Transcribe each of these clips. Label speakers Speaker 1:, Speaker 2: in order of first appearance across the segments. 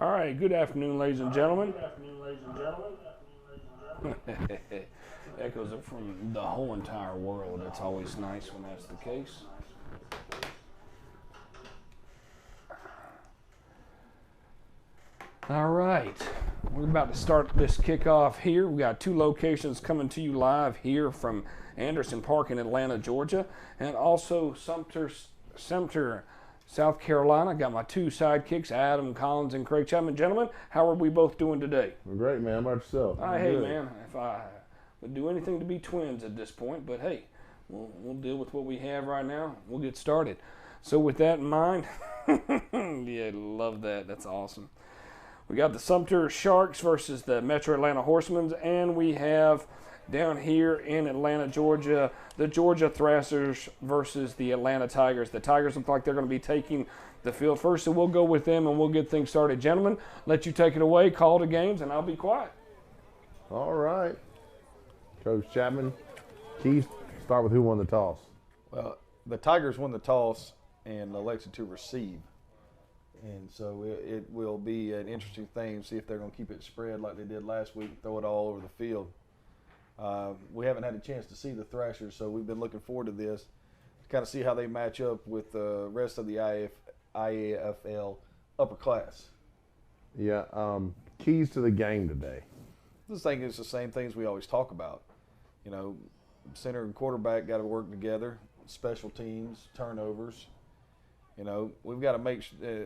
Speaker 1: All right, good afternoon, ladies and gentlemen. Echoes it from the whole entire world. It's always nice when that's the case. All right, we're about to start this kickoff here. We got two locations coming to you live here from Anderson Park in Atlanta, Georgia, and also Sumter, South Carolina. Got my two sidekicks, Adam Collins and Craig Chapman. Gentlemen, how are we both doing today?
Speaker 2: We're great, man. How about yourself?
Speaker 1: Hey, man, if I would do anything to be twins at this point, but hey, we'll deal with what we have right now. We'll get started. So with that in mind, yeah, love that. That's awesome. We got the Sumter Sharks versus the Metro Atlanta Horsemen, and we have down here in Atlanta, Georgia, the Georgia Thrashers versus the Atlanta Tigers. The Tigers look like they're going to be taking the field first, so we'll go with them and we'll get things started. Gentlemen, let you take it away, call the games, and I'll be quiet.
Speaker 2: All right. Coach Chapman, Keith, start with who won the toss.
Speaker 3: Well, the Tigers won the toss and elected to receive. And so it will be an interesting thing to see if they're going to keep it spread like they did last week, throw it all over the field. We haven't had a chance to see the Thrashers, so we've been looking forward to this to kind of see how they match up with the rest of the IAFL upper class.
Speaker 2: Yeah, keys to the game today.
Speaker 3: This thing is the same things we always talk about. You know, center and quarterback got to work together, special teams, turnovers. You know, we've got to make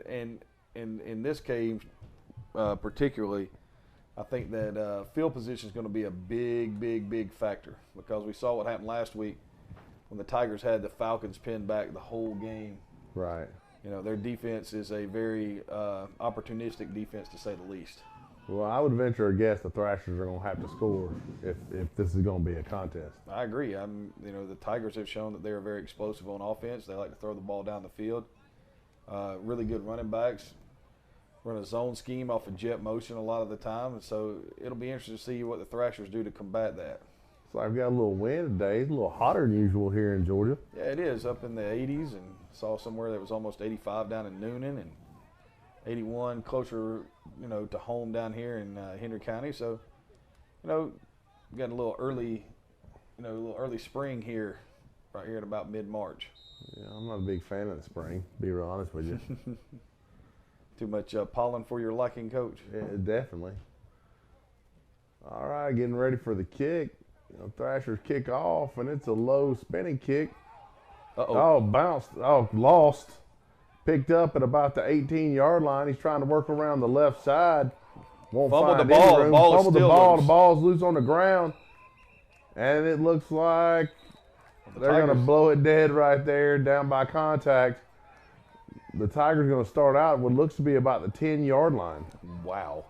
Speaker 3: and in this game particularly, I think that field position is going to be a big factor because we saw what happened last week when the Tigers had the Falcons pinned back the whole game.
Speaker 2: Right.
Speaker 3: You know, their defense is a very opportunistic defense, to say the least.
Speaker 2: Well, I would venture a guess the Thrashers are going to have to score if this is going to be a contest.
Speaker 3: I agree. You know, the Tigers have shown that they are very explosive on offense. They like to throw the ball down the field. Really good running backs. Run a zone scheme off of jet motion a lot of the time, and so it'll be interesting to see what the Thrashers do to combat that.
Speaker 2: So I've got a little wind today. It's a little hotter than usual here in Georgia.
Speaker 3: Yeah, it is up in the 80s, and saw somewhere that was almost 85 down in Noonan and 81 closer, you know, to home down here in Henry County. So, you know, we got a little early spring here, right here at about mid-March.
Speaker 2: Yeah, I'm not a big fan of the spring, to be real honest with you.
Speaker 3: Too much pollen for your liking, Coach.
Speaker 2: Yeah, definitely. All right, getting ready for the kick. You know, Thrashers kick off, and it's a low spinning kick.
Speaker 3: Uh-oh.
Speaker 2: Oh, bounced. Oh, lost. Picked up at about the 18-yard line. He's trying to work around the left side. Won't
Speaker 3: Fumbled
Speaker 2: find
Speaker 3: the ball.
Speaker 2: any room.
Speaker 3: The ball is
Speaker 2: Fumbled the
Speaker 3: still
Speaker 2: ball.
Speaker 3: loose.
Speaker 2: The ball's loose on the ground. And it looks like they're going to blow it dead right there down by contact. The Tigers going to start out what looks to be about the 10-yard line.
Speaker 3: Wow.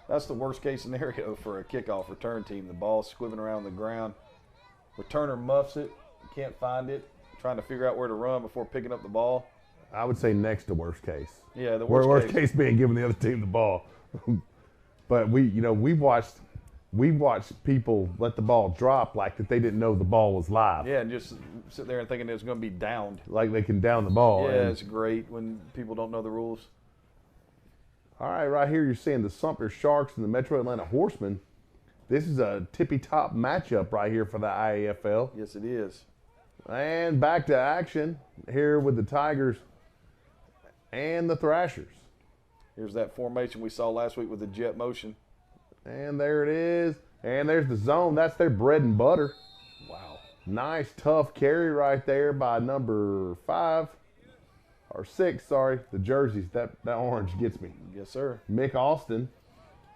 Speaker 3: That's the worst case scenario for a kickoff return team. The ball's squibbing around the ground. Returner muffs it, can't find it, trying to figure out where to run before picking up the ball.
Speaker 2: I would say next to worst case.
Speaker 3: Yeah, the worst
Speaker 2: case being giving the other team the ball. But we've watched people let the ball drop like that they didn't know the ball was live.
Speaker 3: Yeah, and just sit there and thinking it was going to be downed.
Speaker 2: Like they can down the ball.
Speaker 3: Yeah, it's great when people don't know the rules.
Speaker 2: All right here you're seeing the Sumter Sharks and the Metro Atlanta Horsemen. This is a tippy-top matchup right here for the IAFL.
Speaker 3: Yes, it is.
Speaker 2: And back to action here with the Tigers and the Thrashers.
Speaker 3: Here's that formation we saw last week with the jet motion.
Speaker 2: And there it is. And there's the zone. That's their bread and butter.
Speaker 3: Wow.
Speaker 2: Nice, tough carry right there by number 6, sorry. The jerseys, that orange gets me.
Speaker 3: Yes, sir.
Speaker 2: Mick Austin.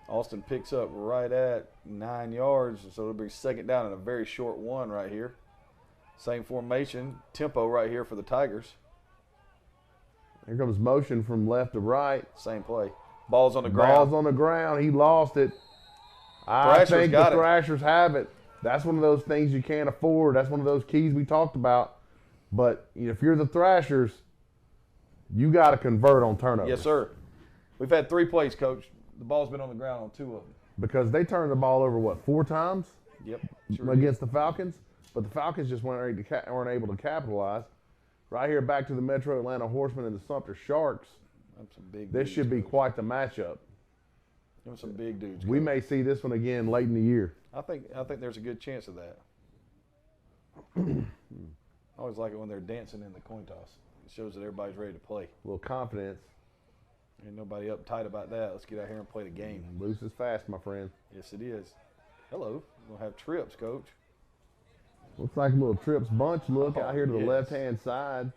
Speaker 3: Austin picks up right at 9 yards, so it'll be second down and a very short one right here. Same formation, tempo right here for the Tigers.
Speaker 2: Here comes motion from left to right.
Speaker 3: Same play. Ball's on the ground.
Speaker 2: Ball's on the ground. He lost it. I think the Thrashers have it. That's one of those things you can't afford. That's one of those keys we talked about. But if you're the Thrashers, you got to convert on turnovers.
Speaker 3: Yes, sir. We've had 3 plays, Coach. The ball's been on the ground on 2 of them.
Speaker 2: Because they turned the ball over, 4 times?
Speaker 3: Yep. Sure
Speaker 2: against the Falcons? But the Falcons just weren't able to capitalize. Right here, back to the Metro Atlanta Horsemen and the Sumter Sharks.
Speaker 3: Some big
Speaker 2: this
Speaker 3: dudes,
Speaker 2: should be
Speaker 3: Coach.
Speaker 2: quite the matchup.
Speaker 3: Them some big dudes.
Speaker 2: We
Speaker 3: Coach.
Speaker 2: may see this one again late in the year.
Speaker 3: I think there's a good chance of that. I always like it when they're dancing in the coin toss. It shows that everybody's ready to play.
Speaker 2: A little confidence.
Speaker 3: Ain't nobody uptight about that. Let's get out here and play the game.
Speaker 2: Loose is fast, my friend.
Speaker 3: Yes, it is. Hello. We're going to have trips, Coach.
Speaker 2: Looks like a little trips bunch look out here to the
Speaker 3: yes.
Speaker 2: left-hand side.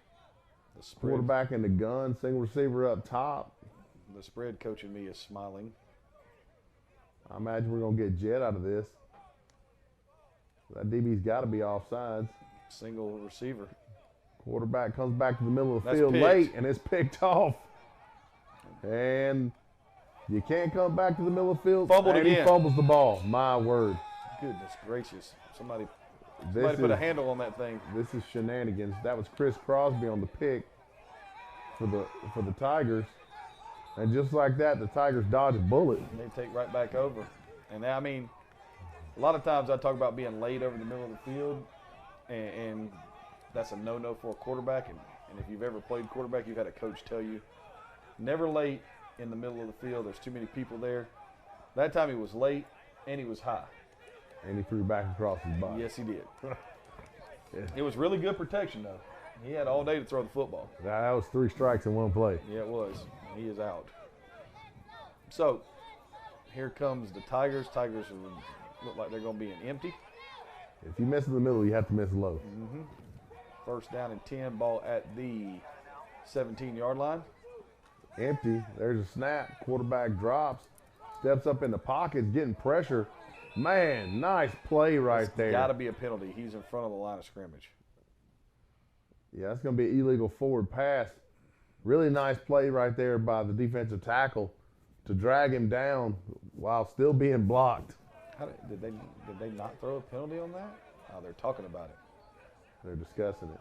Speaker 3: The spread,
Speaker 2: Quarterback in the gun, single receiver up top.
Speaker 3: the spread coach in me is smiling.
Speaker 2: I imagine we're going to get jet out of this. That DB's got to be offsides.
Speaker 3: Single receiver.
Speaker 2: Quarterback comes back to the middle of the
Speaker 3: That's
Speaker 2: field
Speaker 3: picked.
Speaker 2: late, and it's picked off. And you can't come back to the middle of the field.
Speaker 3: Fumbled
Speaker 2: and
Speaker 3: again.
Speaker 2: He fumbles the ball. My word.
Speaker 3: Goodness gracious. Somebody
Speaker 2: This
Speaker 3: put a
Speaker 2: is,
Speaker 3: handle on that thing.
Speaker 2: this is shenanigans. That was Chris Crosby on the pick for the Tigers. And just like that, the Tigers dodge a bullet.
Speaker 3: And they take right back over. And I mean, a lot of times I talk about being late over the middle of the field, and that's a no-no for a quarterback. And if you've ever played quarterback, you've had a coach tell you, never late in the middle of the field. There's too many people there. That time he was late, and he was high.
Speaker 2: And he threw back across his body.
Speaker 3: Yes, he did. It was really good protection, though. He had all day to throw the football.
Speaker 2: That was 3 strikes in one play.
Speaker 3: Yeah, it was. He is out. So, here comes the Tigers. Tigers look like they're going to be an empty.
Speaker 2: If you miss in the middle, you have to miss low.
Speaker 3: First down and 10, ball at the 17-yard line.
Speaker 2: Empty. There's a snap. Quarterback drops. Steps up in the pockets, getting pressure. Man, nice play right there.
Speaker 3: Got to be a penalty. He's in front of the line of scrimmage.
Speaker 2: Yeah, that's going to be an illegal forward pass. Really nice play right there by the defensive tackle to drag him down while still being blocked.
Speaker 3: Did they not throw a penalty on that? Oh, they're talking about it.
Speaker 2: They're discussing it.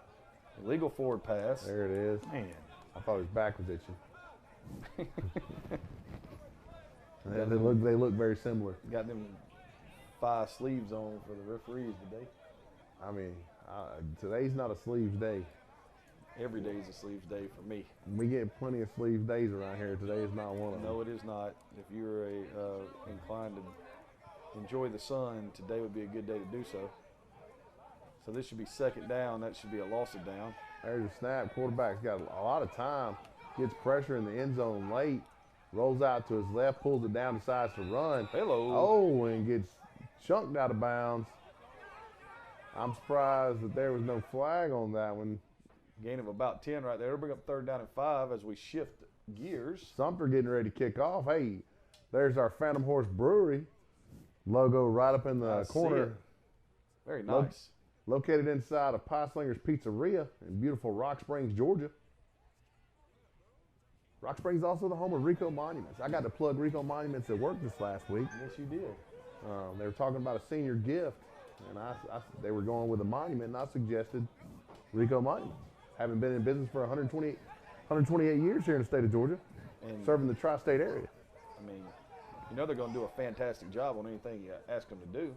Speaker 3: Illegal forward pass.
Speaker 2: There it is.
Speaker 3: Man.
Speaker 2: I thought he was backwards at you. They look very similar.
Speaker 3: Got them 5 sleeves on for the referees today.
Speaker 2: I mean, today's not a sleeves day.
Speaker 3: Every day is a sleeves day for me.
Speaker 2: We get plenty of sleeves days around here. Today is not one of them.
Speaker 3: No, it is not. If you're inclined to enjoy the sun, today would be a good day to do so. So this should be second down. That should be a loss of down.
Speaker 2: There's a snap. Quarterback's got a lot of time. Gets pressure in the end zone late. Rolls out to his left, pulls it down, decides to run.
Speaker 3: Hello.
Speaker 2: Oh, and gets chunked out of bounds. I'm surprised that there was no flag on that one.
Speaker 3: Gain of about 10 right there. It'll bring up third down and 5 as we shift gears.
Speaker 2: Sumter getting ready to kick off. Hey, there's our Phantom Horse Brewery logo right up in the corner.
Speaker 3: Very nice.
Speaker 2: Located inside of Pie Slingers Pizzeria in beautiful Rock Springs, Georgia. Rock Springs is also the home of Rico Monuments. I got to plug Rico Monuments at work this last week.
Speaker 3: Yes, you did.
Speaker 2: They were talking about a senior gift, and they were going with a monument, and I suggested Rico Monuments. Having been in business for 128 years here in the state of Georgia,
Speaker 3: And
Speaker 2: serving the tri-state area.
Speaker 3: I mean, you know they're going to do a fantastic job on anything you ask them to do.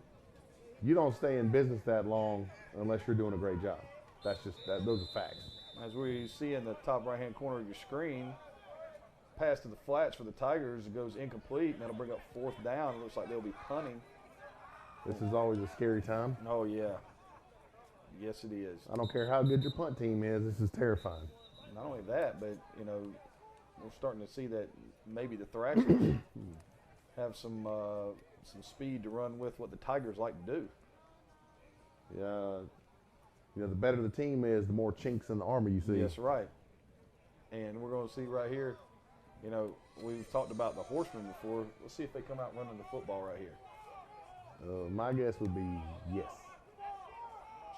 Speaker 2: You don't stay in business that long unless you're doing a great job. Those are facts.
Speaker 3: As we see in the top right-hand corner of your screen, pass to the flats for the Tigers. It goes incomplete, and that'll bring up fourth down. It looks like they'll be punting.
Speaker 2: This is always a scary time.
Speaker 3: Oh, yeah. Yes, it is.
Speaker 2: I don't care how good your punt team is. This is terrifying.
Speaker 3: Not only that, but, you know, we're starting to see that maybe the Thrashers have some speed to run with what the Tigers like to do.
Speaker 2: Yeah. You know, the better the team is, the more chinks in the armor you see.
Speaker 3: That's right. And we're going to see right here, you know, we've talked about the Horsemen before. Let's see if they come out running the football right here.
Speaker 2: My guess would be yes.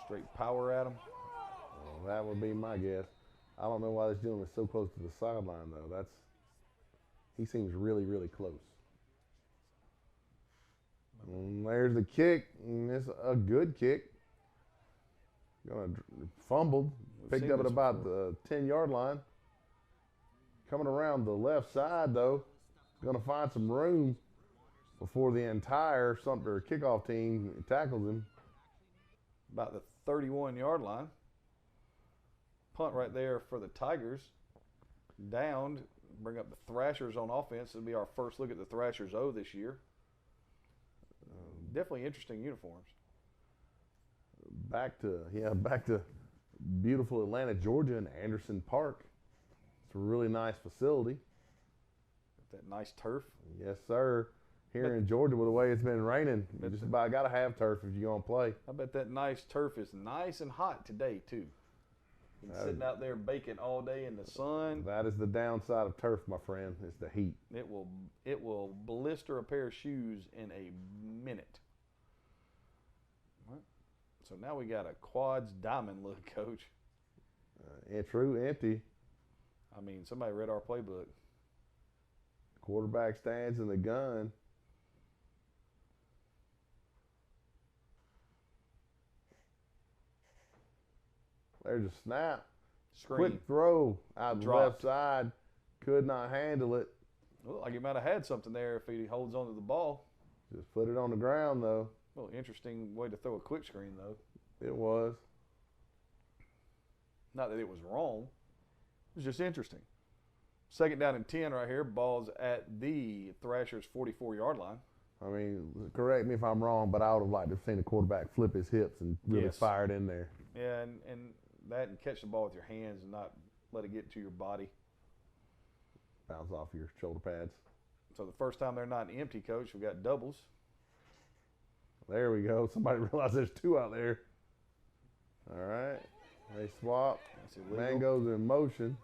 Speaker 3: Straight power at them.
Speaker 2: Well, that would be my guess. I don't know why this gentleman is so close to the sideline, though. He seems really, really close. And there's the kick. And it's a good kick. Fumbled. Picked up at about the 10-yard line. Coming around the left side, though. Going to find some room before the entire Sumter kickoff team tackles him.
Speaker 3: About the 31-yard line. Punt right there for the Tigers. Downed. bring up the Thrashers on offense. It'll be our first look at the Thrashers O this year. Definitely interesting uniforms.
Speaker 2: Back to beautiful Atlanta, Georgia, and Anderson Park. It's a really nice facility.
Speaker 3: That nice turf.
Speaker 2: Yes, sir. Here in Georgia, with the way it's been raining, you just about got to have turf if you're going to play.
Speaker 3: I bet that nice turf is nice and hot today, too. Been sitting out there baking all day in the sun.
Speaker 2: That is the downside of turf, my friend, is the heat.
Speaker 3: It will blister a pair of shoes in a minute. So now we got a quads diamond look, Coach.
Speaker 2: And true, empty.
Speaker 3: I mean, somebody read our playbook.
Speaker 2: Quarterback stands in the gun. There's a snap.
Speaker 3: Screen.
Speaker 2: Quick throw out the left side. Could not handle it.
Speaker 3: Looked like he might have had something there if he holds onto the ball.
Speaker 2: Just put it on the ground, though.
Speaker 3: Well, interesting way to throw a quick screen, though.
Speaker 2: It was.
Speaker 3: Not that it was wrong. It was just interesting. 2nd down and 10 right here. Ball's at the Thrashers' 44-yard line.
Speaker 2: I mean, correct me if I'm wrong, but I would have liked to have seen the quarterback flip his hips and really fire it in there.
Speaker 3: Yeah, and that and catch the ball with your hands and not let it get to your body.
Speaker 2: Bounce off your shoulder pads.
Speaker 3: So the first time they're not empty, Coach, we got doubles.
Speaker 2: There we go. Somebody realized there's 2 out there. All right. They swap. Man goes in motion.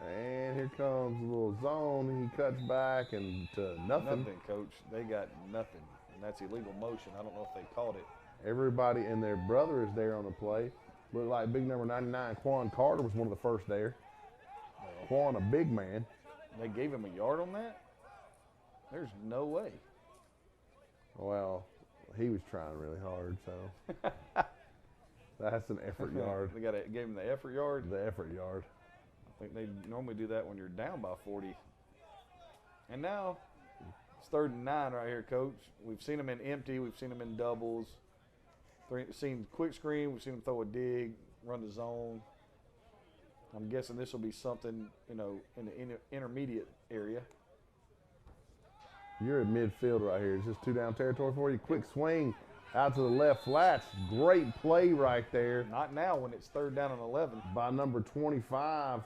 Speaker 2: And here comes a little zone. He cuts back and to nothing.
Speaker 3: Nothing, Coach. They got nothing. And that's illegal motion. I don't know if they caught it.
Speaker 2: Everybody and their brother is there on the play. Looked like big number 99, Quan Carter, was one of the first there. Quan, a big man.
Speaker 3: They gave him a yard on that? There's no way.
Speaker 2: Well, he was trying really hard, so. That's an effort yard.
Speaker 3: They gave him the effort yard?
Speaker 2: The effort yard.
Speaker 3: I think they normally do that when you're down by 40. And now it's 3rd and 9 right here, Coach. We've seen them in empty. We've seen them in doubles. Seen quick screen. We've seen them throw a dig, run the zone. I'm guessing this will be something, in the intermediate area.
Speaker 2: You're at midfield right here. Is this 2-down territory for you? Quick swing out to the left flats. Great play right there.
Speaker 3: Not now when it's 3rd down and 11.
Speaker 2: By number 25,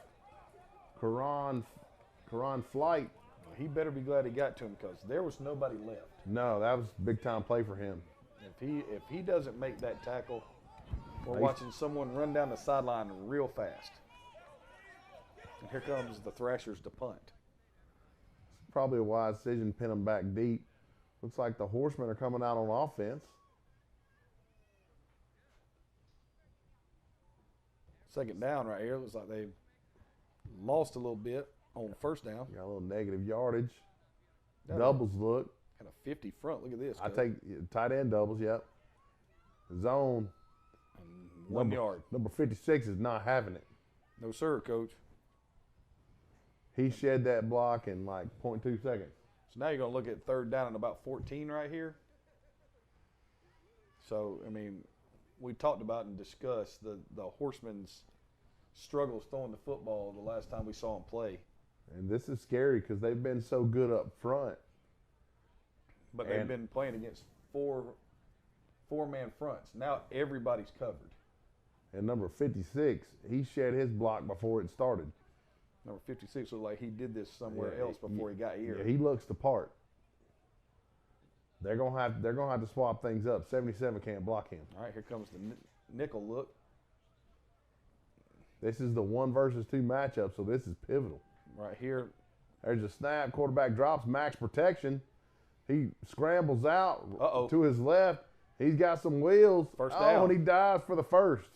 Speaker 2: Karan Flight.
Speaker 3: He better be glad he got to him because there was nobody left.
Speaker 2: No, that was a big-time play for him.
Speaker 3: If he doesn't make that tackle, we're watching someone run down the sideline real fast. And here comes the Thrashers to punt.
Speaker 2: It's probably a wise decision, pin them back deep. Looks like the Horsemen are coming out on offense.
Speaker 3: 2nd down right here. Looks like they lost a little bit on 1st down.
Speaker 2: Got a little negative yardage. Doubles look.
Speaker 3: Got a 50 front. Look at this.
Speaker 2: I take tight end doubles, yep. Zone.
Speaker 3: And 1 yard.
Speaker 2: Number 56 is not having it.
Speaker 3: No, sir, Coach.
Speaker 2: He shed that block in like 0.2 seconds.
Speaker 3: So now you're going to look at 3rd down and about 14 right here. So, I mean, we talked about and discussed the Horsemen's struggles throwing the football the last time we saw them play.
Speaker 2: And this is scary because they've been so good up front.
Speaker 3: But they've been playing against four-man fronts. Now everybody's covered.
Speaker 2: And number 56, he shed his block before it started.
Speaker 3: Number 56 looked like he did this somewhere else before he got here.
Speaker 2: Yeah, he looks the part. They're gonna have to swap things up. 77 can't block him.
Speaker 3: All right, here comes the nickel look.
Speaker 2: This is the 1 versus 2 matchup, so this is pivotal.
Speaker 3: Right here.
Speaker 2: There's a snap. Quarterback drops. Max protection. He scrambles out to his left. He's got some wheels.
Speaker 3: First down.
Speaker 2: And he dives for the first.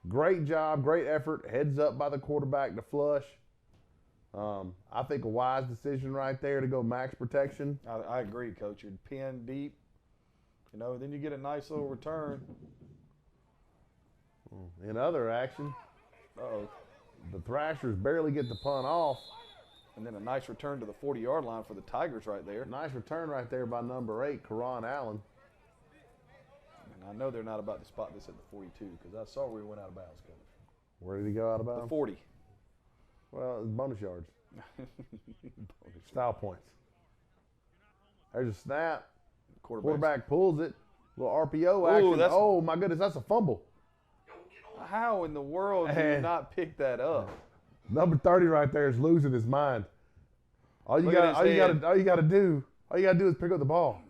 Speaker 2: Great job. Great effort. Heads up by the quarterback to flush. I think a wise decision right there to go max protection.
Speaker 3: I agree, Coach. You're pinned deep. Then you get a nice little return.
Speaker 2: In other action,
Speaker 3: Uh-oh.
Speaker 2: the Thrashers barely get the punt off.
Speaker 3: And then a nice return to the 40-yard line for the Tigers right there.
Speaker 2: Nice return right there by number 8, Karan Allen.
Speaker 3: And I know they're not about to spot this at the 42 because I saw where he went out of bounds, Coach.
Speaker 2: Where did he go out of bounds?
Speaker 3: The 40.
Speaker 2: Well, it's bonus yards. Style points. There's a snap. Quarterback pulls it. Little RPO action. Oh, my goodness, that's a fumble.
Speaker 3: How in the world do you not pick that up?
Speaker 2: Number 30 right there is losing his mind. All you got to do is pick up the ball.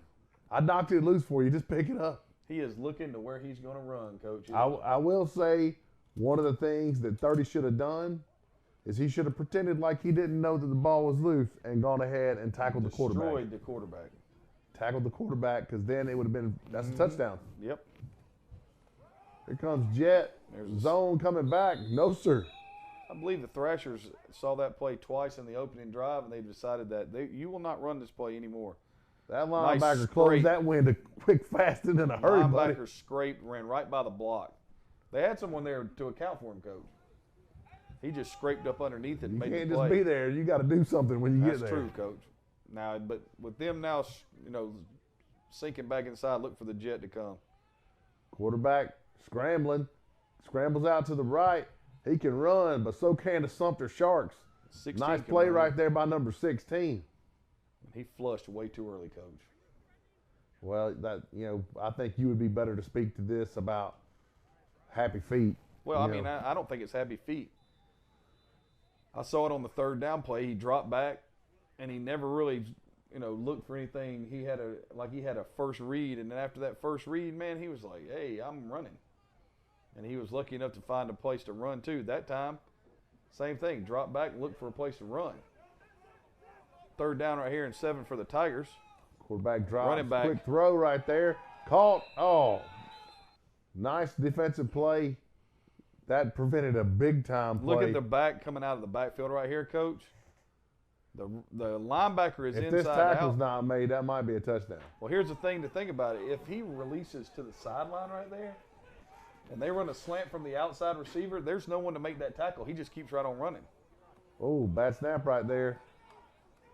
Speaker 2: I knocked it loose for you. Just pick it up.
Speaker 3: He is looking to where he's going to run, Coach.
Speaker 2: I will say one of the things that 30 should have done is he should have pretended like he didn't know that the ball was loose and gone ahead and tackled the quarterback.
Speaker 3: Destroyed the quarterback.
Speaker 2: Tackled the quarterback because then it would have been, that's a touchdown.
Speaker 3: Yep.
Speaker 2: Here comes Jet. There's zone coming back. No, sir.
Speaker 3: I believe the Thrashers saw that play twice in the opening drive, and they've decided that you will not run this play anymore.
Speaker 2: That linebacker closed that window quick, fast, and in a hurry, buddy.
Speaker 3: Linebacker scraped, ran right by the block. They had someone there to account for him, Coach. He just scraped up underneath it and made the play.
Speaker 2: You can't just be there. You got to do something when you get there.
Speaker 3: That's true, Coach. Now, but with them now, sinking back inside, look for the jet to come.
Speaker 2: Quarterback scrambling, scrambles out to the right. He can run, but so can the Sumter Sharks. Nice play right there by number 16.
Speaker 3: He flushed way too early, Coach.
Speaker 2: Well, I think you would be better to speak to this about happy feet.
Speaker 3: Well, I don't think it's happy feet. I saw it on the third down play. He dropped back, and he never really, looked for anything. He had a first read, and then after that first read, man, he was like, "Hey, I'm running," and he was lucky enough to find a place to run too. That time, same thing. Drop back, and look for a place to run. Third down right here and 7 for the Tigers.
Speaker 2: Quarterback drops.
Speaker 3: Running back.
Speaker 2: Quick throw right there. Caught. Oh, nice defensive play. That prevented a big-time play.
Speaker 3: Look at the back coming out of the backfield right here, Coach. The linebacker is inside out.
Speaker 2: If this tackle's not made, that might be a touchdown.
Speaker 3: Well, here's the thing to think about it. If he releases to the sideline right there, and they run a slant from the outside receiver, there's no one to make that tackle. He just keeps right on running.
Speaker 2: Oh, bad snap right there.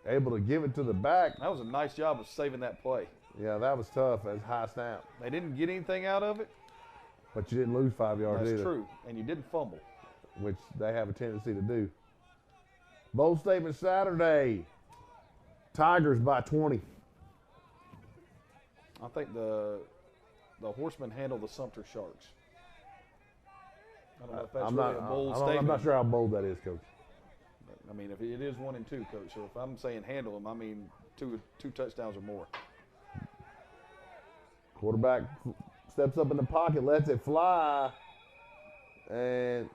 Speaker 2: Able to give it to the back.
Speaker 3: That was a nice job of saving that play.
Speaker 2: Yeah, that was tough. That's high snap.
Speaker 3: They didn't get anything out of it.
Speaker 2: But you didn't lose 5 yards either.
Speaker 3: That's true. And you didn't fumble.
Speaker 2: Which they have a tendency to do. Bold statement Saturday. Tigers by 20.
Speaker 3: I think the Horsemen handle the Sumter Sharks. I don't know if that's a bold statement.
Speaker 2: I'm not sure how bold that is, Coach.
Speaker 3: I mean, if it is 1 and 2, Coach. So if I'm saying handle them, I mean two touchdowns or more.
Speaker 2: Quarterback steps up in the pocket, lets it fly, and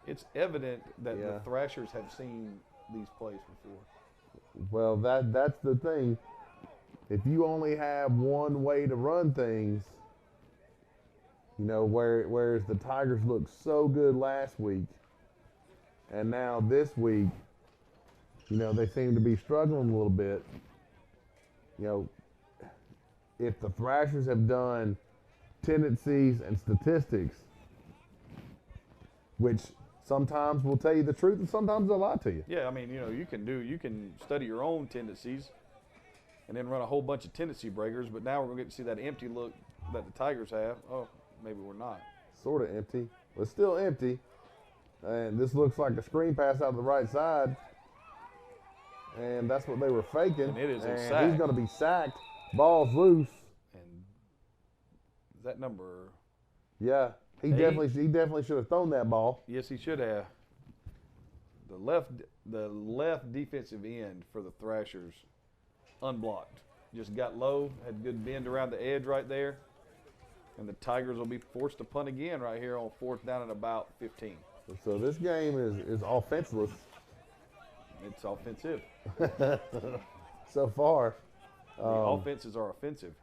Speaker 3: it's evident that the Thrashers have seen these plays before.
Speaker 2: Well, that's the thing. If you only have one way to run things, whereas the Tigers looked so good last week, and now this week, they seem to be struggling a little bit. If the Thrashers have done tendencies and statistics, which sometimes will tell you the truth and sometimes they'll lie to you.
Speaker 3: Yeah, I mean, you can study your own tendencies and then run a whole bunch of tendency breakers, but now we're going to get to see that empty look that the Tigers have. Oh, maybe we're not.
Speaker 2: Sort of empty, but still empty. And this looks like a screen pass out of the right side. And that's what they were faking.
Speaker 3: And it is a
Speaker 2: sack. He's going to be sacked. Ball's loose.
Speaker 3: And is that number?
Speaker 2: Yeah, he definitely should have thrown that ball.
Speaker 3: Yes, he should have. The left defensive end for the Thrashers, unblocked. Just got low, had good bend around the edge right there. And the Tigers will be forced to punt again right here on 4th down at about 15.
Speaker 2: So this game is offenseless.
Speaker 3: It's offensive.
Speaker 2: So far.
Speaker 3: The offenses are offensive.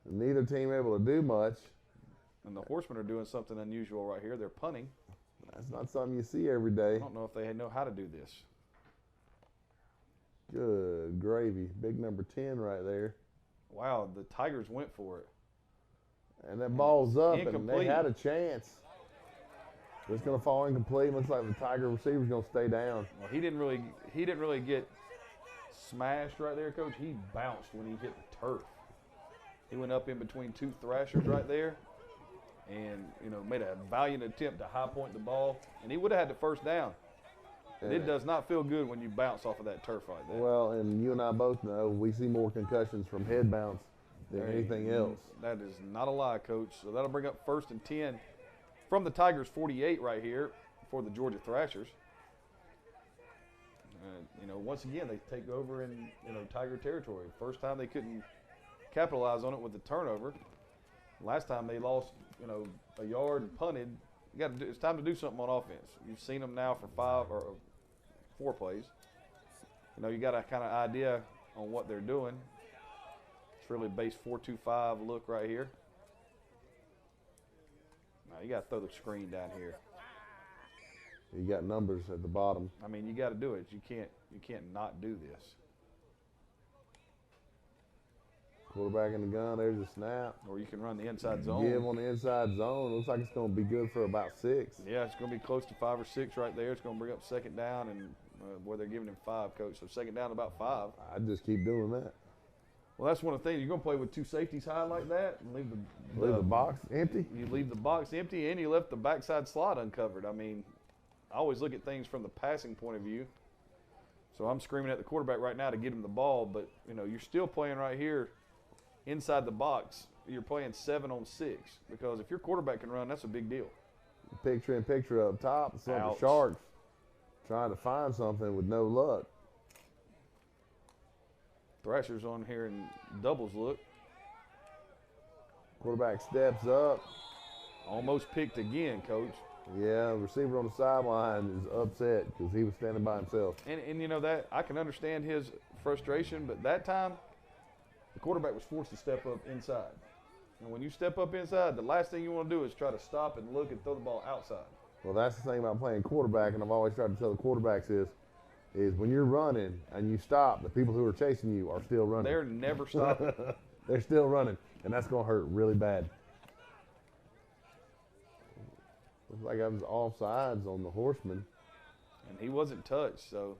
Speaker 2: Neither team able to do much.
Speaker 3: And the Horsemen are doing something unusual right here. They're punting.
Speaker 2: That's not something you see every day.
Speaker 3: I don't know if they know how to do this.
Speaker 2: Good gravy. Big number 10 right there.
Speaker 3: Wow, the Tigers went for it.
Speaker 2: And that ball's up,
Speaker 3: incomplete.
Speaker 2: And they had a chance. It's going to fall incomplete. Looks like the Tiger receiver's going to stay down.
Speaker 3: Well, he didn't really get smashed right there, Coach. He bounced when he hit the turf. He went up in between 2 Thrashers right there and, made a valiant attempt to high point the ball. And he would have had the first down. And it does not feel good when you bounce off of that turf like that.
Speaker 2: Well, and you and I both know we see more concussions from head bounce than anything else.
Speaker 3: That is not a lie, Coach. So that'll bring up 1st and 10 from the Tigers 48 right here for the Georgia Thrashers. Once again, they take over in Tiger territory. First time they couldn't capitalize on it with the turnover. Last time they lost, a yard and punted. It's time to do something on offense. You've seen them now for 5 or 4 plays. You got a kind of idea on what they're doing. It's really base 4-2-5 look right here. Now you got to throw the screen down here.
Speaker 2: You got numbers at the bottom.
Speaker 3: I mean, you got to do it. You can't not do this.
Speaker 2: Quarterback in the gun, there's a snap.
Speaker 3: Or you can run the inside zone.
Speaker 2: Give on the inside zone. Looks like it's going to be good for about 6.
Speaker 3: Yeah, it's going to be close to 5 or 6 right there. It's going to bring up 2nd down, and where they're giving him 5, Coach. So 2nd down, about 5.
Speaker 2: I just keep doing that.
Speaker 3: Well, that's one of the things. You're going to play with 2 safeties high like that and leave
Speaker 2: the box empty?
Speaker 3: You leave the box empty, and you left the backside slot uncovered. I mean, I always look at things from the passing point of view. So I'm screaming at the quarterback right now to get him the ball, but, you're still playing right here inside the box. You're playing 7 on 6 because if your quarterback can run, that's a big deal.
Speaker 2: Picture in picture up top. Some of the Sharks trying to find something with no luck.
Speaker 3: Thrashers on here in doubles look.
Speaker 2: Quarterback steps up.
Speaker 3: Almost picked again, Coach.
Speaker 2: Yeah, the receiver on the sideline is upset because he was standing by himself.
Speaker 3: And that I can understand his frustration, but that time the quarterback was forced to step up inside. And when you step up inside, the last thing you want to do is try to stop and look and throw the ball outside.
Speaker 2: Well, that's the thing about playing quarterback, and I've always tried to tell the quarterbacks is when you're running and you stop, the people who are chasing you are still running.
Speaker 3: They're never stopping.
Speaker 2: They're still running, and that's going to hurt really bad. Looks like I was offsides on the horseman.
Speaker 3: And he wasn't touched, so.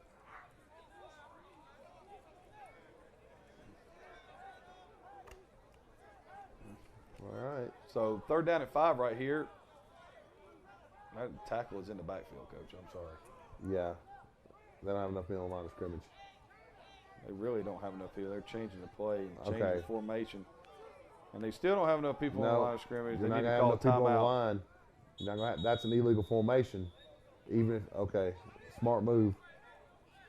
Speaker 2: All right.
Speaker 3: So 3rd down and 5 right here. That tackle is in the backfield, Coach. I'm sorry.
Speaker 2: Yeah. They don't have enough people on the line of scrimmage.
Speaker 3: They really don't have enough people. They're changing the play and changing the formation. And they still don't have enough people on the line of scrimmage.
Speaker 2: You're
Speaker 3: they
Speaker 2: not
Speaker 3: need
Speaker 2: going
Speaker 3: to
Speaker 2: to have
Speaker 3: call
Speaker 2: enough
Speaker 3: a
Speaker 2: people on the
Speaker 3: timeout.
Speaker 2: line. You're not gonna that's an illegal formation. Smart move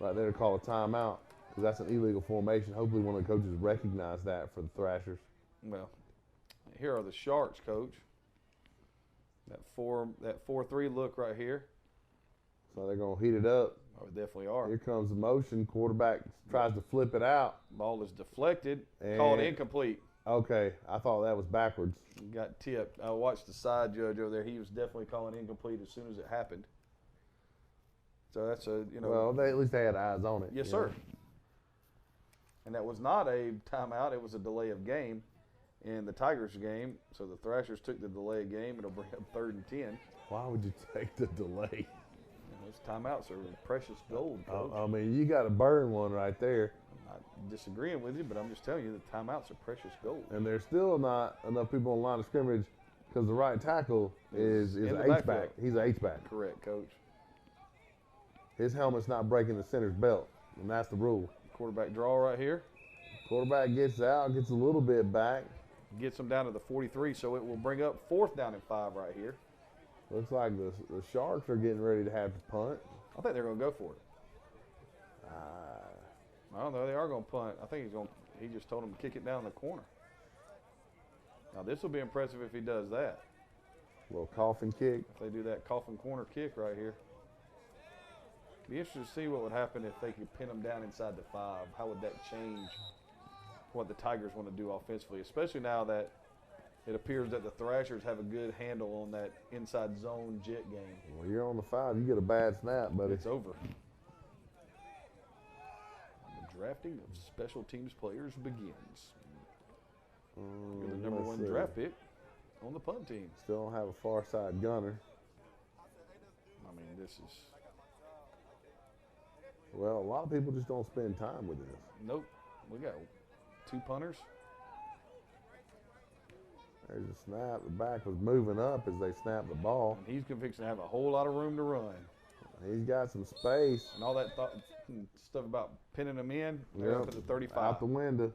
Speaker 2: right there to call a timeout because that's an illegal formation. Hopefully one of the coaches recognize that for the Thrashers.
Speaker 3: Well, here are the Sharks, Coach. That 4-3 look right here.
Speaker 2: So they're going to heat it up.
Speaker 3: Oh, they definitely are.
Speaker 2: Here comes the motion. Quarterback tries to flip it out.
Speaker 3: Ball is deflected.
Speaker 2: And
Speaker 3: Called incomplete.
Speaker 2: Okay, I thought that was backwards.
Speaker 3: Got tipped. I watched the side judge over there. He was definitely calling incomplete as soon as it happened. So that's
Speaker 2: Well, at least they had eyes on it.
Speaker 3: Yes, sir. And that was not a timeout. It was a delay of game in the Tigers game. So the Thrashers took the delay of game. It'll bring up 3rd and 10.
Speaker 2: Why would you take the delay?
Speaker 3: Those timeouts are precious gold, Coach.
Speaker 2: I mean, you got to burn one right there.
Speaker 3: I'm not disagreeing with you, but I'm just telling you the timeouts are precious gold.
Speaker 2: And there's still not enough people on the line of scrimmage because the right tackle is an H-back. He's an H-back.
Speaker 3: Correct, Coach.
Speaker 2: His helmet's not breaking the center's belt, and that's the rule.
Speaker 3: Quarterback draw right here.
Speaker 2: Quarterback gets out, gets a little bit back.
Speaker 3: Gets them down to the 43, so it will bring up 4th down and 5 right here.
Speaker 2: Looks like the Sharks are getting ready to have to punt.
Speaker 3: I think they're going to go for it. I don't know. They are going to punt. I think he just told them to kick it down the corner. Now, this will be impressive if he does that.
Speaker 2: A little coffin kick.
Speaker 3: If they do that coffin corner kick right here. Be interested to see what would happen if they could pin them down inside the 5. How would that change what the Tigers want to do offensively, especially now that it appears that the Thrashers have a good handle on that inside zone jet game.
Speaker 2: Well, you're on the 5. You get a bad snap, buddy.
Speaker 3: It's over. The drafting of special teams players begins. You're the number 1 draft pick on the punt team.
Speaker 2: Still don't have a far side gunner.
Speaker 3: I mean, this is...
Speaker 2: Well, a lot of people just don't spend time with this.
Speaker 3: Nope. We got 2 punters.
Speaker 2: There's a snap. The back was moving up as they snapped the ball.
Speaker 3: And he's fixing to have a whole lot of room to run.
Speaker 2: He's got some space.
Speaker 3: And all that stuff about pinning them in, they're up at the 35.
Speaker 2: Out the window.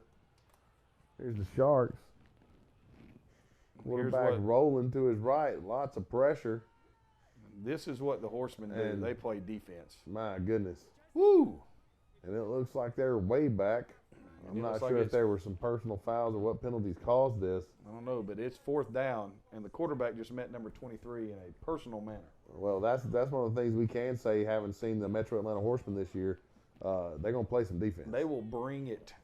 Speaker 2: Here's the Sharks. Quarterback rolling to his right. Lots of pressure.
Speaker 3: This is what the Horsemen do. They play defense.
Speaker 2: My goodness.
Speaker 3: Woo!
Speaker 2: And it looks like they're way back. I'm not sure if there were some personal fouls or what penalties caused this.
Speaker 3: I don't know, but it's 4th down, and the quarterback just met number 23 in a personal manner.
Speaker 2: Well, that's one of the things we can say, having seen the Metro Atlanta Horsemen this year. They're going to play some defense.
Speaker 3: They will bring it.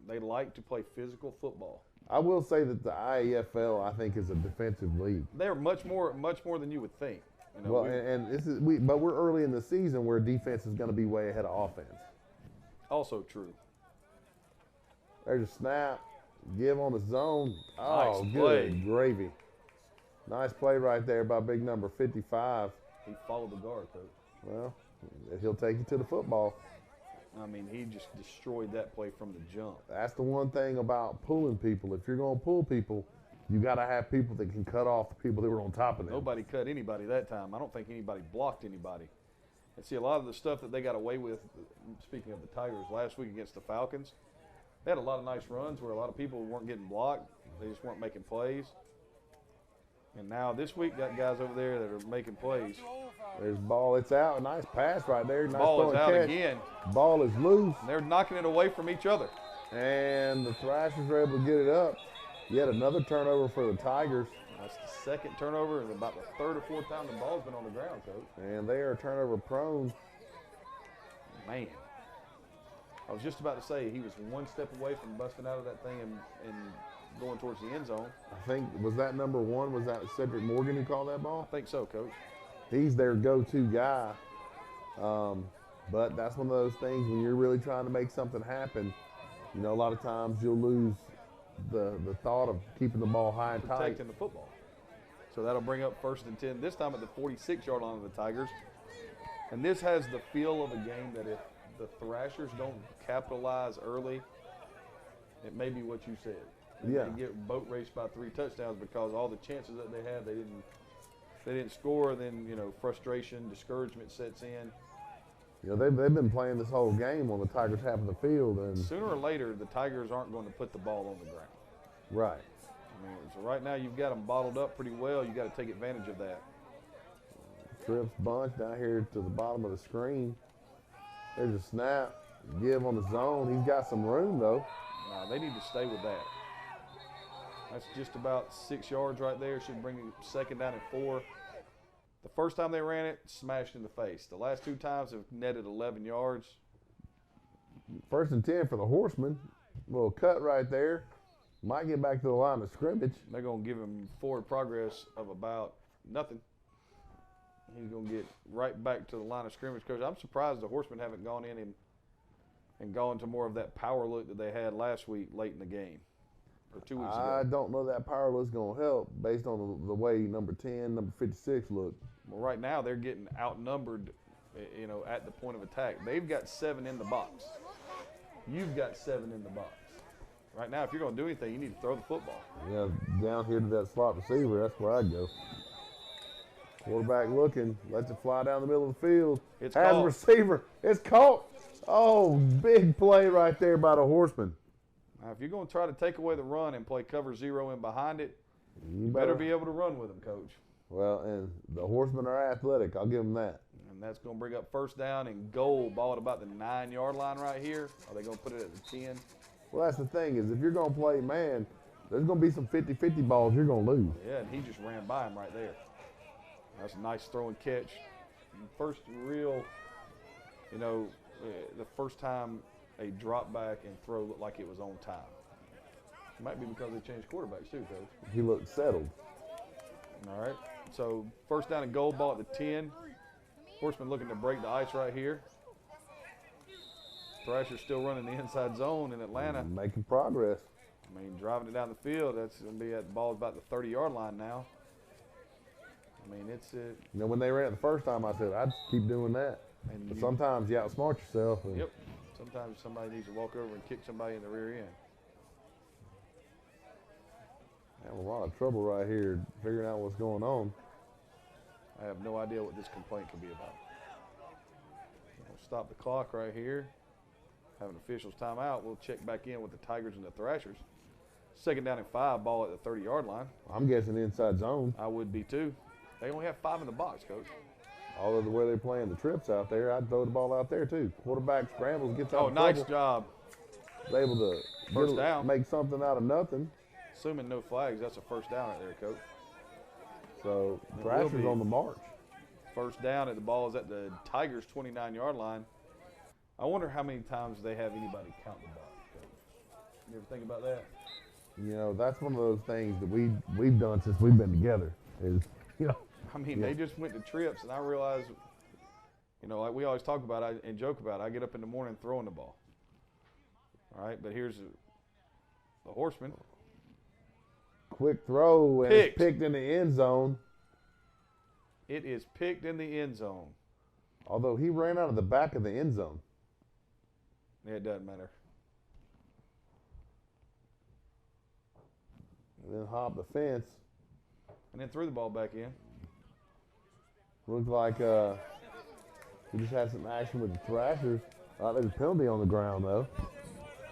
Speaker 3: They like to play physical football.
Speaker 2: I will say that the IAFL, I think, is a defensive league.
Speaker 3: They're much more than you would think. You know,
Speaker 2: well, but we're early in the season where defense is going to be way ahead of offense.
Speaker 3: Also true.
Speaker 2: There's a snap. Give on the zone. Oh,
Speaker 3: nice
Speaker 2: good gravy. Nice play right there by big number 55.
Speaker 3: He followed the guard, Coach.
Speaker 2: Well, he'll take you to the football.
Speaker 3: I mean, he just destroyed that play from the jump.
Speaker 2: That's the one thing about pulling people. If you're going to pull people, you got to have people that can cut off the people that were on top of them.
Speaker 3: Nobody cut anybody that time. I don't think anybody blocked anybody. And see, a lot of the stuff that they got away with, speaking of the Tigers, last week against the Falcons, they had a lot of nice runs where a lot of people weren't getting blocked. They just weren't making plays. And now this week, got guys over there that are making plays.
Speaker 2: There's the ball. It's out. Nice pass right there. Nice
Speaker 3: ball is out
Speaker 2: catch.
Speaker 3: again.
Speaker 2: Ball is loose.
Speaker 3: And they're knocking it away from each other.
Speaker 2: And the Thrashers are able to get it up. Yet another turnover for the Tigers.
Speaker 3: That's the second turnover and about the 3rd or 4th time the ball's been on the ground, Coach.
Speaker 2: And they are turnover prone.
Speaker 3: Man. I was just about to say he was one step away from busting out of that thing and going towards the end zone.
Speaker 2: I think, was that number 1? Was that Cedric Morgan who called that ball?
Speaker 3: I think so, Coach.
Speaker 2: He's their go-to guy. But that's one of those things when you're really trying to make something happen, you know, a lot of times you'll lose the thought of keeping the ball high and tight.
Speaker 3: Protecting the football. So that'll bring up 1st and 10, this time at the 46-yard line of the Tigers. And this has the feel of a game that if the Thrashers don't capitalize early, it may be what you said.
Speaker 2: Yeah.
Speaker 3: They get boat raced by 3 touchdowns because all the chances that they had, they didn't score. Then, you know, frustration, discouragement sets in.
Speaker 2: You know, they've been playing this whole game on the Tigers' half of the field, and
Speaker 3: sooner or later, the Tigers aren't going to put the ball on the ground.
Speaker 2: Right.
Speaker 3: I mean, so right now you've got them bottled up pretty well. You got to take advantage of that.
Speaker 2: Trips bunch down here to the bottom of the screen. There's a snap. Give on the zone. He's got some room though.
Speaker 3: Nah, they need to stay with that. That's just about 6 yards right there. Should bring it 2nd down and 4. The first time they ran it, smashed in the face. The last 2 times have netted 11 yards.
Speaker 2: 1st and 10 for the Horsemen. Little cut right there. Might get back to the line of scrimmage.
Speaker 3: They're going to give him forward progress of about nothing. He's going to get right back to the line of scrimmage. Coach, I'm surprised the Horsemen haven't gone in and gone to more of that power look that they had last week late in the game. Or 2 weeks ago.
Speaker 2: I don't know that power look's going to help based on the way number 10, number 56 look.
Speaker 3: Well, right now they're getting outnumbered, you know, at the point of attack. They've got 7 in the box. You've got 7 in the box. Right now, if you're going to do anything, you need to throw the football.
Speaker 2: Yeah, down here to that slot receiver, that's where I'd go. Quarterback looking, lets it fly down the middle of the field.
Speaker 3: It's
Speaker 2: has
Speaker 3: caught.
Speaker 2: A receiver. It's caught. Oh, big play right there by the Horsemen.
Speaker 3: Now, if you're going to try to take away the run and play cover 0 in behind it, you better be able to run with them, Coach.
Speaker 2: Well, and the Horsemen are athletic. I'll give them that.
Speaker 3: And that's going to bring up 1st down and goal. Ball at about the 9-yard line right here. Are they going to put it at the 10?
Speaker 2: Well, that's the thing is if you're going to play man, there's going to be some 50-50 balls you're going to lose.
Speaker 3: Yeah, and he just ran by him right there. That's a nice throw and catch. First real, you know, the first time a drop back and throw looked like it was on time. It might be because they changed quarterbacks too, Coach.
Speaker 2: He looked settled.
Speaker 3: All right. So 1st down and goal, ball at the 10. Horseman looking to break the ice right here. Thrasher's still running the inside zone in Atlanta.
Speaker 2: Making progress.
Speaker 3: I mean, driving it down the field, that's going to be at the ball about the 30-yard line now. I mean, it's it.
Speaker 2: You know, when they ran it the first time, I said, I'd just keep doing that. But sometimes you outsmart yourself. And
Speaker 3: yep. Sometimes somebody needs to walk over and kick somebody in the rear end.
Speaker 2: Have a lot of trouble right here figuring out what's going on.
Speaker 3: I have no idea what this complaint could be about. stop the clock right here. Have an official's timeout. We'll check back in with the Tigers and the Thrashers. 2nd down and 5, ball at the 30-yard line.
Speaker 2: I'm guessing inside zone.
Speaker 3: I would be too. They only have 5 in the box, Coach.
Speaker 2: All of the way they're playing the trips out there, I'd throw the ball out there too. Quarterback scrambles, gets out
Speaker 3: Oh,
Speaker 2: of
Speaker 3: nice
Speaker 2: trouble.
Speaker 3: job.
Speaker 2: They're able to
Speaker 3: First down.
Speaker 2: make something out of nothing.
Speaker 3: Assuming no flags, that's a first down right there, Coach.
Speaker 2: So
Speaker 3: It
Speaker 2: Thrashers
Speaker 3: will be.
Speaker 2: on the march.
Speaker 3: First down at the ball is at the Tigers' 29-yard line. I wonder how many times they have anybody count the ball, Coach. You ever think about that?
Speaker 2: You know, that's one of those things that we've done since we've been together. Is, you know,
Speaker 3: I mean, they just went to trips, and I realized, you know, like we always talk about and joke about, I get up in the morning throwing the ball. All right, but here's the Horseman.
Speaker 2: quick throw and it's picked in the end zone.
Speaker 3: It is picked in the end zone.
Speaker 2: Although he ran out of the back of the end zone.
Speaker 3: Yeah, it doesn't matter.
Speaker 2: And then hopped the fence.
Speaker 3: And then threw the ball back in.
Speaker 2: Looked like we just had some action with the Thrashers. There's a penalty on the ground, though.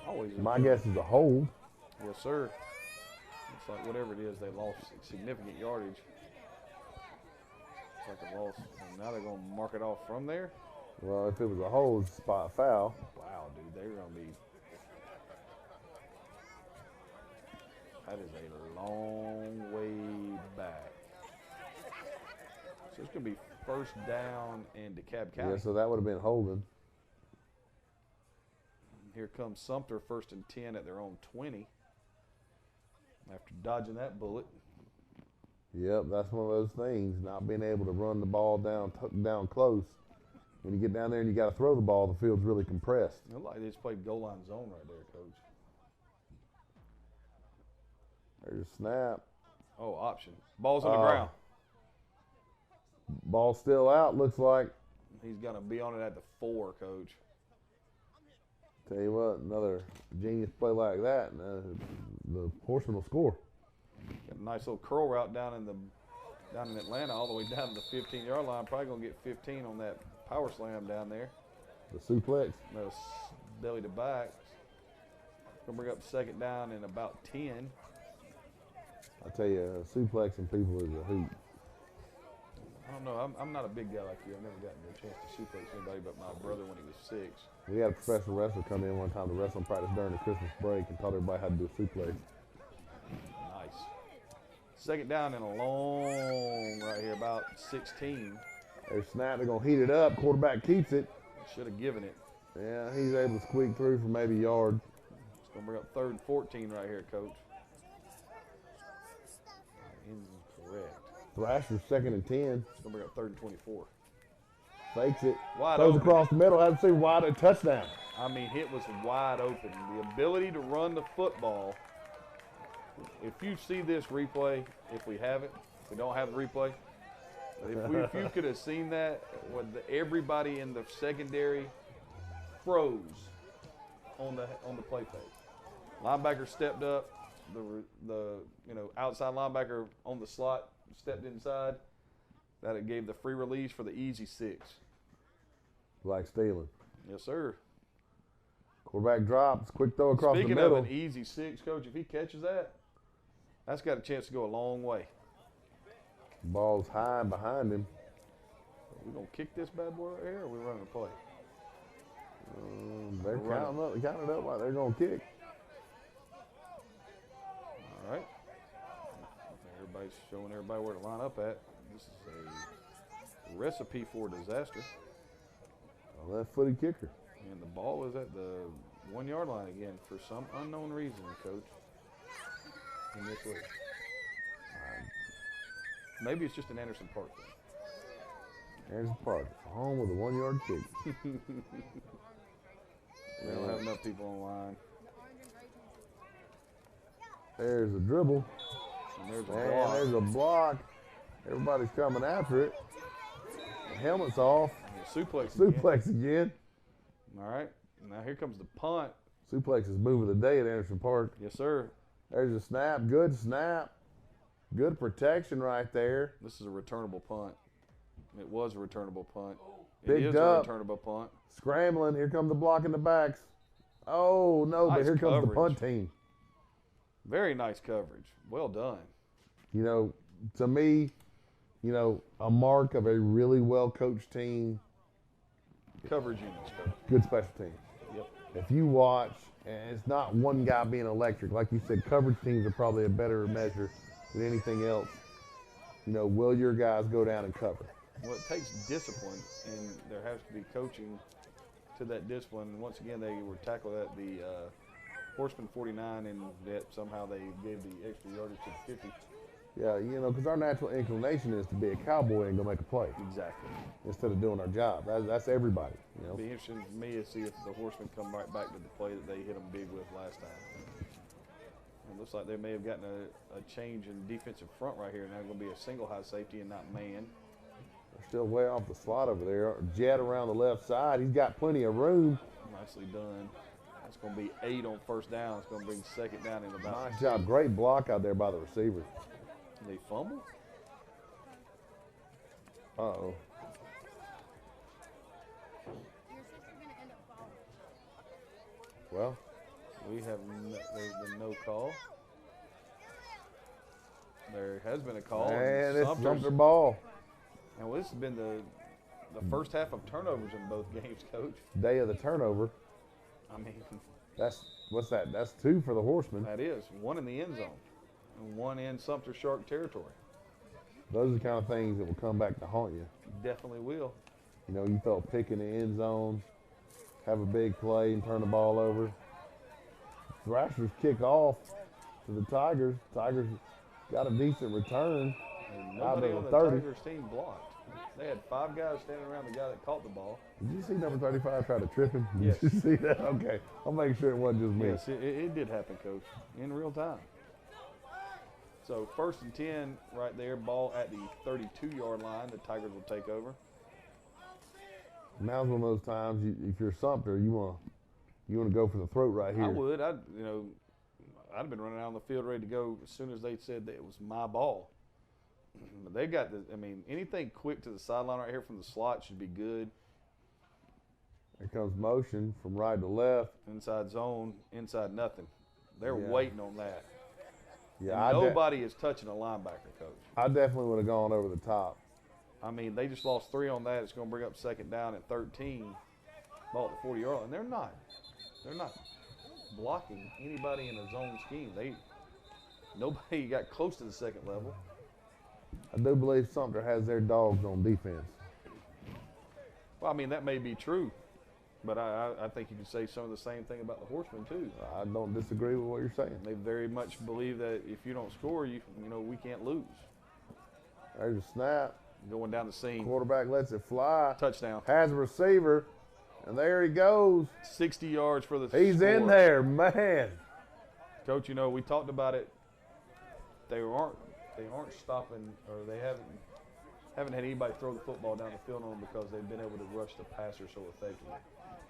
Speaker 3: Always.
Speaker 2: My guess is a hold.
Speaker 3: Yes, sir. Looks like whatever it is, they lost significant yardage. Looks like a loss. And now they're going to mark it off from there.
Speaker 2: Well, if it was a hold, it's a spot foul.
Speaker 3: Wow, dude, they're going to be. That is a long way back. So it's going to be first down in DeKalb County.
Speaker 2: Yeah, so that would have been holding.
Speaker 3: Here comes Sumter, 1st and 10 at their own 20. After dodging that bullet.
Speaker 2: Yep, that's one of those things, not being able to run the ball down close. When you get down there and you got to throw the ball, the field's really compressed.
Speaker 3: It looked like they just played goal line zone right there, Coach.
Speaker 2: There's a snap.
Speaker 3: Oh, option. Ball's on the ground.
Speaker 2: Ball still out, looks like.
Speaker 3: He's going to be on it at the 4, Coach.
Speaker 2: Tell you what, another genius play like that, and the Horseman will score.
Speaker 3: Got a nice little curl route down in Atlanta, all the way down to the 15-yard line. Probably going to get 15 on that power slam down there.
Speaker 2: The suplex.
Speaker 3: No, belly to back. Going to bring up 2nd down in about 10.
Speaker 2: I tell you, suplexing people is a hoot.
Speaker 3: I don't know. I'm not a big guy like you. I've never gotten a chance to suplex anybody but my brother when he was 6.
Speaker 2: We had a professional wrestler come in one time to wrestling practice during the Christmas break and taught everybody how to do a suplex.
Speaker 3: Nice. 2nd down and a long right here, about 16.
Speaker 2: There's snap. They're going to heat it up. Quarterback keeps it.
Speaker 3: Should have given it.
Speaker 2: Yeah, he's able to squeak through for maybe a yard.
Speaker 3: It's going to bring up 3rd and 14 right here, Coach. Incorrect.
Speaker 2: Thrasher's 2nd and 10.
Speaker 3: It's going to bring up 3rd and 24.
Speaker 2: Fakes it.
Speaker 3: Wide
Speaker 2: Throws
Speaker 3: open.
Speaker 2: across the middle. Has to see wide a touchdown.
Speaker 3: I mean, it was wide open. The ability to run the football. If you see this replay, if we have it, if we don't have the replay, if you could have seen that, when everybody in the secondary froze on the play fake. Linebacker stepped up. The outside linebacker on the slot stepped inside. That it gave the free release for the easy 6.
Speaker 2: Like stealing.
Speaker 3: Yes, sir.
Speaker 2: Quarterback drops. Quick throw across
Speaker 3: Speaking
Speaker 2: the middle.
Speaker 3: of an easy 6, Coach, if he catches that, that's got a chance to go a long way.
Speaker 2: Ball's high behind him.
Speaker 3: Are we going to kick this bad boy right here, or are we running a play?
Speaker 2: They're counting up like they're going to kick.
Speaker 3: All right. Everybody's showing everybody where to line up at. This is a recipe for disaster.
Speaker 2: A left-footed kicker.
Speaker 3: And the ball is at the 1-yard line again for some unknown reason, Coach. In this way. Maybe it's just an Anderson Park thing.
Speaker 2: Anderson Park, home with a 1-yard kick.
Speaker 3: They don't have enough people online.
Speaker 2: There's a dribble.
Speaker 3: And there's a
Speaker 2: And
Speaker 3: block.
Speaker 2: there's a block. Everybody's coming after it. The helmet's off.
Speaker 3: And a suplex again.
Speaker 2: Suplex again.
Speaker 3: All right. Now here comes the punt.
Speaker 2: Suplex is move of the day at Anderson Park.
Speaker 3: Yes, sir.
Speaker 2: There's a snap. Good snap. Good protection right there.
Speaker 3: This is a returnable punt. It was a returnable punt.
Speaker 2: Picked up.
Speaker 3: A returnable punt.
Speaker 2: Scrambling. Here comes the block in the backs. Oh, no,
Speaker 3: nice
Speaker 2: but here comes
Speaker 3: coverage.
Speaker 2: the punt team.
Speaker 3: Very nice coverage. Well done.
Speaker 2: You know, to me, you know, a mark of a really well-coached team.
Speaker 3: Coverage units, coach.
Speaker 2: Good special team.
Speaker 3: Yep.
Speaker 2: If you watch, and it's not one guy being electric. Like you said, coverage teams are probably a better measure than anything else. You know, will your guys go down and cover?
Speaker 3: Well, it takes discipline, and there has to be coaching to that discipline. Once again, they were tackled at the Horseman 49, and that somehow they gave the extra yardage to the 50.
Speaker 2: Yeah, you know, because our natural inclination is to be a cowboy and go make a play.
Speaker 3: Exactly.
Speaker 2: Instead of doing our job. That's everybody, you know.
Speaker 3: It'll be interesting for me to see if the Horsemen come right back to the play that they hit them big with last time. It looks like they may have gotten a change in defensive front right here. Now it's going to be a single high safety and not man.
Speaker 2: They're still way off the slot over there. Jet around the left side. He's got plenty of room.
Speaker 3: Nicely done. That's going to be 8 on first down. It's going to bring second down in about.
Speaker 2: Nice job. Great block out there by the receiver.
Speaker 3: They fumble?
Speaker 2: Uh-oh. Well,
Speaker 3: we have there's been no call. There has been a call.
Speaker 2: And it's Sumter ball.
Speaker 3: And well, this has been the first half of turnovers in both games, Coach.
Speaker 2: Day of the turnover.
Speaker 3: I mean,
Speaker 2: what's that? That's 2 for the Horsemen.
Speaker 3: That is 1 in the end zone. And 1 in Sumter Shark territory.
Speaker 2: Those are the kind of things that will come back to haunt you.
Speaker 3: Definitely will.
Speaker 2: You know, you throw a pick in the end zone, have a big play, and turn the ball over. Thrashers kick off to the Tigers. Tigers got a decent return.
Speaker 3: And nobody on the Tigers team blocked. They had 5 guys standing around the guy that caught the ball.
Speaker 2: Did you see number 35 try to trip him?
Speaker 3: Yes.
Speaker 2: Did you see that? Okay. I'll make sure it wasn't just me.
Speaker 3: Yes, it did happen, Coach, in real time. So 1st and 10 right there, ball at the 32-yard line. The Tigers will take over.
Speaker 2: Now's one of those times, if you're Sumter, you want to go for the throat right here.
Speaker 3: I would. I'd have been running out on the field ready to go as soon as they said that it was my ball. But they got anything quick to the sideline right here from the slot should be good.
Speaker 2: Here comes motion from right to left.
Speaker 3: Inside zone, inside nothing. They're waiting on that.
Speaker 2: Yeah,
Speaker 3: nobody is touching a linebacker, Coach.
Speaker 2: I definitely would have gone over the top.
Speaker 3: I mean, they just lost 3 on that. It's going to bring up second down at 13. Ball at the 40-yard line. And they're not blocking anybody in a zone scheme. Nobody got close to the second level.
Speaker 2: I do believe Sumter has their dogs on defense.
Speaker 3: Well, I mean, that may be true. But I think you can say some of the same thing about the Horsemen, too.
Speaker 2: I don't disagree with what you're saying.
Speaker 3: They very much believe that if you don't score, we can't lose.
Speaker 2: There's a snap.
Speaker 3: Going down the seam.
Speaker 2: Quarterback lets it fly.
Speaker 3: Touchdown.
Speaker 2: Has a receiver. And there he goes.
Speaker 3: 60 yards for the
Speaker 2: He's
Speaker 3: score.
Speaker 2: in there, man.
Speaker 3: Coach, we talked about it. They aren't stopping, or they haven't had anybody throw the football down the field on them because they've been able to rush the passer so effectively.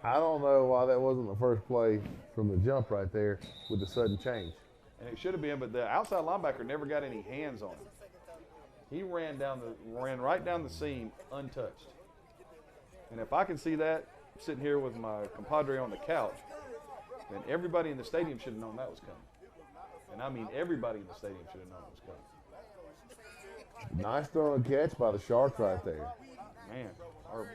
Speaker 2: I don't know why that wasn't the first play from the jump right there with the sudden change.
Speaker 3: And it should have been, but the outside linebacker never got any hands on him. He ran right down the seam untouched. And if I can see that sitting here with my compadre on the couch, then everybody in the stadium should have known that was coming. And I mean everybody in the stadium should have known it was coming.
Speaker 2: Nice throw and catch by the Sharks right there.
Speaker 3: Man, our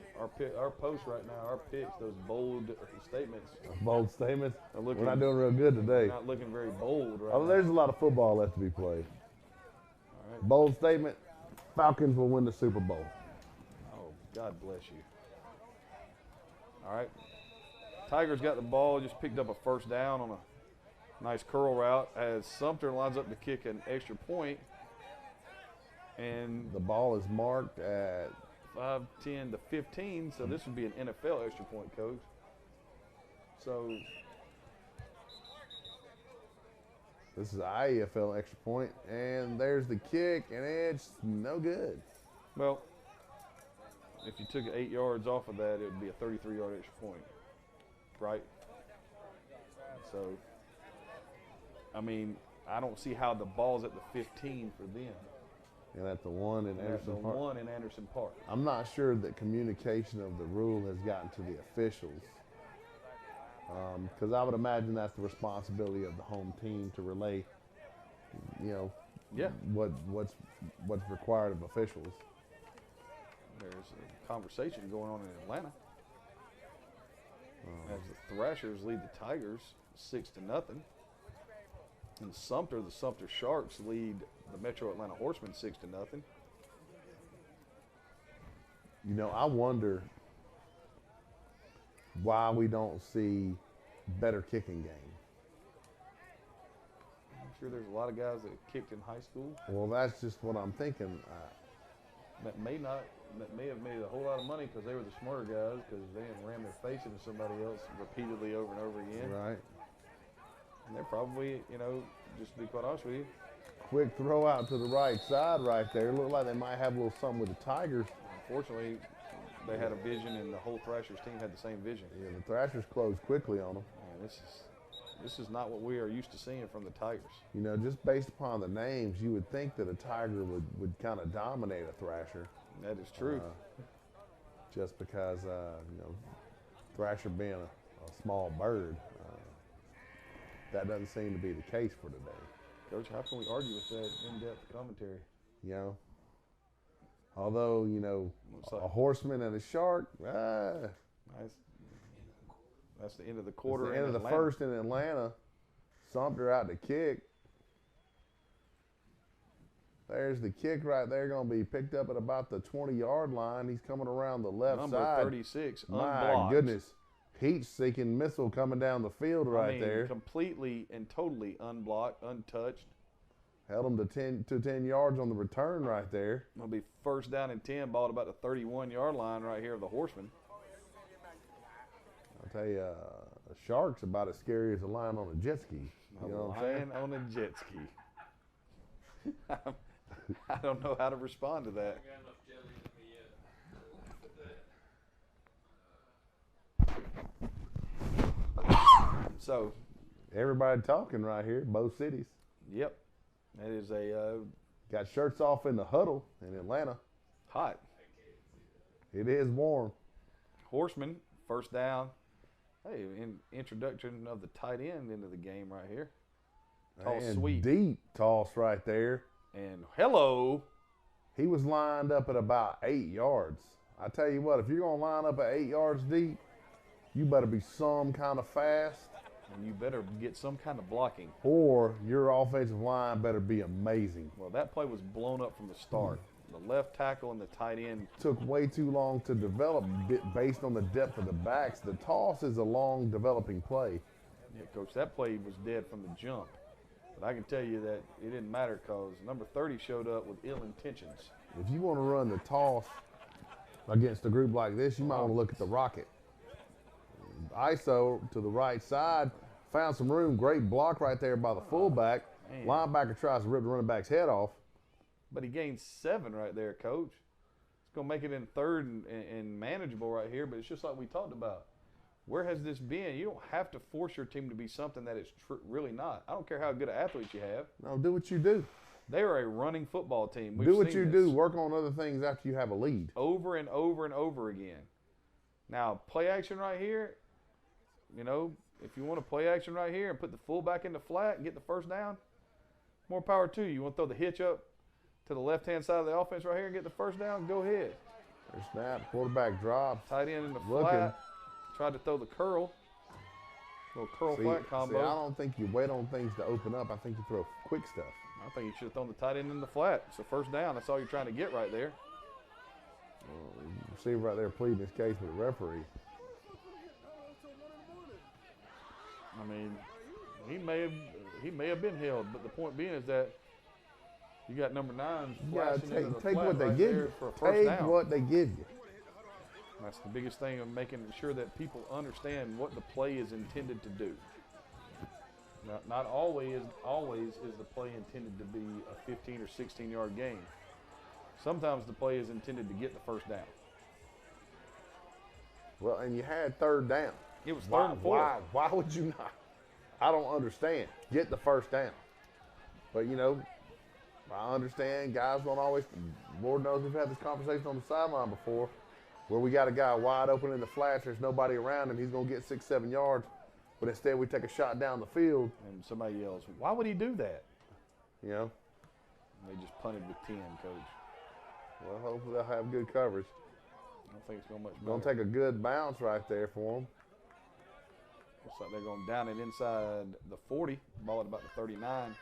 Speaker 3: post right now, our picks, those bold statements.
Speaker 2: Bold statements?
Speaker 3: We're
Speaker 2: not doing real good today.
Speaker 3: Not looking very bold right now.
Speaker 2: There's a lot of football left to be played.
Speaker 3: All right.
Speaker 2: Bold statement, Falcons will win the Super Bowl.
Speaker 3: Oh, God bless you. All right. Tigers got the ball, just picked up a first down on a nice curl route as Sumter lines up to kick an extra point. And
Speaker 2: the ball is marked at
Speaker 3: 5-10 to 15, so this would be an NFL extra point, Coach. So
Speaker 2: this is an IAFL extra point, and there's the kick, and it's no good.
Speaker 3: Well, if you took 8 yards off of that, it would be a 33-yard extra point, right? So, I mean, I don't see how the ball's at the 15 for them.
Speaker 2: And at the one in Anderson Park.
Speaker 3: One in Anderson Park.
Speaker 2: I'm not sure that communication of the rule has gotten to the officials. Because I would imagine that's the responsibility of the home team to relay, what's required of officials.
Speaker 3: There's a conversation going on in Atlanta. As the Thrashers lead the Tigers 6-0. In Sumter, the Sumter Sharks lead the Metro Atlanta Horsemen 6-0.
Speaker 2: I wonder why we don't see better kicking game.
Speaker 3: I'm sure there's a lot of guys that kicked in high school.
Speaker 2: Well, that's just what I'm thinking.
Speaker 3: That may have made a whole lot of money because they were the smarter guys because they didn't ram their face into somebody else repeatedly over and over again.
Speaker 2: Right.
Speaker 3: And they're probably, just to be quite honest with you.
Speaker 2: Quick throw out to the right side right there. Looked like they might have a little something with the Tigers.
Speaker 3: Unfortunately, they had a vision, and the whole Thrashers team had the same vision.
Speaker 2: Yeah, the Thrashers closed quickly on them.
Speaker 3: Man, this is not what we are used to seeing from the Tigers.
Speaker 2: Just based upon the names, you would think that a Tiger would kind of dominate a Thrasher.
Speaker 3: That is true.
Speaker 2: Just because, Thrasher being a small bird, that doesn't seem to be the case for today.
Speaker 3: Coach, how can we argue with that in-depth commentary?
Speaker 2: Although, a horseman and a shark,
Speaker 3: That's the end of the quarter.
Speaker 2: The end of the first in Atlanta. Sumter out to kick. There's the kick right there, going to be picked up at about the 20-yard line. He's coming around the left side.
Speaker 3: Number 36,
Speaker 2: My
Speaker 3: unblocked.
Speaker 2: goodness. Heat-seeking missile coming down the field there.
Speaker 3: Completely and totally unblocked, untouched.
Speaker 2: Held him to 10 yards on the return right there.
Speaker 3: It'll be first down and 10, ball at about the 31-yard line right here of the Horsemen.
Speaker 2: I'll tell you, a shark's about as scary as a lion on a jet ski. You know what I'm saying?
Speaker 3: On a jet ski. I don't know how to respond to that. So,
Speaker 2: everybody talking right here, both cities.
Speaker 3: Yep. That is
Speaker 2: got shirts off in the huddle in Atlanta.
Speaker 3: Hot.
Speaker 2: It is warm.
Speaker 3: Horsemen, first down. Hey, introduction of the tight end into the game right here. Toss sweep.
Speaker 2: Deep toss right there.
Speaker 3: And hello.
Speaker 2: He was lined up at about 8 yards. I tell you what, if you're going to line up at 8 yards deep, you better be some kind of fast.
Speaker 3: And you better get some kind of blocking.
Speaker 2: Or your offensive line better be amazing.
Speaker 3: Well, that play was blown up from the start. The left tackle and the tight end
Speaker 2: took way too long to develop based on the depth of the backs. The toss is a long developing play.
Speaker 3: Yeah, Coach, that play was dead from the jump. But I can tell you that it didn't matter because number 30 showed up with ill intentions.
Speaker 2: If you want to run the toss against a group like this, you might want to look at the Rocket. ISO to the right side, found some room, great block right there by the fullback.
Speaker 3: Man.
Speaker 2: Linebacker tries to rip the running back's head off.
Speaker 3: But he gained 7 right there, Coach. It's going to make it in third and manageable right here, but it's just like we talked about. Where has this been? You don't have to force your team to be something that it's really not. I don't care how good an athlete you have.
Speaker 2: No, do what you do.
Speaker 3: They are a running football team.
Speaker 2: Do what you do. Work on other things after you have a lead.
Speaker 3: Over and over and over again. Now, play action right here, if you want to play action right here and put the fullback in the flat and get the first down, more power to you. You want to throw the hitch up to the left-hand side of the offense right here and get the first down, go ahead.
Speaker 2: There's snap, quarterback drops.
Speaker 3: Tight end in the flat. Tried to throw the curl. Little curl-flat combo.
Speaker 2: See, I don't think you wait on things to open up. I think you throw quick stuff.
Speaker 3: I think you should have thrown the tight end in the flat. It's a first down. That's all you're trying to get right there.
Speaker 2: Well, receiver right there pleading his case with the referee.
Speaker 3: I mean, he may have been held, but the point being is that you got number 9 flashing into the
Speaker 2: take
Speaker 3: flat
Speaker 2: what they
Speaker 3: right
Speaker 2: give
Speaker 3: there
Speaker 2: you.
Speaker 3: for a first down.
Speaker 2: Take what they give you.
Speaker 3: That's the biggest thing of making sure that people understand what the play is intended to do. Now, not always is the play intended to be a 15 or 16-yard game. Sometimes the play is intended to get the first down.
Speaker 2: Well, and you had third down.
Speaker 3: It was third and 4.
Speaker 2: Why would you not? I don't understand. Get the first down. But, I understand guys don't always, Lord knows we've had this conversation on the sideline before, where we got a guy wide open in the flats, there's nobody around him, he's going to get 6-7 yards, but instead we take a shot down the field.
Speaker 3: And somebody yells, why would he do that?
Speaker 2: You know?
Speaker 3: And they just punted with 10, Coach.
Speaker 2: Well, hopefully they'll have good coverage.
Speaker 3: I don't think it's going much better.
Speaker 2: Going to take a good bounce right there for them.
Speaker 3: Looks like they're going down it inside the 40, ball at about the 39.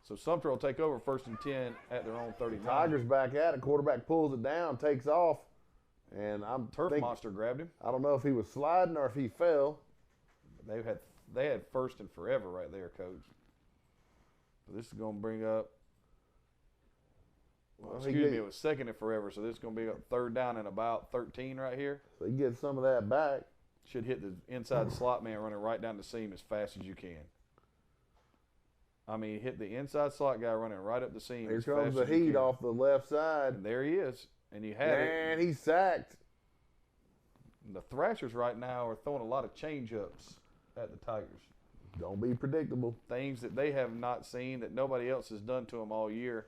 Speaker 3: So Sumter will take over 1st and 10 at their own 39.
Speaker 2: Tigers back at it. Quarterback pulls it down, takes off, and
Speaker 3: Turf Monster grabbed him.
Speaker 2: I don't know if he was sliding or if he fell.
Speaker 3: They had 1st and forever right there, Coach. So this is going to bring up. Well, excuse me, it was 2nd and forever, so this is going to be a 3rd down and about 13 right here.
Speaker 2: So you get some of that back.
Speaker 3: Should hit the inside slot man running right down the seam as fast as you can. I mean, hit the inside slot guy running right up the seam.
Speaker 2: Here comes the heat off the left side.
Speaker 3: And there he is. And you had it.
Speaker 2: And he's sacked.
Speaker 3: The Thrashers right now are throwing a lot of change-ups at the Tigers.
Speaker 2: Don't be predictable.
Speaker 3: Things that they have not seen that nobody else has done to them all year.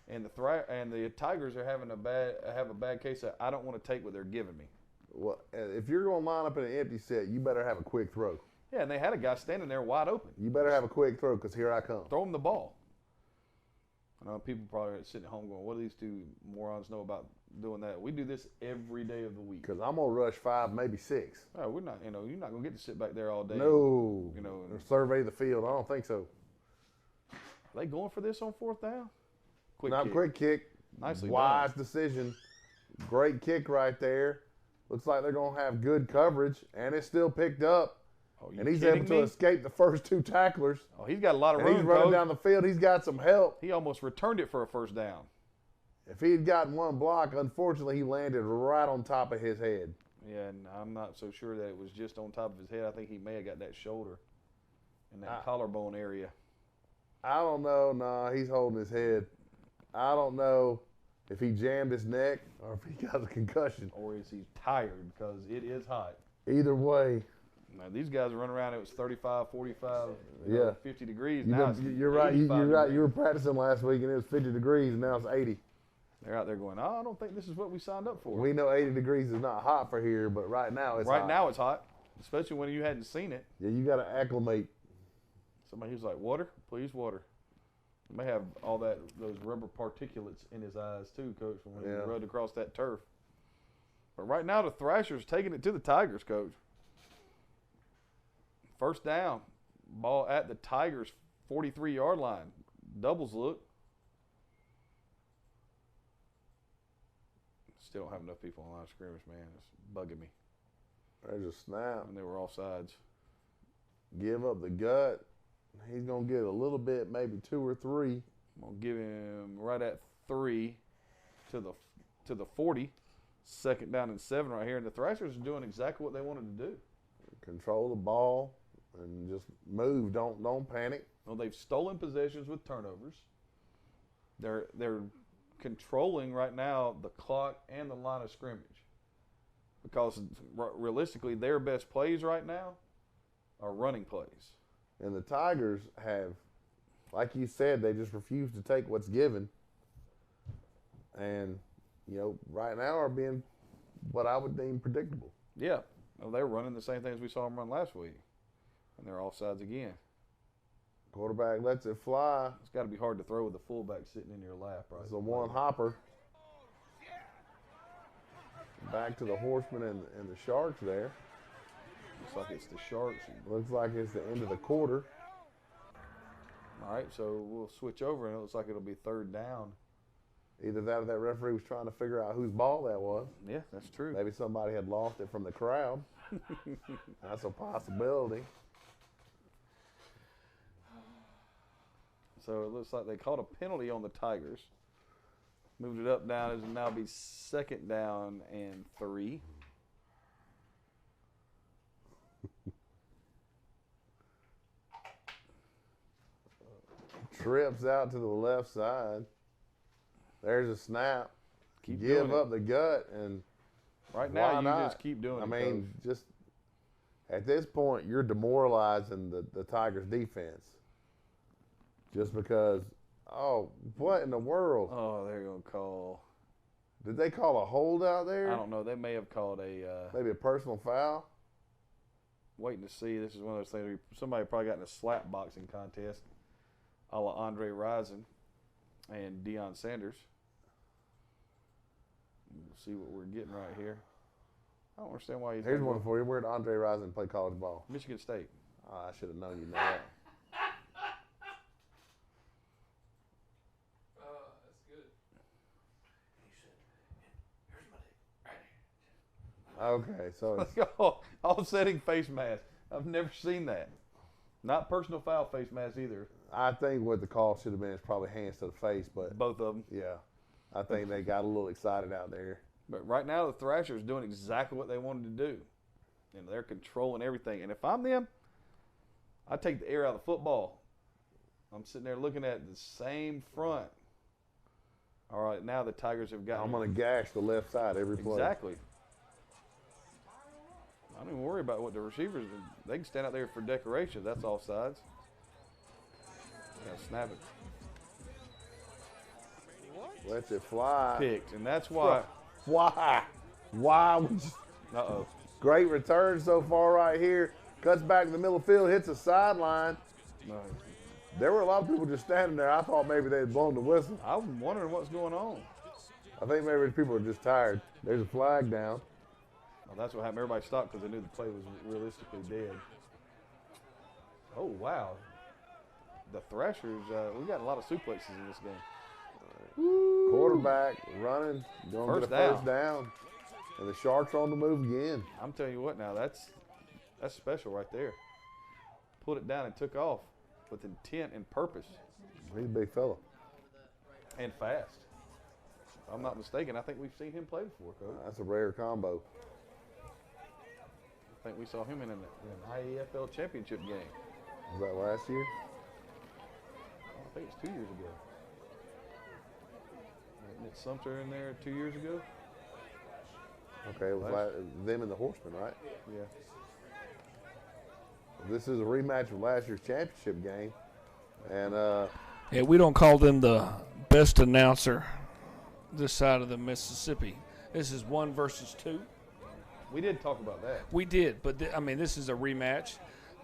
Speaker 3: And the Tigers are have a bad case of I don't want to take what they're giving me.
Speaker 2: Well, if you're going to line up in an empty set, you better have a quick throw.
Speaker 3: Yeah, and they had a guy standing there wide open.
Speaker 2: You better have a quick throw because here I come.
Speaker 3: Throw him the ball. I know people probably are sitting at home going, what do these two morons know about doing that? We do this every day of the week.
Speaker 2: Because I'm going to rush 5, maybe 6.
Speaker 3: Oh, we're not, you're not going to get to sit back there all day.
Speaker 2: No.
Speaker 3: Or
Speaker 2: survey the field. I don't think so.
Speaker 3: Are they going for this on 4th down?
Speaker 2: Quick kick.
Speaker 3: Nicely
Speaker 2: Wise
Speaker 3: done.
Speaker 2: decision. Great kick right there. Looks like they're going to have good coverage, and it's still picked up.
Speaker 3: Oh,
Speaker 2: and he's able to escape the first 2 tacklers.
Speaker 3: Oh, he's got a lot of room.
Speaker 2: He's running down the field. He's got some help.
Speaker 3: He almost returned it for a 1st down.
Speaker 2: If he had gotten one block, unfortunately, he landed right on top of his head.
Speaker 3: Yeah, and I'm not so sure that it was just on top of his head. I think he may have got that shoulder and that collarbone area.
Speaker 2: I don't know. Nah, he's holding his head. I don't know if he jammed his neck or if he got a concussion.
Speaker 3: Or is he tired because it is hot.
Speaker 2: Either way.
Speaker 3: Now, these guys are running around. It was 35, 45, 50 degrees.
Speaker 2: You're right. You're right. You were practicing last week, and it was 50 degrees, and now it's 80.
Speaker 3: They're out there going, oh, I don't think this is what we signed up for.
Speaker 2: We know 80 degrees is not hot for here, but right now it's hot.
Speaker 3: Right now it's hot, especially when you hadn't seen it.
Speaker 2: Yeah, you got to acclimate.
Speaker 3: Somebody who's like, water? Please, water. He may have all those rubber particulates in his eyes too, Coach, when he rode across that turf. But right now the Thrashers taking it to the Tigers, Coach. 1st down, ball at the Tigers' 43-yard line. Doubles look. Still don't have enough people on line of scrimmage, man. It's bugging me.
Speaker 2: There's a snap.
Speaker 3: And they were offsides.
Speaker 2: Give up the gut. He's going to get a little bit, maybe 2 or 3.
Speaker 3: I'm going to give him right at 3 to the 40. 2nd down and 7 right here. And the Thrashers are doing exactly what they wanted to do.
Speaker 2: Control the ball and just move. Don't panic.
Speaker 3: Well, they've stolen possessions with turnovers. They're controlling right now the clock and the line of scrimmage. Because realistically, their best plays right now are running plays.
Speaker 2: And the Tigers have, like you said, they just refuse to take what's given. And, right now are being what I would deem predictable.
Speaker 3: Yeah. Well, they're running the same things we saw them run last week. And they're offsides again.
Speaker 2: Quarterback lets it fly.
Speaker 3: It's got to be hard to throw with the fullback sitting in your lap, right?
Speaker 2: It's a one hopper. Back to the Horsemen and the Sharks there.
Speaker 3: Looks like it's the Sharks.
Speaker 2: Looks like it's the end of the quarter.
Speaker 3: All right, so we'll switch over, and it looks like it'll be 3rd down.
Speaker 2: Either that or that referee was trying to figure out whose ball that was.
Speaker 3: Yeah, that's true.
Speaker 2: Maybe somebody had lost it from the crowd. That's a possibility.
Speaker 3: So it looks like they called a penalty on the Tigers. Moved it up down. It'll now be 2nd down and 3.
Speaker 2: Trips out to the left side. There's a snap. Give up the gut, and
Speaker 3: right now you just keep doing it.
Speaker 2: I mean, just at this point, you're demoralizing the Tigers' defense. Just because Oh, what in the world?
Speaker 3: Oh, they're going to call.
Speaker 2: Did they call a hold out there?
Speaker 3: I don't know. They may have called
Speaker 2: maybe a personal foul.
Speaker 3: Waiting to see. This is one of those things. Somebody probably got in a slap boxing contest, a la Andre Rison and Deion Sanders. We'll see what we're getting right here. I don't understand why he's.
Speaker 2: Here's one for you. Where did Andre Rison play college ball?
Speaker 3: Michigan State.
Speaker 2: Oh, I should have known you know that.
Speaker 1: That's good. He said, "Here's my leg."
Speaker 2: Okay, so it's,
Speaker 3: Offsetting face mask. I've never seen that. Not personal foul face mask either.
Speaker 2: I think what the call should have been is probably hands to the face, but
Speaker 3: Both of them.
Speaker 2: yeah, I think they got a little excited out there.
Speaker 3: But right now, the Thrashers doing exactly what they wanted to do. And they're controlling everything. And if I'm them, I take the air out of the football. I'm sitting there looking at the same front. All right, now the Tigers have got.
Speaker 2: I'm going to gash the left side every play.
Speaker 3: Exactly. I don't even worry about what the receivers do. They can stand out there for decoration. That's offsides. Yeah, snap it.
Speaker 2: Lets it fly.
Speaker 3: Picked, and that's why.
Speaker 2: Why?
Speaker 3: Uh-oh.
Speaker 2: Great return so far right here. Cuts back in the middle of the field, hits the sideline.
Speaker 3: No.
Speaker 2: There were a lot of people just standing there. I thought maybe they had blown the whistle.
Speaker 3: I'm wondering what's going on.
Speaker 2: I think maybe the people are just tired. There's a flag down.
Speaker 3: Well, that's what happened. Everybody stopped because they knew the play was realistically dead. Oh, wow. The Thrashers, we got a lot of suplexes in this game.
Speaker 2: Quarterback running, going to get a first down. And the Sharks are on the move again.
Speaker 3: I'm telling you what now, that's special right there. Pulled it down and took off with intent and purpose.
Speaker 2: He's a big fella.
Speaker 3: And fast. If I'm not mistaken, I think we've seen him play before, Coach.
Speaker 2: That's a rare combo.
Speaker 3: I think we saw him in an IAFL championship game.
Speaker 2: Was that last year?
Speaker 3: I think it's 2 years ago. Wasn't it Sumter in there 2 years ago?
Speaker 2: Okay, it was them and the Horsemen, right?
Speaker 3: Yeah.
Speaker 2: This is a rematch of last year's championship game. And
Speaker 1: yeah, we don't call them the best announcer this side of the Mississippi. This is 1 versus 2.
Speaker 3: We did talk about that.
Speaker 1: We did, but this is a rematch.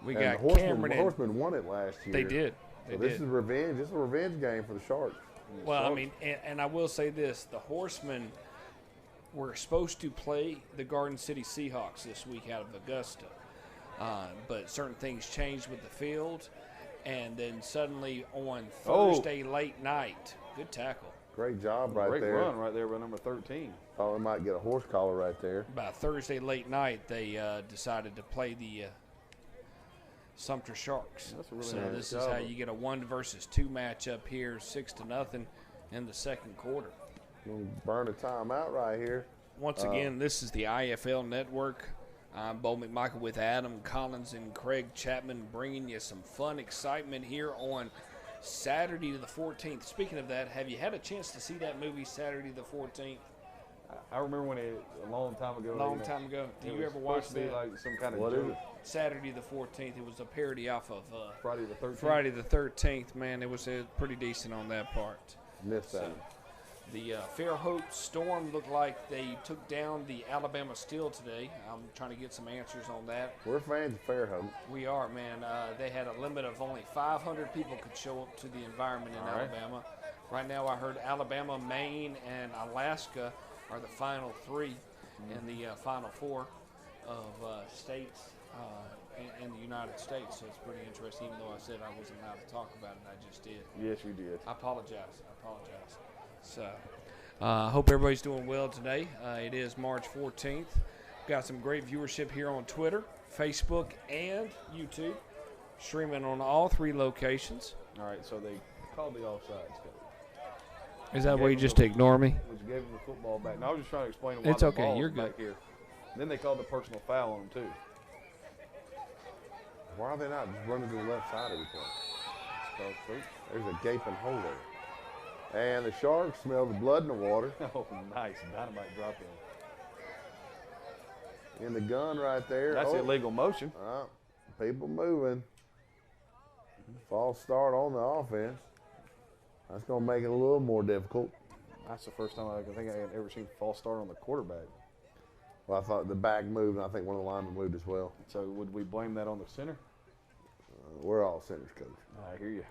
Speaker 1: We got
Speaker 2: the
Speaker 1: Cameron.
Speaker 2: The Horsemen won it last year.
Speaker 1: They did.
Speaker 2: This is revenge. This is a revenge game for the Sharks.
Speaker 1: Well, I mean, and I will say this: the Horsemen were supposed to play the Garden City Seahawks this week out of Augusta, but certain things changed with the field, and then suddenly on Thursday late night, good tackle.
Speaker 2: Great job right there.
Speaker 3: Great run right there by number 13.
Speaker 2: Oh, we might get a horse collar right there.
Speaker 1: By Thursday late night, they decided to play the Sumter Sharks.
Speaker 3: That's a really
Speaker 1: so
Speaker 3: nice
Speaker 1: this
Speaker 3: job.
Speaker 1: is how you get a 1 versus 2 matchup here, 6-0 in the second quarter.
Speaker 2: We'll burn a timeout right here.
Speaker 1: Once again, this is the IFL Network. I'm Bo McMichael with Adam Collins and Craig Chapman, bringing you some fun excitement here on Saturday the 14th. Speaking of that, have you had a chance to see that movie Saturday the 14th?
Speaker 3: I remember when a long time ago.
Speaker 1: Long time ago. Do you ever watch that?
Speaker 3: Like some kind of
Speaker 2: What
Speaker 3: joke.
Speaker 2: is it?
Speaker 1: Saturday the 14th. It was a parody off of
Speaker 3: Friday the 13th.
Speaker 1: Friday the 13th. Man, it was pretty decent on that part.
Speaker 2: Missed that.
Speaker 1: The Fairhope Storm looked like they took down the Alabama Steel today. I'm trying to get some answers on that.
Speaker 2: We're fans of Fairhope.
Speaker 1: We are, man. They had a limit of only 500 people could show up to the environment in Alabama. Right now I heard Alabama, Maine, and Alaska are the final 3 in the final 4 of states in the United States. So it's pretty interesting, even though I said I wasn't allowed to talk about it. I just did.
Speaker 3: Yes, we did.
Speaker 1: I apologize. So, I hope everybody's doing well today. It is March 14th. Got some great viewership here on Twitter, Facebook, and YouTube. Streaming on all 3 locations.
Speaker 3: All right, so they called the offsides, Coach.
Speaker 1: Is that where you just ignore me?
Speaker 3: Which gave them the football back. No, I was just trying to explain why
Speaker 1: It's
Speaker 3: the
Speaker 1: okay,
Speaker 3: ball
Speaker 1: you're
Speaker 3: was
Speaker 1: good.
Speaker 3: back here. Then they called the personal foul on them, too.
Speaker 2: Why are they not just running to the left side every play? There's a gaping hole there. And the Sharks smell the blood in the water.
Speaker 3: Oh, nice. Dynamite drop in.
Speaker 2: In the gun right there.
Speaker 3: That's illegal motion.
Speaker 2: People moving. False start on the offense. That's going to make it a little more difficult.
Speaker 3: That's the first time I think I had ever seen a false start on the quarterback.
Speaker 2: Well, I thought the back moved, and I think one of the linemen moved as well.
Speaker 3: So would we blame that on the center?
Speaker 2: We're all centers, Coach.
Speaker 3: I hear you.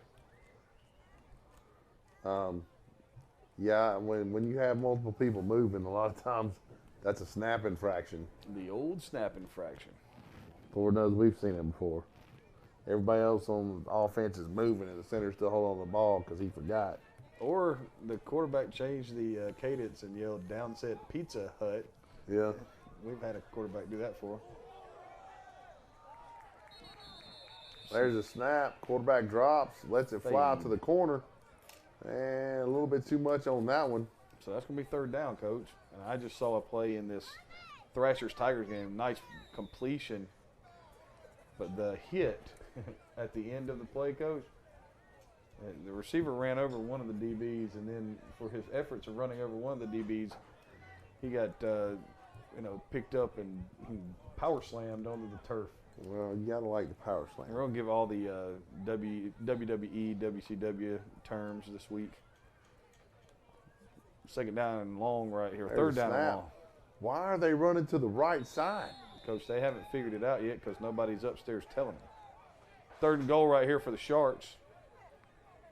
Speaker 2: Yeah, when you have multiple people moving, a lot of times that's a snap infraction.
Speaker 3: The old snap infraction.
Speaker 2: Lord knows we've seen it before. Everybody else on offense is moving, and the center's still holding on the ball because he forgot.
Speaker 3: Or the quarterback changed the cadence and yelled downset Pizza Hut.
Speaker 2: Yeah.
Speaker 3: We've had a quarterback do that for.
Speaker 2: There's a snap. Quarterback drops, lets it fly out to the corner. And a little bit too much on that one.
Speaker 3: So that's going to be third down, Coach. And I just saw a play in this Thrashers-Tigers game. Nice completion. But the hit at the end of the play, Coach, the receiver ran over one of the DBs, and then for his efforts of running over one of the DBs, he got picked up and power slammed onto the turf.
Speaker 2: Well, you got to like the power slam.
Speaker 3: We're going to give all the WWE, WCW terms this week. Second down and long right here. Third down and long.
Speaker 2: Why are they running to the right side?
Speaker 3: Coach, they haven't figured it out yet because nobody's upstairs telling them. Third and goal right here for the Sharks.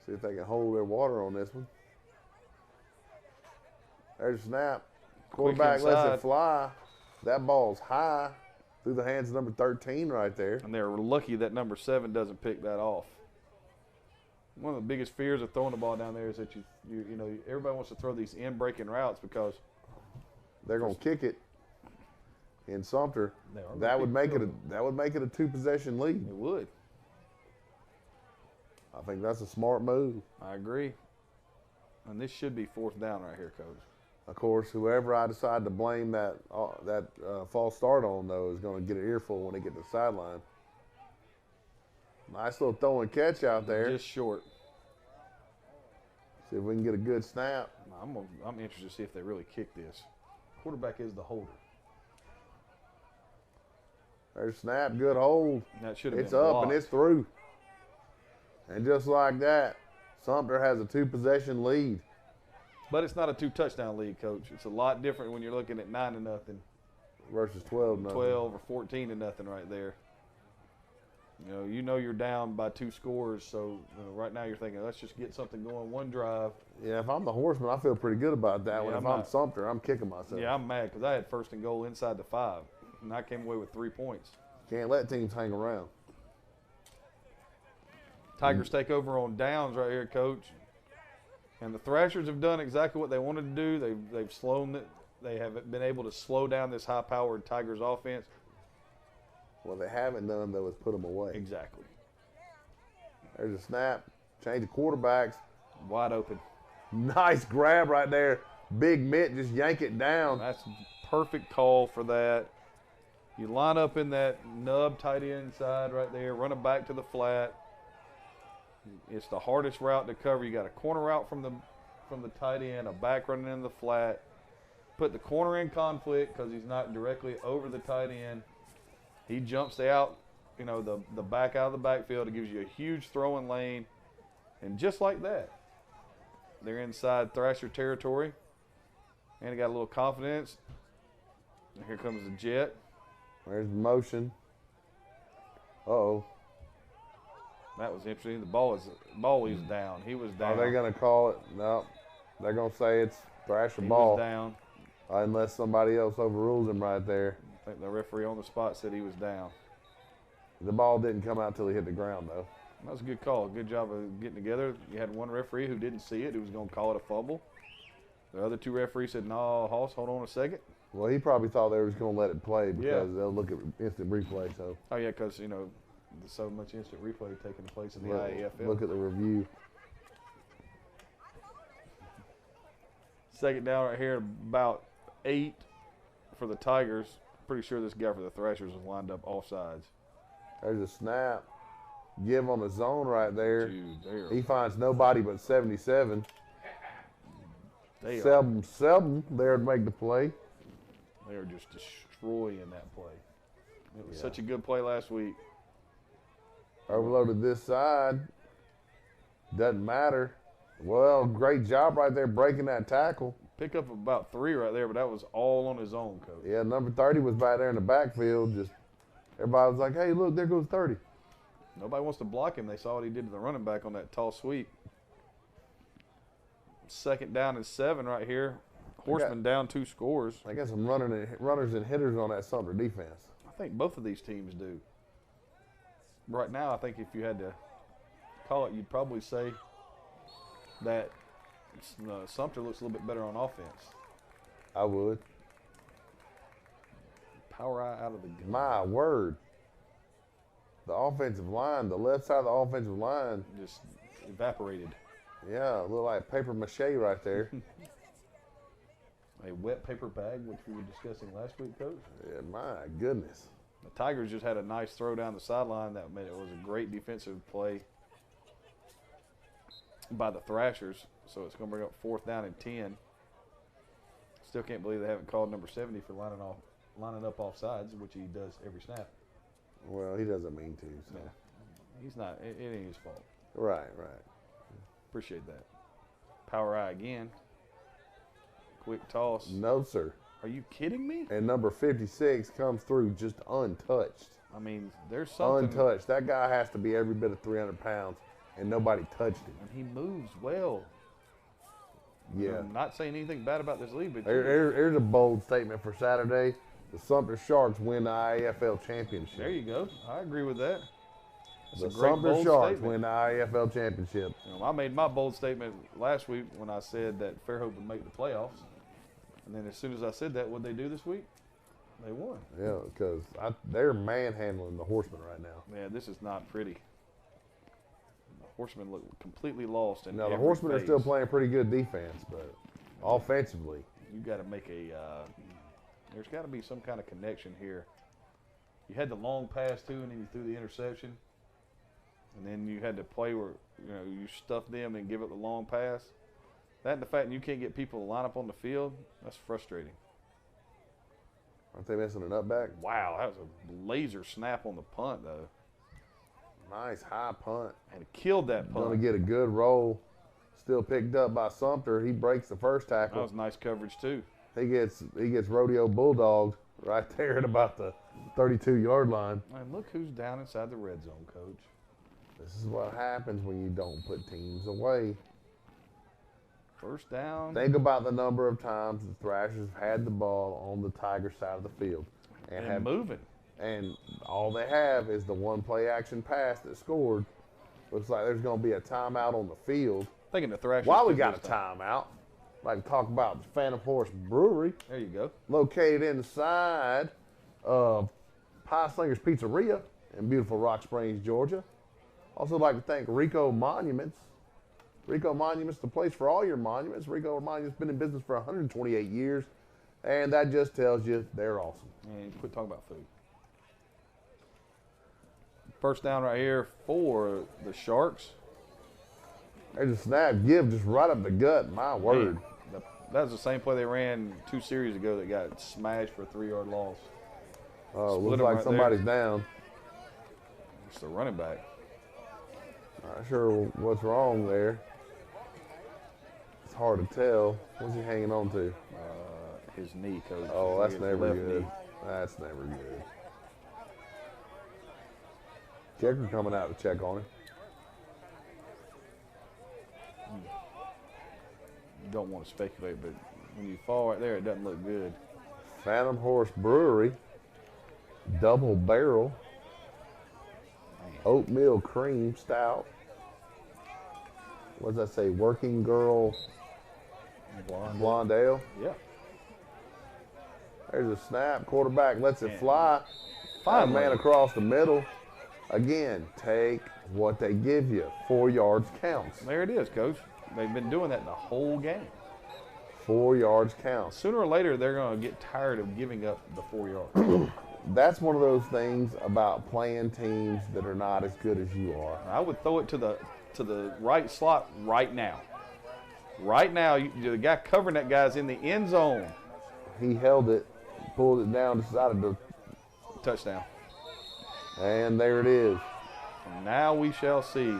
Speaker 2: See if they can hold their water on this one. There's a snap. Quarterback lets it fly. That ball's high through the hands of number 13 right there.
Speaker 3: And they're lucky that number 7 doesn't pick that off. One of the biggest fears of throwing the ball down there is that everybody wants to throw these in-breaking routes because
Speaker 2: they're going to kick it in Sumter. That would make it a 2-possession lead.
Speaker 3: It would.
Speaker 2: I think that's a smart move.
Speaker 3: I agree. And this should be fourth down right here, Coach.
Speaker 2: Of course, whoever I decide to blame that false start on, though, is going to get an earful when they get to the sideline. Nice little throw and catch out there.
Speaker 3: Just short.
Speaker 2: See if we can get a good snap.
Speaker 3: I'm interested to see if they really kick this. Quarterback is the holder.
Speaker 2: There's snap, good hold.
Speaker 3: That should have been
Speaker 2: It's up
Speaker 3: blocked.
Speaker 2: and it's through. And just like that, Sumter has a 2-possession lead.
Speaker 3: But it's not a 2-touchdown lead, Coach. It's a lot different when you're looking at 9-0
Speaker 2: versus 12-0.
Speaker 3: 12 or 14-0 right there. You know you're down by 2 scores, so right now you're thinking, let's just get something going, one drive.
Speaker 2: Yeah, if I'm the Horseman, I feel pretty good about that one. If I'm Sumter, I'm kicking myself.
Speaker 3: Yeah, I'm mad because I had first and goal inside the 5, and I came away with 3 points.
Speaker 2: Can't let teams hang around.
Speaker 3: Tigers take over on downs right here, Coach. And the Thrashers have done exactly what they wanted to do. They've slowed it. They have been able to slow down this high-powered Tigers offense.
Speaker 2: What they haven't done, though, is put them away.
Speaker 3: Exactly.
Speaker 2: There's a snap. Change of quarterbacks.
Speaker 3: Wide open.
Speaker 2: Nice grab right there. Big mitt, just yank it down.
Speaker 3: That's perfect call for that. You line up in that nub tight end side right there, run it back to the flat. It's the hardest route to cover. You got a corner route from the tight end, a back running in the flat. Put the corner in conflict because he's not directly over the tight end. He jumps out, the back out of the backfield. It gives you a huge throwing lane. And just like that, they're inside Thrasher territory. And he got a little confidence. And here comes the jet.
Speaker 2: There's motion. Uh-oh.
Speaker 3: That was interesting. The ball is down. He was down.
Speaker 2: Are they going to call it? No. They're going to say it's Thrasher
Speaker 3: he
Speaker 2: ball.
Speaker 3: Was down.
Speaker 2: Unless somebody else overrules him right there.
Speaker 3: I think the referee on the spot said he was down.
Speaker 2: The ball didn't come out till he hit the ground, though.
Speaker 3: That was a good call. Good job of getting together. You had one referee who didn't see it, who was going to call it a fumble. The other 2 referees said, no, Hoss, hold on a second.
Speaker 2: Well, he probably thought they were just going to let it play because they'll look at instant replay. So.
Speaker 3: Oh, yeah, because, there's so much instant replay taking place in the IAFL.
Speaker 2: Look at the review.
Speaker 3: Second down right here, about 8 for the Tigers. Pretty sure this guy for the Thrashers was lined up off sides.
Speaker 2: There's a snap. Give on the zone right there.
Speaker 3: Dude,
Speaker 2: he finds nobody but 77. Seldom there to make the play.
Speaker 3: They are just destroying that play. It was such a good play last week.
Speaker 2: Overloaded this side. Doesn't matter. Well, great job right there breaking that tackle.
Speaker 3: Pick up about 3 right there, but that was all on his own, Coach.
Speaker 2: Yeah, number 30 was back there in the backfield. Just everybody was like, hey, look, there goes 30.
Speaker 3: Nobody wants to block him. They saw what he did to the running back on that tall sweep. 2nd down and 7 right here. Horseman down 2 scores.
Speaker 2: I got some runners and hitters on that Sumter defense.
Speaker 3: I think both of these teams do. Right now, I think if you had to call it, you'd probably say that Sumter looks a little bit better on offense.
Speaker 2: I would.
Speaker 3: Power eye out of the gun.
Speaker 2: My word. The offensive line, the left side of the offensive line.
Speaker 3: Just evaporated.
Speaker 2: Yeah, look like paper mache right there.
Speaker 3: A wet paper bag, which we were discussing last week, Coach.
Speaker 2: Yeah, my goodness.
Speaker 3: The Tigers just had a nice throw down the sideline that made it was a great defensive play by the Thrashers. So it's going to bring up 4th down and 10. Still can't believe they haven't called number 70 for lining up off sides, which he does every snap.
Speaker 2: Well, he doesn't mean to. So.
Speaker 3: Yeah. He's not. It ain't his fault.
Speaker 2: Right.
Speaker 3: Appreciate that. Power eye again. Quick toss.
Speaker 2: No, sir.
Speaker 3: Are you kidding me?
Speaker 2: And number 56 comes through just untouched.
Speaker 3: I mean, there's something.
Speaker 2: Untouched. That guy has to be every bit of 300 pounds, and nobody touched him.
Speaker 3: And he moves well.
Speaker 2: Yeah.
Speaker 3: I'm not saying anything bad about this league, but
Speaker 2: Here's a bold statement for Saturday. The Sumter Sharks win the IAFL championship.
Speaker 3: there you go. I agree with that. That's
Speaker 2: The
Speaker 3: a great
Speaker 2: Sumter
Speaker 3: bold
Speaker 2: Sharks
Speaker 3: statement.
Speaker 2: win the IAFL championship.
Speaker 3: You know, I made my bold statement last week when I said that Fairhope would make the playoffs. And then as soon as I said that, what'd they do this week? They won.
Speaker 2: Yeah, because they're manhandling the Horsemen right now.
Speaker 3: Yeah, this is not pretty. The Horsemen look completely lost.
Speaker 2: Now, the Horsemen are still playing pretty good defense, but offensively.
Speaker 3: You got to make there's got to be some kind of connection here. You had the long pass, too, and then you threw the interception. And then you had to play where, you stuff them and give it the long pass. That and the fact that you can't get people to line up on the field, that's frustrating.
Speaker 2: Aren't they missing a nutback?
Speaker 3: Wow, that was a laser snap on the punt, though.
Speaker 2: Nice high punt.
Speaker 3: And killed that punt.
Speaker 2: Going to get a good roll. Still picked up by Sumter. He breaks the first tackle.
Speaker 3: That was nice coverage, too.
Speaker 2: He gets rodeo bulldogged right there at about the 32-yard line.
Speaker 3: And look who's down inside the red zone, Coach.
Speaker 2: This is what happens when you don't put teams away.
Speaker 3: 1st down.
Speaker 2: Think about the number of times the Thrashers have had the ball on the Tiger side of the field.
Speaker 3: And moving.
Speaker 2: And all they have is the one play action pass that scored. Looks like there's going to be a timeout on the field.
Speaker 3: Thinking the Thrashers.
Speaker 2: While we got a timeout, I'd like to talk about the Phantom Horse Brewery.
Speaker 3: There you go.
Speaker 2: Located inside of Pie Slingers Pizzeria in beautiful Rock Springs, Georgia. Also like to thank Rico Monuments. Rico Monuments, the place for all your monuments. Rico Monuments been in business for 128 years, and that just tells you they're awesome.
Speaker 3: And quit talking about food. 1st down right here for the Sharks.
Speaker 2: There's a snap, give just right up the gut. My word.
Speaker 3: Man, that was the same play they ran 2 series ago that got smashed for a 3-yard loss.
Speaker 2: Oh, looks like somebody's down.
Speaker 3: It's the running back.
Speaker 2: Not sure what's wrong there. It's hard to tell. What's he hanging on to?
Speaker 3: His knee, Coach.
Speaker 2: Oh, that's
Speaker 3: His
Speaker 2: never
Speaker 3: left
Speaker 2: good.
Speaker 3: knee.
Speaker 2: That's never good. Checker coming out to check on him.
Speaker 3: Don't want to speculate, but when you fall right there, it doesn't look good.
Speaker 2: Phantom Horse Brewery, double barrel, oatmeal cream stout. What does that say? Working girl blonde ale.
Speaker 3: Yeah.
Speaker 2: There's a snap. Quarterback lets it fly.
Speaker 3: Finally.
Speaker 2: Man across the middle. Again, take what they give you. 4 yards counts.
Speaker 3: There it is, Coach. They've been doing that the whole game.
Speaker 2: 4 yards counts.
Speaker 3: Sooner or later, they're going to get tired of giving up the 4 yards.
Speaker 2: That's one of those things about playing teams that are not as good as you are.
Speaker 3: I would throw it to the right slot right now. Right now, the guy covering that guy's in the end zone.
Speaker 2: He held it, pulled it down, decided to.
Speaker 3: Touchdown.
Speaker 2: And there it is.
Speaker 3: And now we shall see.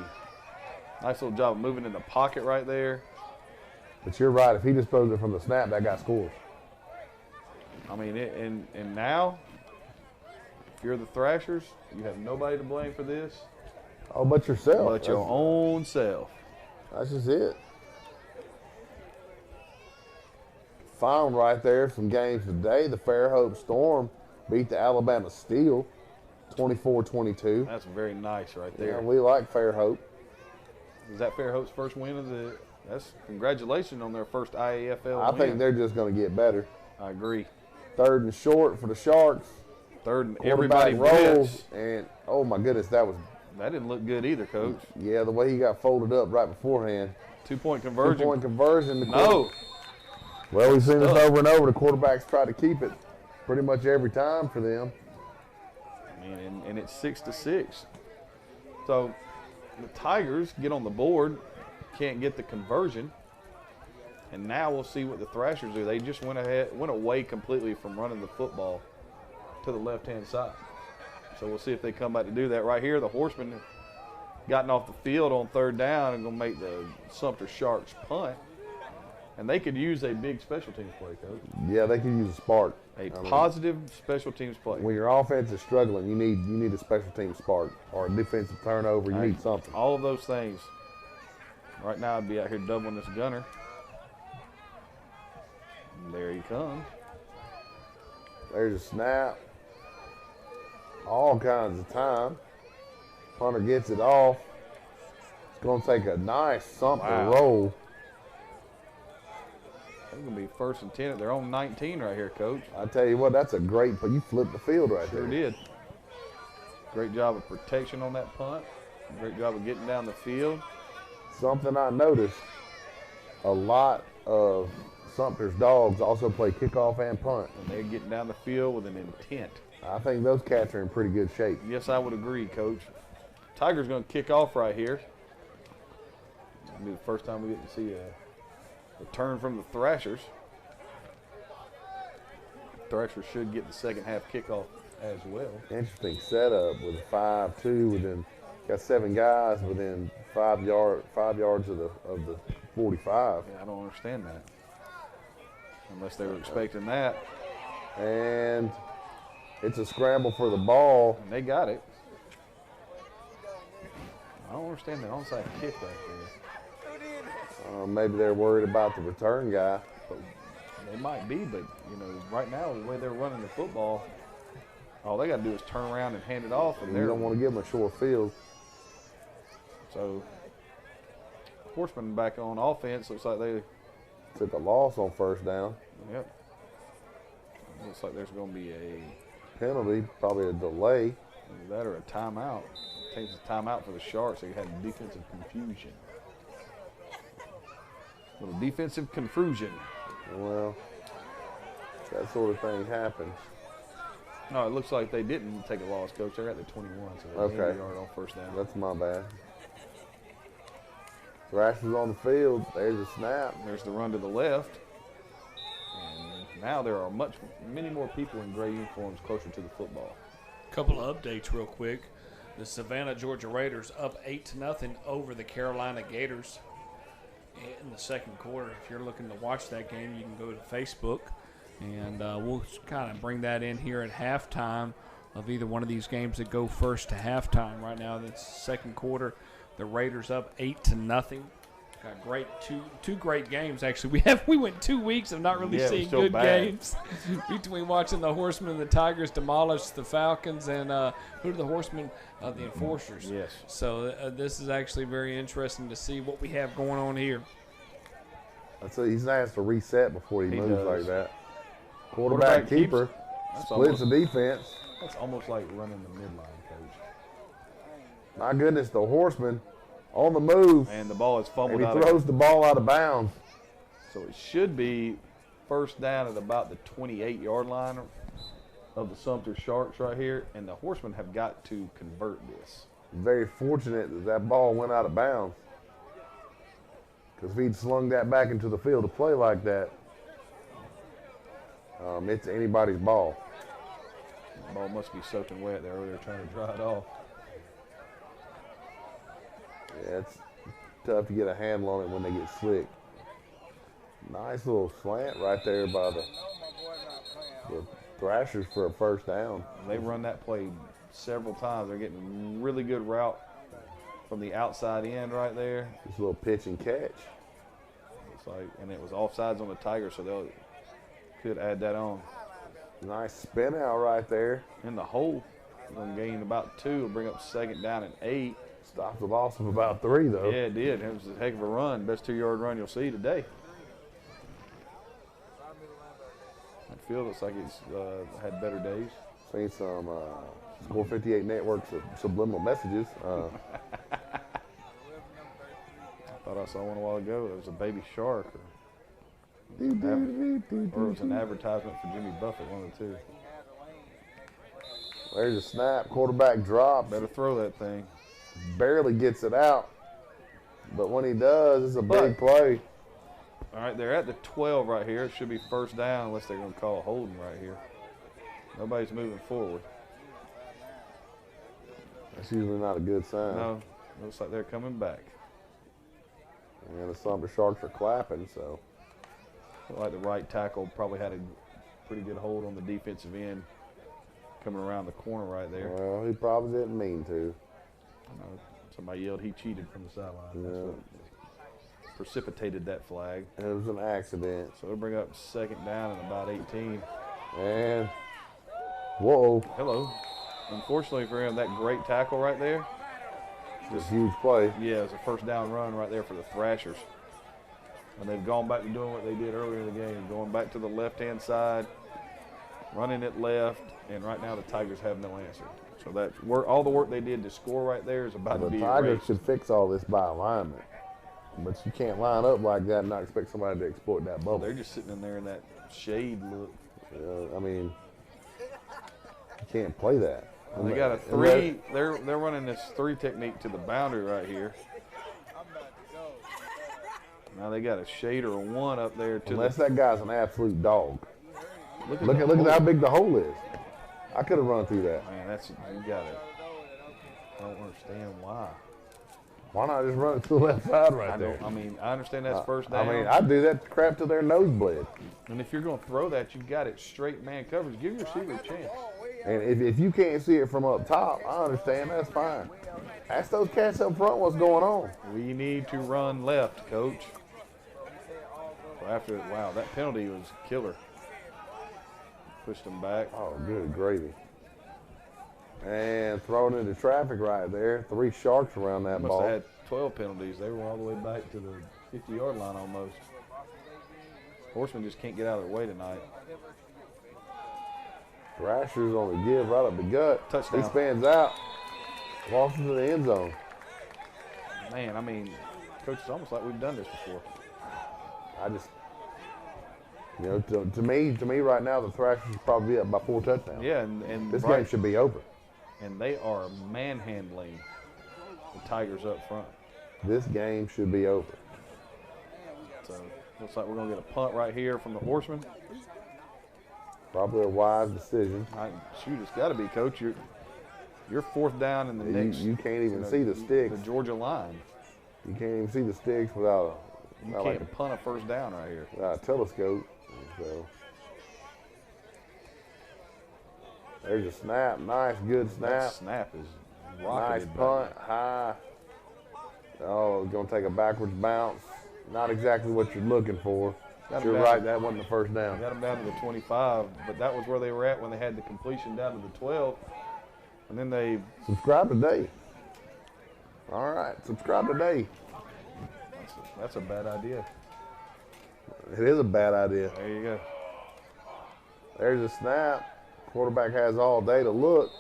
Speaker 3: Nice little job of moving in the pocket right there.
Speaker 2: But you're right. If he disposed it from the snap, that guy scores.
Speaker 3: I mean, and now, if you're the Thrashers, you have nobody to blame for this.
Speaker 2: Oh, but yourself.
Speaker 3: But your own self.
Speaker 2: That's just it. Final right there, some games today. The Fairhope Storm beat the Alabama Steel 24-22.
Speaker 3: That's very nice right there.
Speaker 2: Yeah, we like Fairhope.
Speaker 3: Is that Fairhope's first win of the? That's congratulations on their first IAFL
Speaker 2: I
Speaker 3: win.
Speaker 2: think they're just going to get better.
Speaker 3: I agree.
Speaker 2: 3rd and short for the Sharks.
Speaker 3: 3rd and everybody
Speaker 2: rolls, and oh my goodness, that
Speaker 3: didn't look good either, Coach.
Speaker 2: Yeah, the way he got folded up right beforehand.
Speaker 3: 2-point conversion.
Speaker 2: 2-point conversion.
Speaker 3: No.
Speaker 2: Well, we've seen this over and over. The quarterbacks try to keep it pretty much every time for them.
Speaker 3: And it's 6-6. So the Tigers get on the board, can't get the conversion, and now we'll see what the Thrashers do. They just went away completely from running the football to the left-hand side. So we'll see if they come back to do that. Right here, the Horsemen have gotten off the field on 3rd down and going to make the Sumter Sharks punt. And they could use a big special teams play, Coach.
Speaker 2: Yeah, they could use a spark.
Speaker 3: Positive special teams play.
Speaker 2: When your offense is struggling, you need a special teams spark or a defensive turnover. You need something.
Speaker 3: All of those things. Right now, I'd be out here doubling this gunner. And there he comes.
Speaker 2: There's a snap. All kinds of time. Punter gets it off. It's going to take a nice Sumter roll.
Speaker 3: It's going to be 1st and 10 at their own 19 right here, Coach.
Speaker 2: I tell you what, that's a great – you flipped the field right there.
Speaker 3: Sure did. Great job of protection on that punt. Great job of getting down the field.
Speaker 2: Something I noticed, a lot of Sumter's dogs also play kickoff and punt.
Speaker 3: And they're getting down the field with an intent.
Speaker 2: I think those cats are in pretty good shape.
Speaker 3: Yes, I would agree, Coach. Tiger's going to kick off right here. It'll be the first time we get to see a return from the Thrashers. Thrashers should get the second half kickoff as well.
Speaker 2: Interesting setup with 5-2 within. Got 7 guys within 5 yards of the 45.
Speaker 3: Yeah, I don't understand that. Unless they were expecting that.
Speaker 2: And it's a scramble for the ball.
Speaker 3: And they got it. I don't understand that onside kick right there.
Speaker 2: Maybe they're worried about the return guy.
Speaker 3: But they might be, but right now the way they're running the football, all they got to do is turn around and hand it off. And
Speaker 2: you don't want to give them a short field.
Speaker 3: So, Horsemen back on offense. Looks like they
Speaker 2: took a loss on 1st down.
Speaker 3: Yep. Looks like there's going to be a
Speaker 2: penalty, probably a delay.
Speaker 3: Either that or a timeout. Takes a timeout for the Sharks. They had defensive confusion. A little defensive confusion.
Speaker 2: Well, that sort of thing happens.
Speaker 3: No, it looks like they didn't take a loss, Coach. They're at the 21, so they gained a yard on 1st down.
Speaker 2: That's my bad. Thrashers on the field. There's a snap.
Speaker 3: There's the run to the left. And now there are many more people in gray uniforms closer to the football.
Speaker 1: Couple of updates real quick. The Savannah, Georgia Raiders up 8-0 over the Carolina Gators in the 2nd quarter. If you're looking to watch that game, you can go to Facebook, and we'll kind of bring that in here at halftime of either one of these games that go first to halftime. Right now, that's 2nd quarter. The Raiders up 8-0. Got great two great games actually. We went 2 weeks of not really seeing good games between watching the Horsemen and the Tigers demolish the Falcons and who are the Horsemen? The Enforcers.
Speaker 3: Yes.
Speaker 1: So this is actually very interesting to see what we have going on here.
Speaker 2: He's going to have to reset before he moves like that. Quarterback keeper splits the defense.
Speaker 3: That's almost like running the midline, Coach.
Speaker 2: My goodness, the Horseman on the move.
Speaker 3: And the ball is fumbled out.
Speaker 2: And he throws the ball out of bounds.
Speaker 3: So it should be 1st down at about the 28-yard line of the Sumter Sharks right here. And the Horsemen have got to convert this.
Speaker 2: Very fortunate that ball went out of bounds. Because if he'd slung that back into the field to play like that, it's anybody's ball.
Speaker 3: The ball must be soaking wet there. They're trying to dry it off.
Speaker 2: Yeah, tough to get a handle on it when they get slick. Nice little slant right there by the Thrashers for a first down.
Speaker 3: They run that play several times. They're getting really good route from the outside end right there.
Speaker 2: This little pitch and catch.
Speaker 3: It's like, and it was offsides on the Tigers, so they could add that on.
Speaker 2: Nice spin out right there.
Speaker 3: In the hole. They're going to gain about 2. It'll bring up 2nd down and 8.
Speaker 2: Stopped the loss of about 3, though.
Speaker 3: Yeah, it did. It was a heck of a run. Best 2-yard run you'll see today. That field looks like it's had better days.
Speaker 2: Seen some score58 networks of subliminal messages.
Speaker 3: I thought I saw one a while ago. It was a baby shark. Or it was an advertisement for Jimmy Buffett, one of the two.
Speaker 2: There's a snap. Quarterback drop.
Speaker 3: Better throw that thing.
Speaker 2: Barely gets it out. But when he does, it's a big play.
Speaker 3: All right, they're at the 12 right here. It should be first down unless they're going to call a holding right here. Nobody's moving forward.
Speaker 2: That's usually not a good sign.
Speaker 3: No, looks like they're coming back.
Speaker 2: And the Sumter Sharks are clapping, so.
Speaker 3: Looked like the right tackle probably had a pretty good hold on the defensive end coming around the corner right there.
Speaker 2: Well, he probably didn't mean to.
Speaker 3: Somebody yelled he cheated from the sideline.
Speaker 2: Yeah.
Speaker 3: That's what precipitated that flag.
Speaker 2: It was an accident.
Speaker 3: So it'll bring up 2nd down and about 18.
Speaker 2: And, whoa.
Speaker 3: Hello. Unfortunately for him, that great tackle right there.
Speaker 2: Just a huge play.
Speaker 3: Yeah, it's a first down run right there for the Thrashers. And they've gone back to doing what they did earlier in the game, going back to the left-hand side, running it left, and right now the Tigers have no answer. So that all the work they did to score right there is about to be
Speaker 2: erased. The Tigers
Speaker 3: erased.
Speaker 2: should fix all this by alignment. But you can't line up like that and not expect somebody to exploit that bubble.
Speaker 3: They're just sitting in there in that shade look.
Speaker 2: I mean, you can't play that.
Speaker 3: They got a 3. They're running this 3 technique to the boundary right here. Now they got a shade or a 1 up there.
Speaker 2: Unless that guy's an absolute dog.
Speaker 3: Look
Speaker 2: at how big the hole is. I could have run through that.
Speaker 3: Man, you got it. I don't understand why.
Speaker 2: Why not just run it to the left side right there?
Speaker 3: I understand that's first down.
Speaker 2: I'd do that crap to their nose bled.
Speaker 3: And if you're going to throw that, you got it straight man coverage. Give your receiver a chance.
Speaker 2: And if you can't see it from up top, I understand. That's fine. Ask those cats up front what's going on.
Speaker 3: We need to run left, coach. Wow, that penalty was killer. Pushed them back.
Speaker 2: Oh, good gravy. And thrown into traffic right there. 3 Sharks around that ball.
Speaker 3: Must have had 12 penalties. They were all the way back to the 50-yard line almost. Horsemen just can't get out of their way tonight.
Speaker 2: Thrashers on the give right up the gut.
Speaker 3: Touchdown.
Speaker 2: He spans out. Walks into the end zone.
Speaker 3: Man, Coach, it's almost like we've done this before.
Speaker 2: To me right now, the Thrashers should probably be up by 4 touchdowns.
Speaker 3: Yeah, and
Speaker 2: this game should be over.
Speaker 3: And they are manhandling the Tigers up front.
Speaker 2: This game should be over.
Speaker 3: So looks like we're going to get a punt right here from the Horsemen.
Speaker 2: Probably a wise decision.
Speaker 3: It's got to be, Coach. You're 4th down in the next.
Speaker 2: You can't even see the sticks.
Speaker 3: The Georgia line.
Speaker 2: You can't even see the sticks without
Speaker 3: You can't punt a first down right here.
Speaker 2: Without a telescope. So there's a snap. Nice, good snap.
Speaker 3: That snap is rocketed.
Speaker 2: Nice punt, high. Oh, going to take a backwards bounce. Not exactly what you're looking for. You're right, that wasn't the first down.
Speaker 3: Got them down to the 25, but that was where they were at when they had the completion down to the 12. And then they...
Speaker 2: Subscribe today. All right, subscribe today.
Speaker 3: That's a bad idea.
Speaker 2: It is a bad idea.
Speaker 3: There you go.
Speaker 2: There's a snap. Quarterback has all day to look.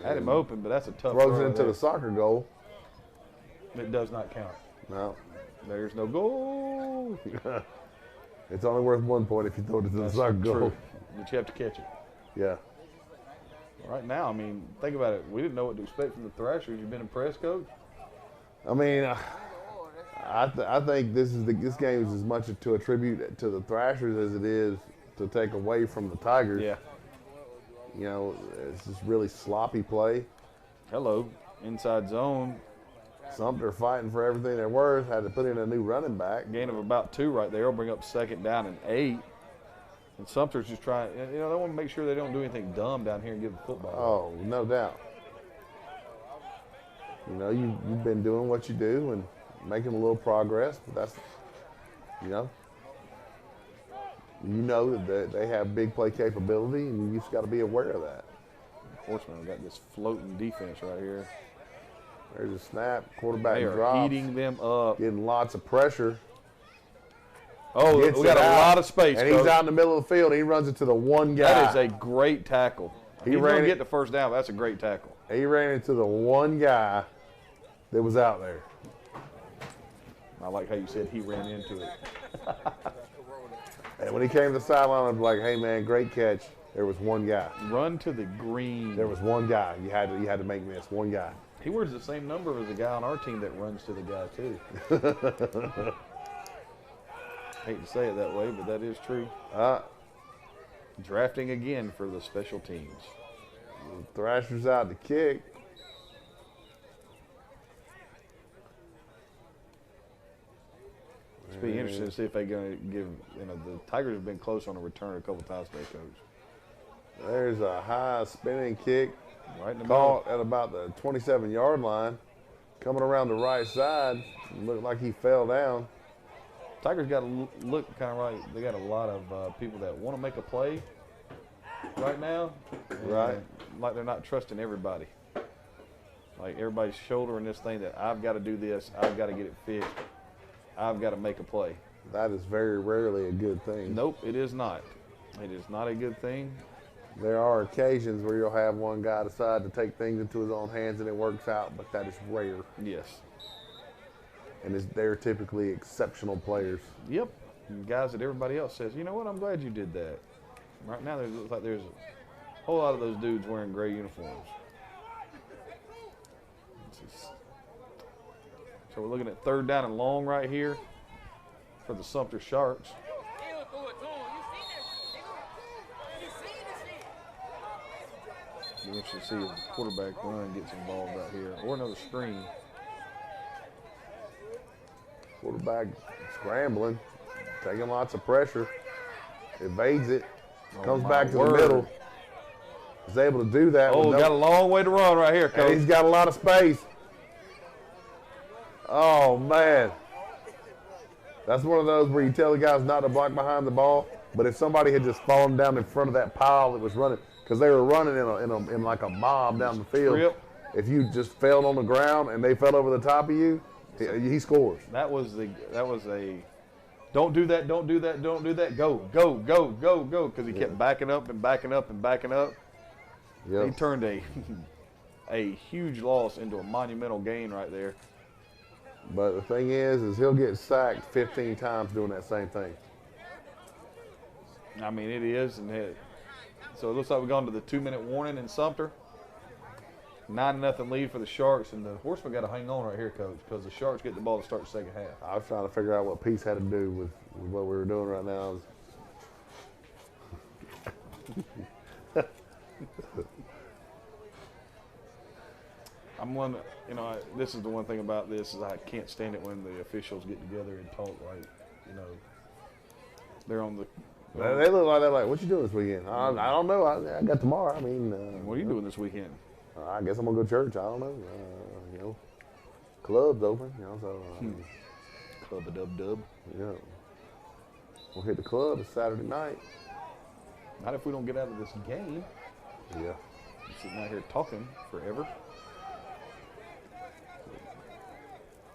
Speaker 3: Had him open, but that's a tough
Speaker 2: throws it into the soccer goal.
Speaker 3: It does not count.
Speaker 2: No.
Speaker 3: There's no goal.
Speaker 2: It's only worth 1 point if you throw it into the soccer goal.
Speaker 3: But you have to catch it.
Speaker 2: Yeah.
Speaker 3: Right now, think about it. We didn't know what to expect from the Thrashers. You've been impressed, Coach?
Speaker 2: I think this game is as much to attribute to the Thrashers as it is to take away from the Tigers.
Speaker 3: Yeah.
Speaker 2: It's just really sloppy play.
Speaker 3: Hello, inside zone.
Speaker 2: Sumter fighting for everything they're worth. Had to put in a new running back.
Speaker 3: Gain of about 2 right there. Will bring up 2nd down and 8. And Sumter's just trying, they want to make sure they don't do anything dumb down here and give the football.
Speaker 2: Oh, no doubt. You've been doing what you do and making a little progress, but that's, that they have big play capability, and you just got to be aware of that.
Speaker 3: Horsemen have got this floating defense right here.
Speaker 2: There's a snap. Quarterback
Speaker 3: they are
Speaker 2: drops.
Speaker 3: Heating them up.
Speaker 2: Getting lots of pressure.
Speaker 3: Oh, we got a lot of space,
Speaker 2: and
Speaker 3: Coach.
Speaker 2: He's out in the middle of the field. And he runs into the one guy.
Speaker 3: That is a great tackle. He ran to get the first down, but that's a great tackle.
Speaker 2: He ran into the one guy that was out there.
Speaker 3: I like how you said he ran into it.
Speaker 2: And when he came to the sideline, I was like, "Hey man, great catch." There was one guy.
Speaker 3: Run to the green.
Speaker 2: There was one guy. You had to make miss. One guy.
Speaker 3: He wears the same number as the guy on our team that runs to the guy too. Hate to say it that way, but that is true. Drafting again for the special teams.
Speaker 2: Thrasher's out to kick.
Speaker 3: It's be interesting to see if they're going to give. The Tigers have been close on a return a couple times today, Coach.
Speaker 2: There's a high spinning kick.
Speaker 3: Right in the
Speaker 2: caught
Speaker 3: middle.
Speaker 2: at about the 27-yard line. Coming around the right side. Looked like he fell down.
Speaker 3: Tigers got to look kind of right. They got a lot of people that want to make a play right now.
Speaker 2: Right.
Speaker 3: Like they're not trusting everybody. Like everybody's shouldering this thing that I've got to do this. I've got to get it fixed. I've got to make a play.
Speaker 2: That is very rarely a good thing.
Speaker 3: Nope, it is not. It is not a good thing.
Speaker 2: There are occasions where you'll have one guy decide to take things into his own hands and it works out, but that is rare.
Speaker 3: Yes.
Speaker 2: And they're typically exceptional players.
Speaker 3: Yep. And guys that everybody else says, you know what, I'm glad you did that. Right now, it looks like there's a whole lot of those dudes wearing gray uniforms. So we're looking at 3rd down and long right here for the Sumter Sharks. Be interesting to see if the quarterback run gets involved out here, or another screen.
Speaker 2: Quarterback scrambling, taking lots of pressure, evades it, comes back to the middle. Is able to do that.
Speaker 3: Oh, got a long way to run right here, Coach.
Speaker 2: And he's got a lot of space. Oh, man. That's one of those where you tell the guys not to block behind the ball, but if somebody had just fallen down in front of that pile that was running, because they were running in like a mob down the field, if you just fell on the ground and they fell over the top of you, he scores.
Speaker 3: That was a don't do that, don't do that, don't do that, go, go, go, go, go, because he kept backing up and backing up and backing up. Yep. He turned a huge loss into a monumental gain right there.
Speaker 2: But the thing is he'll get sacked 15 times doing that same thing.
Speaker 3: I mean, it is. So it looks like we've gone to the 2-minute warning in Sumter. 9-0 lead for the Sharks, and the Horsemen got to hang on right here, Coach, because the Sharks get the ball to start the second half.
Speaker 2: I was trying to figure out what Peace had to do with what we were doing right now.
Speaker 3: This is the one thing about this is I can't stand it when the officials get together and talk like, they're on the.
Speaker 2: They look like they're like, what you doing this weekend? I don't know. I got tomorrow. I mean,
Speaker 3: what are you doing this weekend?
Speaker 2: I guess I'm gonna go to church. I don't know. Club's open. So.
Speaker 3: Club a dub.
Speaker 2: Yeah. We'll hit the club. It's Saturday night.
Speaker 3: Not if we don't get out of this game.
Speaker 2: Yeah.
Speaker 3: I'm sitting out here talking forever.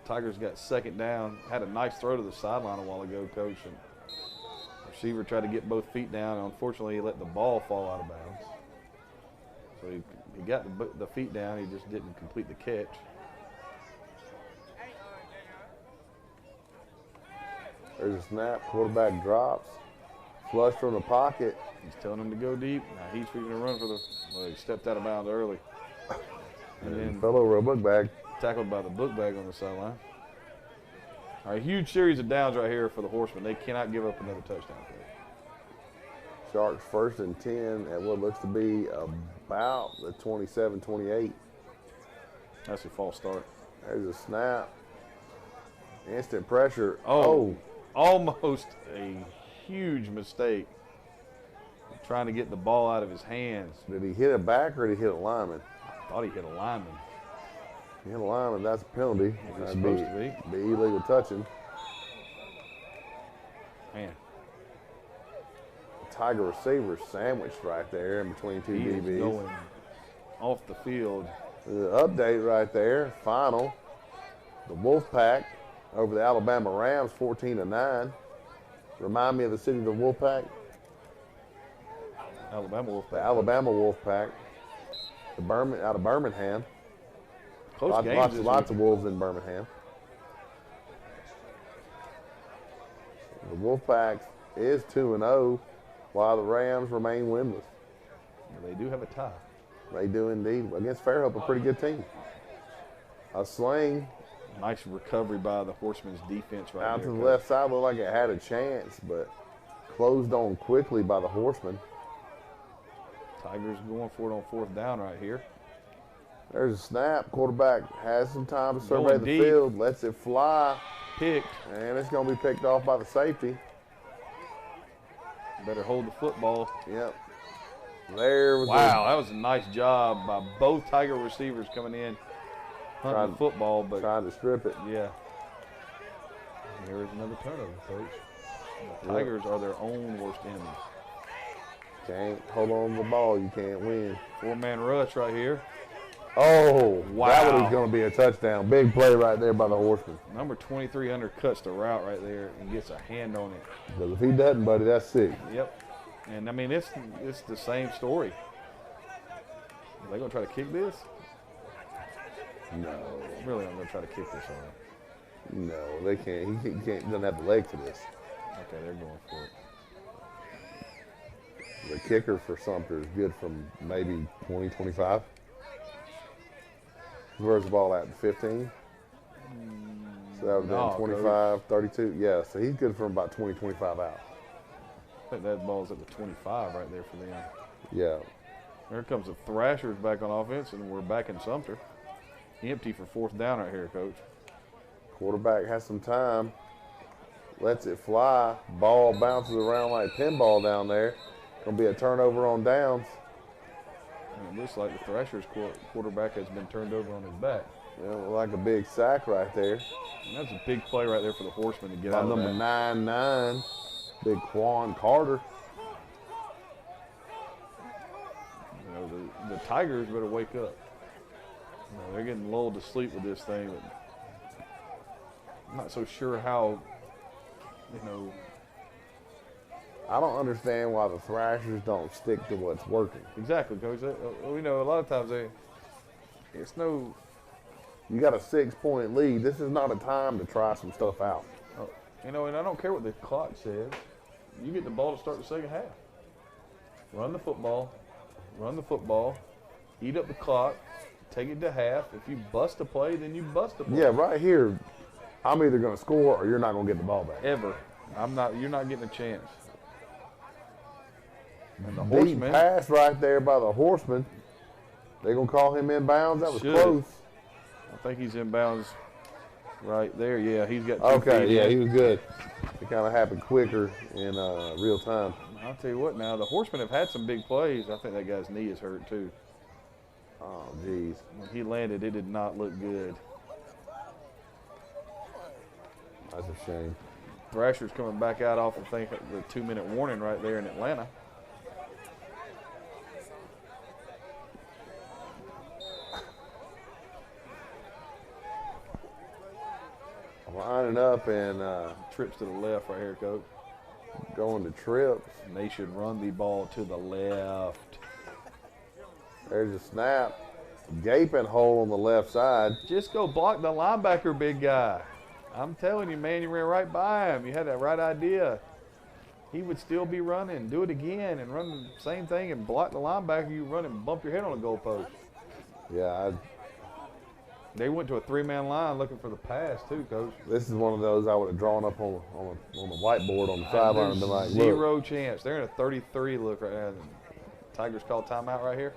Speaker 3: Tigers got 2nd down. Had a nice throw to the sideline a while ago, Coach. And receiver tried to get both feet down. Unfortunately, he let the ball fall out of bounds. So he got the feet down. He just didn't complete the catch.
Speaker 2: There's a snap. Quarterback drops. Flush from the pocket.
Speaker 3: He's telling him to go deep. Now he's going to run for he stepped out of bounds early. And then
Speaker 2: fell over a book bag.
Speaker 3: Tackled by the book bag on the sideline. All right, huge series of downs right here for the Horsemen. They cannot give up another touchdown.
Speaker 2: Sharks 1st and 10 at what looks to be about the 27-28.
Speaker 3: That's a false start.
Speaker 2: There's a snap. Instant pressure.
Speaker 3: Oh, almost a huge mistake. Trying to get the ball out of his hands.
Speaker 2: Did he hit a back or did he hit a lineman?
Speaker 3: I thought he hit a lineman.
Speaker 2: He hit a lineman, that's a penalty.
Speaker 3: It's supposed to
Speaker 2: be illegal touching.
Speaker 3: Man.
Speaker 2: Tiger receiver sandwiched right there in between two DBs.
Speaker 3: He is going off the field.
Speaker 2: The update right there, final. The Wolfpack over the Alabama Rams, 14-9. Remind me of the city of the Wolfpack.
Speaker 3: Alabama Wolfpack.
Speaker 2: The Alabama Wolfpack. Out of Birmingham.
Speaker 3: Close games
Speaker 2: lots of wolves in Birmingham. The Wolfpack is 2-0, while the Rams remain winless.
Speaker 3: They do have a tie.
Speaker 2: They do indeed. Against Fairhope, a pretty good team. A sling.
Speaker 3: Nice recovery by the Horsemen's defense right
Speaker 2: out
Speaker 3: there.
Speaker 2: To the left side, looked like it had a chance, but closed on quickly by the Horsemen.
Speaker 3: Tigers going for it on 4th down right here.
Speaker 2: There's a snap. Quarterback has some time to survey the field. Lets it fly.
Speaker 3: Picked.
Speaker 2: And it's going to be picked off by the safety.
Speaker 3: Better hold the football.
Speaker 2: Yep. There was
Speaker 3: that was a nice job by both Tiger receivers coming in. Hunting the football, but
Speaker 2: trying to strip it.
Speaker 3: Yeah. There is another turnover, Coach. The Tigers are their own worst enemy.
Speaker 2: Can't hold on to the ball. You can't win.
Speaker 3: 4-man rush right here.
Speaker 2: Oh,
Speaker 3: wow.
Speaker 2: That one is going to be a touchdown. Big play right there by the Horsemen.
Speaker 3: Number 23 undercuts the route right there and gets a hand on it.
Speaker 2: Because if he doesn't, buddy, that's sick.
Speaker 3: Yep. And, I mean, it's the same story. Are they going to try to kick this?
Speaker 2: No.
Speaker 3: Really, I'm going to try to kick this on.
Speaker 2: No, they can't. He doesn't have the leg for this.
Speaker 3: Okay, they're going for it.
Speaker 2: The kicker for Sumter is good from maybe 20, 25. Where's the ball at? 15? So that would have been 25, 32. Yeah, so he's good from about 20, 25 out.
Speaker 3: I think that ball's at the 25 right there for them.
Speaker 2: Yeah.
Speaker 3: There comes the Thrashers back on offense, and we're back in Sumter. Empty for 4th down right here, Coach.
Speaker 2: Quarterback has some time. Lets it fly. Ball bounces around like pinball down there. Going to be a turnover on downs.
Speaker 3: And it looks like the Thrashers quarterback has been turned over on his back.
Speaker 2: Yeah, like a big sack right there.
Speaker 3: And that's a big play right there for the Horsemen to get out of
Speaker 2: number 9-9, big Quan Carter.
Speaker 3: You know, the Tigers better wake up. You know, they're getting lulled to sleep with this thing. But I'm not so sure how, you know.
Speaker 2: I don't understand why the Thrashers don't stick to what's working.
Speaker 3: Exactly, Coach. We know a lot of times it's no.
Speaker 2: You got a 6-point lead. This is not a time to try some stuff out.
Speaker 3: You know, and I don't care what the clock says. You get the ball to start the second half. Run the football. Eat up the clock. Take it to half. If you bust a play, then you bust a play.
Speaker 2: Yeah, right here, I'm either going to score or you're not going to get the ball back.
Speaker 3: Ever. You're not getting a chance. And the
Speaker 2: Deep
Speaker 3: Horsemen.
Speaker 2: Pass right there by the Horsemen. They're going to call him inbounds. That was close.
Speaker 3: I think he's inbounds right there. Yeah, he's got 2
Speaker 2: Okay,
Speaker 3: feet
Speaker 2: yeah,
Speaker 3: in.
Speaker 2: he was good. It kind of happened quicker in real time.
Speaker 3: I'll tell you what now, the Horsemen have had some big plays. I think that guy's knee is hurt too.
Speaker 2: Oh, geez.
Speaker 3: When he landed, it did not look good.
Speaker 2: That's a shame.
Speaker 3: Thrashers coming back out off, I think, the 2-minute warning right there in Atlanta.
Speaker 2: Lining up and
Speaker 3: trips to the left right here, Coach.
Speaker 2: Going to trips.
Speaker 3: And they should run the ball to the left.
Speaker 2: There's a snap. Gaping hole on the left side.
Speaker 3: Just go block the linebacker, big guy. I'm telling you, man, you ran right by him. You had that right idea. He would still be running. Do it again and run the same thing and block the linebacker. You run and bump your head on the goalpost.
Speaker 2: Yeah,
Speaker 3: they went to a 3-man line looking for the pass too, Coach.
Speaker 2: This is one of those I would have drawn up on the whiteboard on the sideline and been like, look.
Speaker 3: Zero chance. They're in a 33 look right now. Tigers call timeout right here.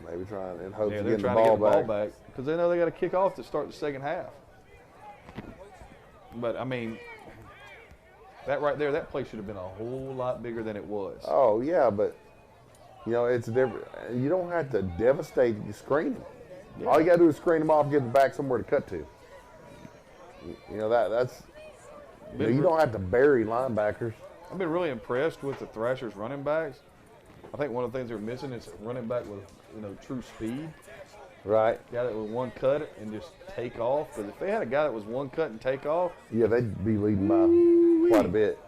Speaker 2: Maybe trying in hopes
Speaker 3: Yeah,
Speaker 2: of
Speaker 3: they're
Speaker 2: getting
Speaker 3: trying
Speaker 2: the
Speaker 3: to
Speaker 2: ball
Speaker 3: get the ball
Speaker 2: back.
Speaker 3: back because they know they got to kick off to start the second half. But, I mean, that right there, that play should have been a whole lot bigger than it was.
Speaker 2: Oh, yeah, but, you know, it's different. You don't have to devastate your screening. Yeah. All you got to do is screen them off, get the back somewhere to cut to. You know, that's you don't have to bury linebackers.
Speaker 3: I've been really impressed with the Thrashers running backs. I think one of the things they're missing is a running back with, you know, true speed.
Speaker 2: Right.
Speaker 3: Guy that would one cut and just take off. Because if they had a guy that was one cut and take off.
Speaker 2: Yeah, they'd be leading by quite a bit.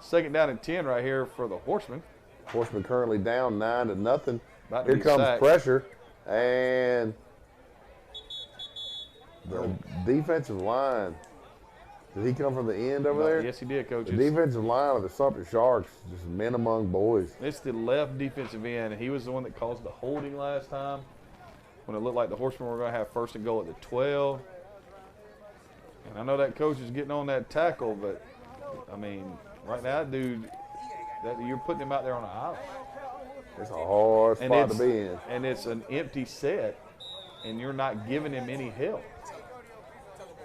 Speaker 3: 2nd down and 10 right here for the Horsemen.
Speaker 2: Horsemen currently down 9-0.
Speaker 3: About to
Speaker 2: Here
Speaker 3: be
Speaker 2: comes
Speaker 3: sacked.
Speaker 2: pressure. And the defensive line. Did he come from the end over there?
Speaker 3: Yes, he did, Coach.
Speaker 2: The defensive line of the Sumter Sharks, just men among boys.
Speaker 3: It's the left defensive end, and he was the one that caused the holding last time when it looked like the Horsemen were going to have 1st and goal at the 12. And I know that coach is getting on that tackle, but, I mean, right now, dude, you're putting him out there on an island.
Speaker 2: It's a hard spot to be in.
Speaker 3: And it's an empty set, and you're not giving him any help.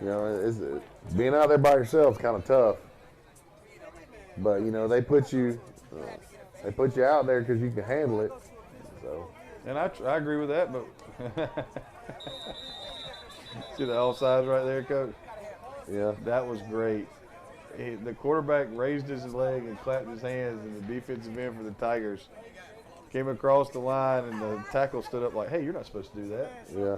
Speaker 2: You know, being out there by yourself is kind of tough. But, you know, they put you out there because you can handle it. So.
Speaker 3: And I agree with that, but see the offsides right there, Coach?
Speaker 2: Yeah.
Speaker 3: That was great. The quarterback raised his leg and clapped his hands, and the defensive end for the Tigers came across the line, and the tackle stood up like, hey, you're not supposed to do that.
Speaker 2: Yeah.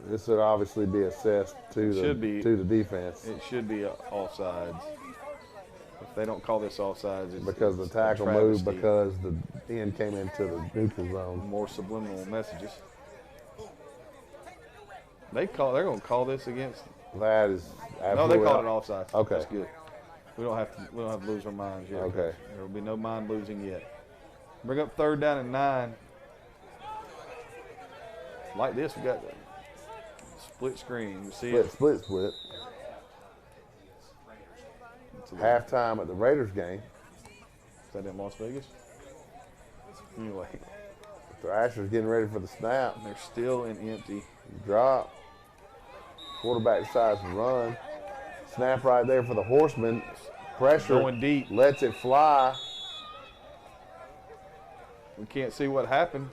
Speaker 2: This would obviously be assessed to the defense.
Speaker 3: It should be offsides. If they don't call this offsides, it's
Speaker 2: because the tackle moved because the end came into the neutral zone.
Speaker 3: More subliminal messages. They're going to call this against.
Speaker 2: That is absolutely.
Speaker 3: No, they called it offsides.
Speaker 2: Okay,
Speaker 3: that's good. We don't have to lose our minds yet.
Speaker 2: Okay.
Speaker 3: There will be no mind losing yet. Bring up 3rd down and 9. Like this, we got. Split screen. You see
Speaker 2: split. Halftime at the Raiders game.
Speaker 3: Is that in Las Vegas? Anyway.
Speaker 2: The Thrashers getting ready for the snap.
Speaker 3: And they're still in empty.
Speaker 2: Drop. Quarterback decides to run. Snap right there for the Horsemen. Pressure.
Speaker 3: Going deep.
Speaker 2: Lets it fly.
Speaker 3: We can't see what happened.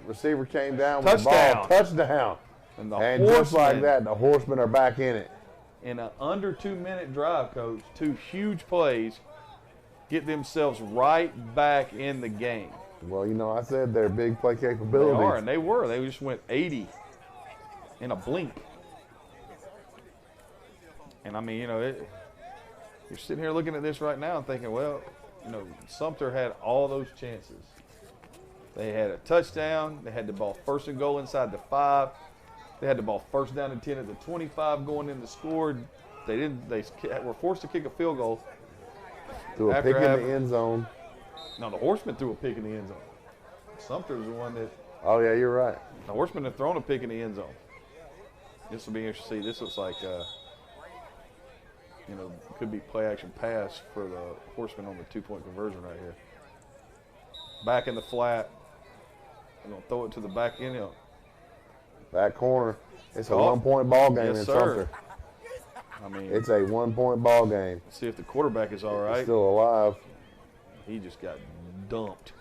Speaker 2: Receiver came down with the ball. Touchdown. And just like that, the Horsemen are back in it.
Speaker 3: In an under 2-minute drive, Coach, 2 huge plays, get themselves right back in the game.
Speaker 2: Well, you know, I said they're big play capabilities.
Speaker 3: They are, and they were. They just went 80 in a blink. And, I mean, you know, you're sitting here looking at this right now and thinking, well, you know, Sumter had all those chances. They had a touchdown. They had the ball 1st and goal inside the 5. They had the ball 1st down and 10 at the 25 going in to score. They were forced to kick a field goal.
Speaker 2: Threw a pick in the end zone.
Speaker 3: No, the Horsemen threw a pick in the end zone. Sumter was the one that.
Speaker 2: Oh, yeah, you're right.
Speaker 3: The Horsemen have thrown a pick in the end zone. This will be interesting to see. This looks like, you know, could be play action pass for the Horsemen on the 2-point conversion right here. Back in the flat. They're going to throw it to the back end. You know.
Speaker 2: Back corner. It's a 1-point ball game in Sumter.
Speaker 3: I mean,
Speaker 2: it's a 1-point ball game.
Speaker 3: See if the quarterback is all right.
Speaker 2: He's still alive.
Speaker 3: He just got dumped.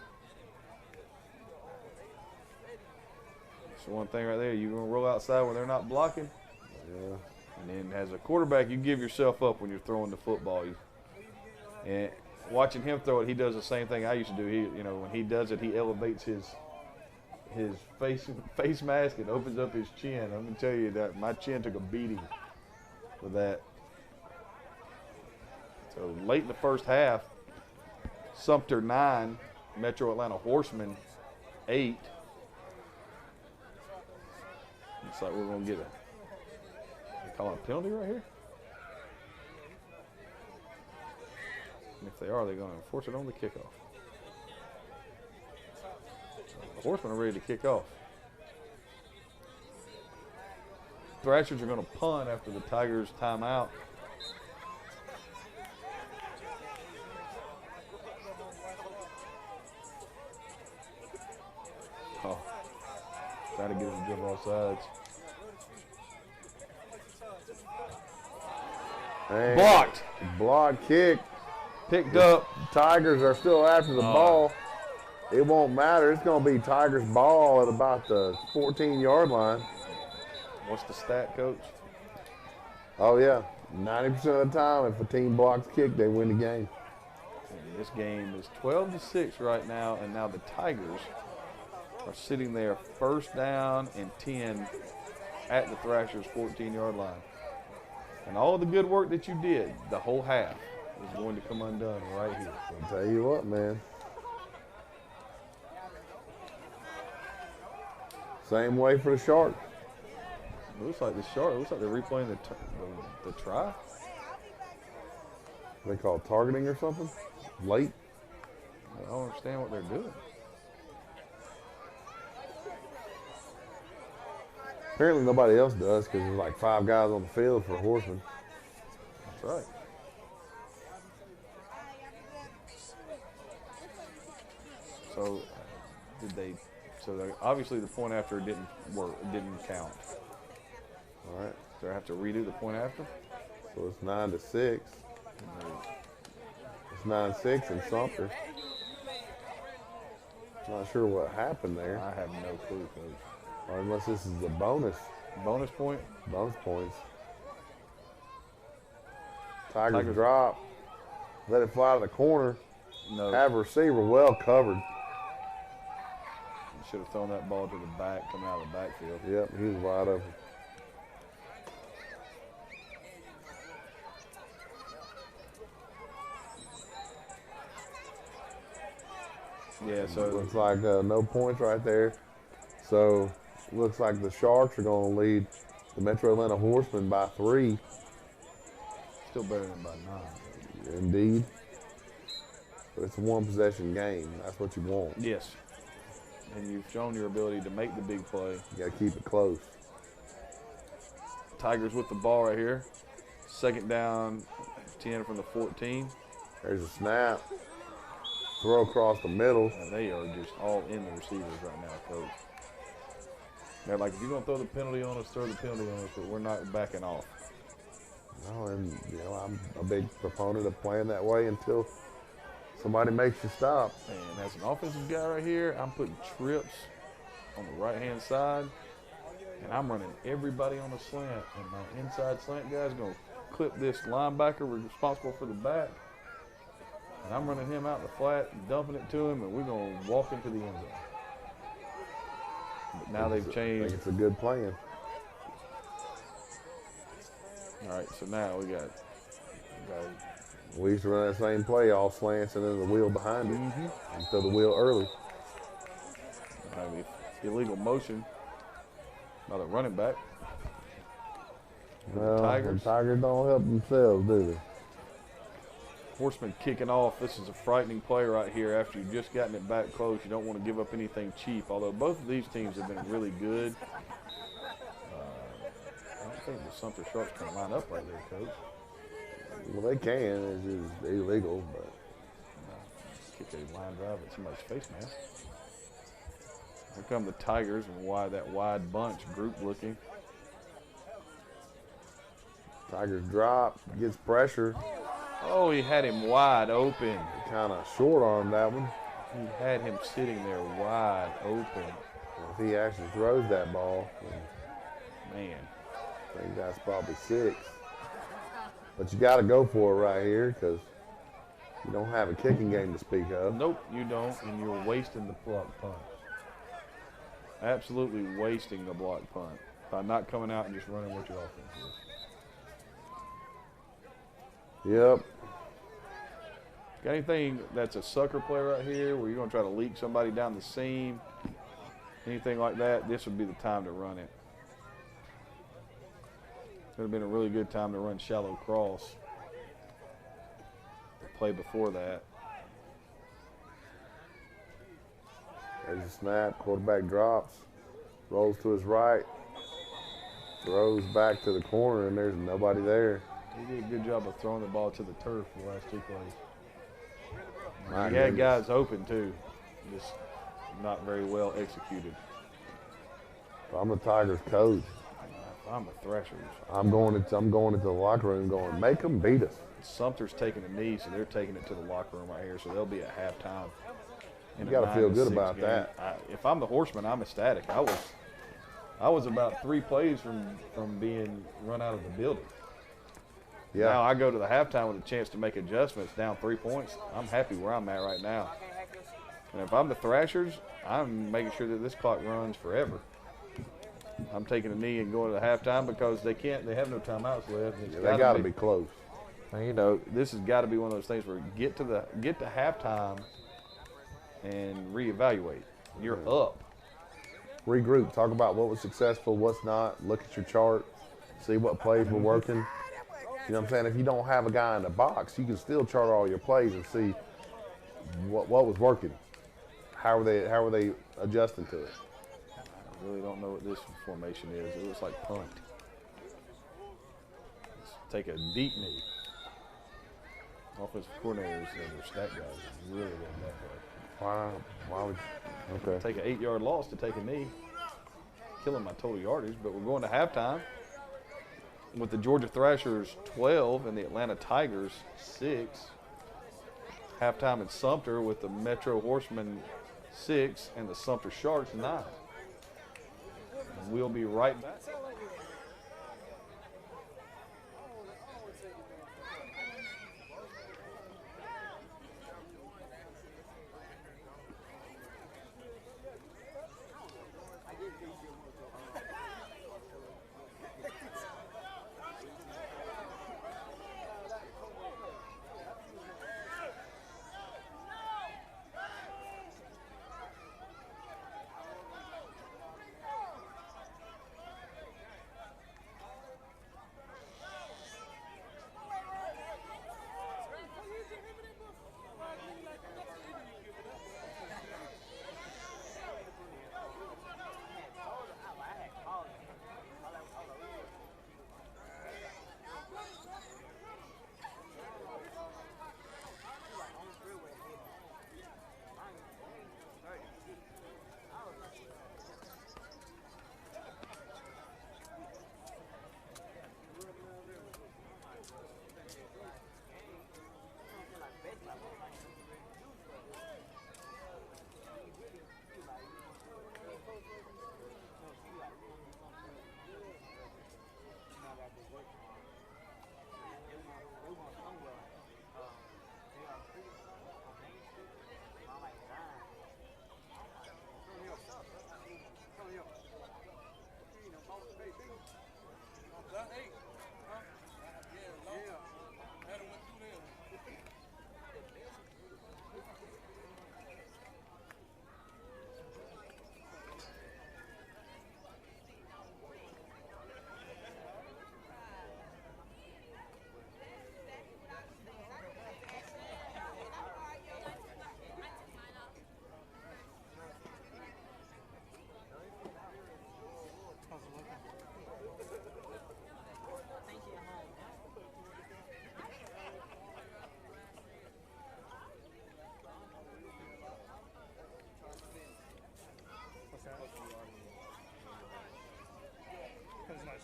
Speaker 3: So one thing right there, you're going to roll outside when they're not blocking.
Speaker 2: Yeah.
Speaker 3: And then as a quarterback, you give yourself up when you're throwing the football. And watching him throw it, he does the same thing I used to do. You know, when he does it, he elevates his face mask and opens up his chin. I'm going to tell you that my chin took a beating with that. So late in the first half, Sumter 9, Metro Atlanta Horsemen 8. Looks like we're going to get they call it a penalty right here. And if they are, they're going to enforce it on the kickoff. The Horsemen are ready to kick off. Thrashers are going to punt after the Tigers' timeout. Oh, try to get him to jump off sides.
Speaker 2: And
Speaker 3: Blocked.
Speaker 2: Block kick.
Speaker 3: Picked up.
Speaker 2: Tigers are still after the ball. It won't matter. It's going to be Tigers' ball at about the 14-yard line.
Speaker 3: What's the stat, Coach?
Speaker 2: Oh, yeah. 90% of the time, if a team blocks kick, they win the game.
Speaker 3: And this game is 12-6 right now, and now the Tigers are sitting there first down and 10 at the Thrashers' 14-yard line. And all the good work that you did the whole half is going to come undone right here.
Speaker 2: I'll tell you what, man. Same way for the Sharks.
Speaker 3: It looks like the Sharks. It looks like they're replaying the try.
Speaker 2: They call it targeting or something? Late?
Speaker 3: I don't understand what they're doing.
Speaker 2: Apparently nobody else does because there's like 5 guys on the field for a Horseman.
Speaker 3: That's right. So, obviously the point after didn't work, didn't count.
Speaker 2: All right.
Speaker 3: So I have to redo the point after?
Speaker 2: So it's 9-6. It's 9-6 and Sumter. Not sure what happened there.
Speaker 3: I have no clue, Coach.
Speaker 2: Or unless this is a bonus.
Speaker 3: Bonus point?
Speaker 2: Bonus points. Tigers drop. Let it fly to the corner.
Speaker 3: No.
Speaker 2: Have a receiver well covered.
Speaker 3: Should have thrown that ball to the back, coming out of the backfield.
Speaker 2: Yep, he was wide open.
Speaker 3: Yeah, so
Speaker 2: looks like no points right there. So looks like the Sharks are going to lead the Metro Atlanta Horsemen by 3.
Speaker 3: Still better than by 9.
Speaker 2: Indeed. But it's a one-possession game. That's what you want.
Speaker 3: Yes. And you've shown your ability to make the big play.
Speaker 2: You got to keep it close.
Speaker 3: Tigers with the ball right here. Second down, 10 from the 14.
Speaker 2: There's a snap. Throw across the middle.
Speaker 3: And they are just all in the receivers right now, Coach. They're like, if you're going to throw the penalty on us, throw the penalty on us, but we're not backing off.
Speaker 2: No, and I'm a big proponent of playing that way until somebody makes you stop.
Speaker 3: And as an offensive guy right here, I'm putting trips on the right-hand side, and I'm running everybody on a slant. And my inside slant guy is going to clip this linebacker responsible for the back. And I'm running him out in the flat and dumping it to him, and we're going to walk into the end zone. But now they've changed.
Speaker 2: I think it's a good plan.
Speaker 3: All right, so now we got
Speaker 2: we used to run that same play, all slants and then the wheel behind it. And throw the wheel early.
Speaker 3: Illegal motion by the running back.
Speaker 2: Well, the Tigers don't help themselves, do they?
Speaker 3: Horseman kicking off. This is a frightening play right here after you've just gotten it back close. You don't want to give up anything cheap, although both of these teams have been really good. I don't think the Sumter Sharks can line up right there, Coach.
Speaker 2: Well, they can. It's just illegal, but
Speaker 3: kick a line drive at somebody's face mask. Here come the Tigers and that wide bunch group looking.
Speaker 2: Tigers drop, gets pressure.
Speaker 3: Oh, he had him wide open.
Speaker 2: Kind of short-armed that one.
Speaker 3: He had him sitting there wide open.
Speaker 2: If he actually throws that ball,
Speaker 3: man,
Speaker 2: I think that's probably 6. But you got to go for it right here because you don't have a kicking game to speak of.
Speaker 3: Nope, you don't, and you're wasting the block punt. Absolutely wasting the block punt by not coming out and just running what your offense is.
Speaker 2: Yep.
Speaker 3: Got anything that's a sucker play right here where you're going to try to leak somebody down the seam, anything like that, this would be the time to run it. It would have been a really good time to run shallow cross. The play before that.
Speaker 2: There's a snap, quarterback drops, rolls to his right, throws back to the corner, and there's nobody there.
Speaker 3: He did a good job of throwing the ball to the turf the last 2 plays.
Speaker 2: My
Speaker 3: He had guys open too. Just not very well executed.
Speaker 2: I'm the Tigers coach.
Speaker 3: I'm the Thrashers.
Speaker 2: I'm going into the locker room going, make them beat us.
Speaker 3: Sumter's taking a knee, so they're taking it to the locker room right here. So they'll be at halftime.
Speaker 2: You got to feel good about
Speaker 3: game.
Speaker 2: that.
Speaker 3: If I'm the Horseman, I'm ecstatic. I was about 3 plays from being run out of the building.
Speaker 2: Yeah.
Speaker 3: Now I go to the halftime with a chance to make adjustments, down 3 points. I'm happy where I'm at right now. And if I'm the Thrashers, I'm making sure that this clock runs forever. I'm taking a knee and going to the halftime because they have no timeouts left.
Speaker 2: They got to be close.
Speaker 3: And, you know, this has got to be one of those things where get to halftime and reevaluate. You're up.
Speaker 2: Regroup. Talk about what was successful, what's not. Look at your chart. See what plays were working. You know what I'm saying? If you don't have a guy in the box, you can still chart all your plays and see what was working. How were they adjusting to it?
Speaker 3: I really don't know what this formation is. It looks like punt. Let's take a deep knee. Offensive coordinators and their stat guys really letting that
Speaker 2: Why would you? Okay.
Speaker 3: Take an 8-yard loss to take a knee. Killing my total yardage, but we're going to halftime with the Georgia Thrashers 12 and the Atlanta Tigers 6. Halftime in Sumter with the Metro Horsemen 6 and the Sumter Sharks 9. And we'll be right back.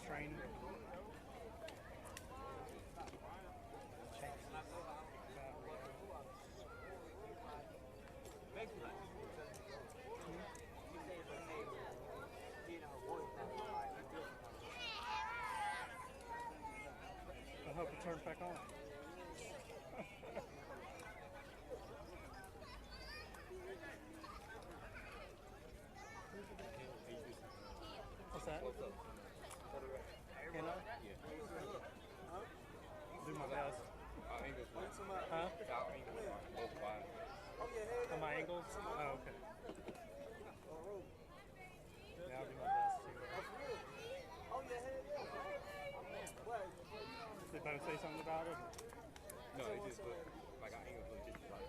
Speaker 4: Training. I hope it turns back on. What's that? Do my best. Huh? On my angles? Oh, okay. Yeah, I'll do my best. Did they say something about it?
Speaker 5: No, they just look like our angles look just right.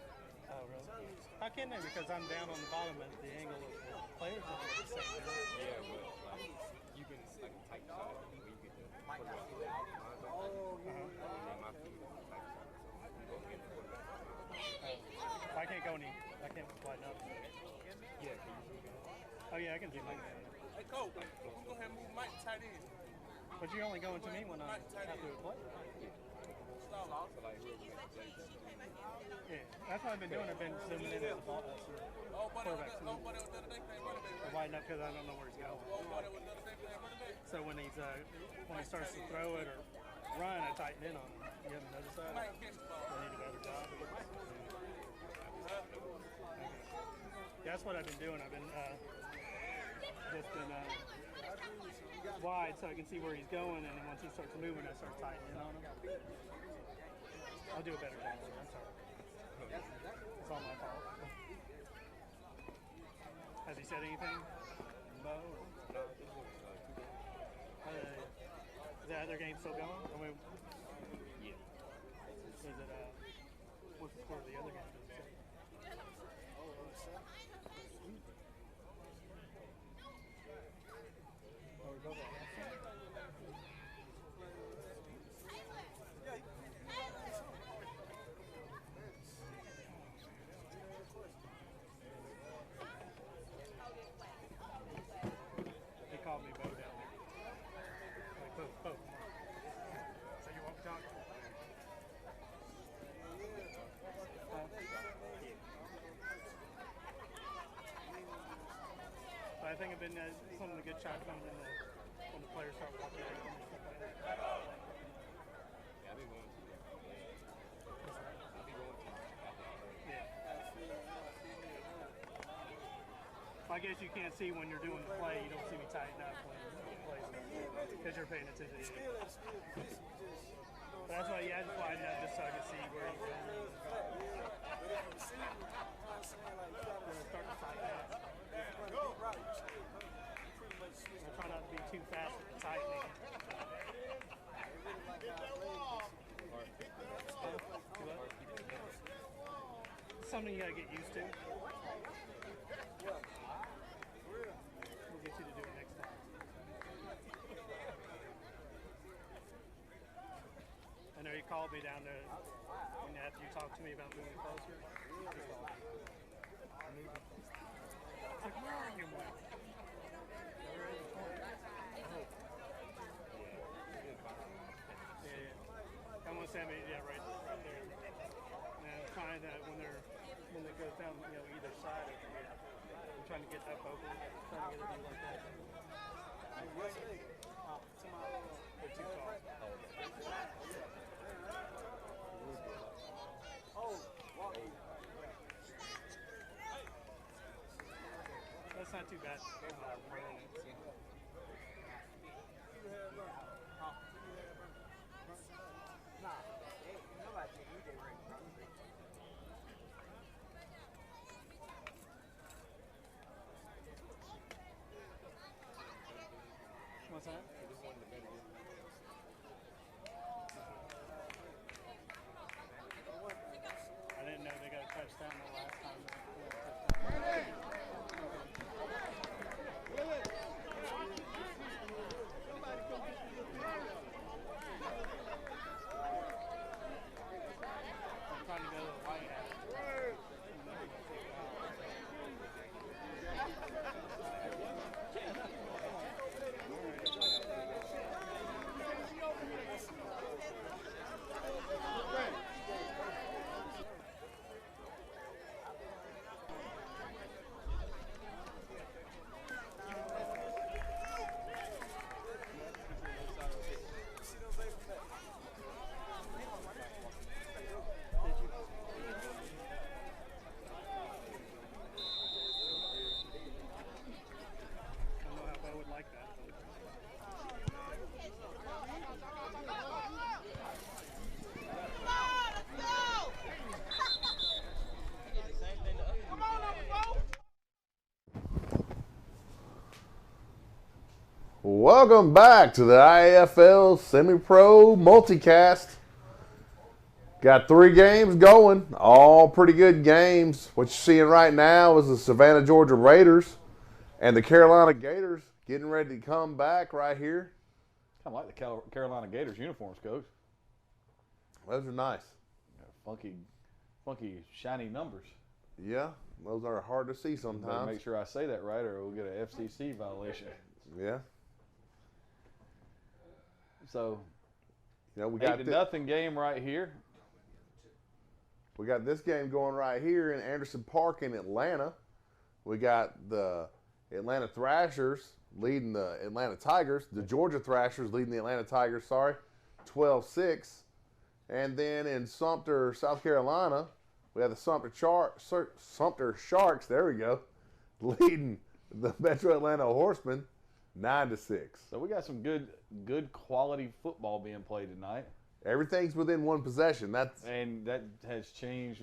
Speaker 4: Oh, really? How can they? Because I'm down on the bottom and the angle of the players don't look the same.
Speaker 5: Yeah, but like you've been like a tight shot when you get the quarterback. And my feet is a tight shot, so you go get the quarterback.
Speaker 4: I can't go any. I can't widen up.
Speaker 5: Yeah,
Speaker 4: Oh, yeah, I can do Mike.
Speaker 5: Hey, Cole, we're going to have to move Mike tight end.
Speaker 4: But you're only going to me when I have to play. Yeah, that's what I've been doing. I've been zooming in at the ball. Quarterback zoom. I widen up because I don't know where he's going. So when he starts to throw it or run, I tighten in on him. You haven't noticed that? I need a better job. Yeah, that's what I've been doing. I've been just been wide so I can see where he's going, and then once he starts moving, I start tightening in on him. I'll do a better job. I'm sorry. It's all my fault. Has he said anything? No. Is that other game still going? I mean, yeah. Is it, what's the score of the other game? He called me Bo down there. Like, Bo. So you won't talk? I think I've been some of the good shots comes in when the players start walking around and stuff like that.
Speaker 5: Yeah, I'll be going to.
Speaker 4: Yeah. I guess you can't see when you're doing the play. You don't see me tighten up when the play starts because you're paying attention to it. But that's why, yeah, I just widen up just so I can see where he's going. Start to tighten up. I try not to be too fast with the tightening. Something you gotta get used to. We'll get you to do it next time. I know you called me down there and after you talked to me about moving closer. It's like, where are you, Mike? Yeah. I'm gonna send me, yeah, right there. And I'm trying that when it goes down, either side of it, I'm trying to get up open, trying to get it to be like that. They're too tall. That's not too bad. What's that? I didn't know they got a touchdown the last time. I'm trying to go to the White House.
Speaker 2: Welcome back to the IAFL Semi-Pro Multicast. Got 3 games going, all pretty good games. What you're seeing right now is the Savannah, Georgia Raiders and the Carolina Gators getting ready to come back right here.
Speaker 3: Kind of like the Carolina Gators uniforms, Coach.
Speaker 2: Those are nice.
Speaker 3: Funky, shiny numbers.
Speaker 2: Yeah, those are hard to see sometimes.
Speaker 3: Better make sure I say that right, or we'll get an FCC violation.
Speaker 2: Yeah.
Speaker 3: So,
Speaker 2: we got
Speaker 3: 8-0 game right here.
Speaker 2: We got this game going right here in Anderson Park in Atlanta. We got the Atlanta Thrashers leading the Atlanta Tigers. The Georgia Thrashers leading the Atlanta Tigers, 12-6. And then in Sumter, South Carolina, we have the Sumter Sharks, there we go, leading the Metro Atlanta Horsemen 9-6.
Speaker 3: So we got some good quality football being played tonight.
Speaker 2: Everything's within one possession.
Speaker 3: And that has changed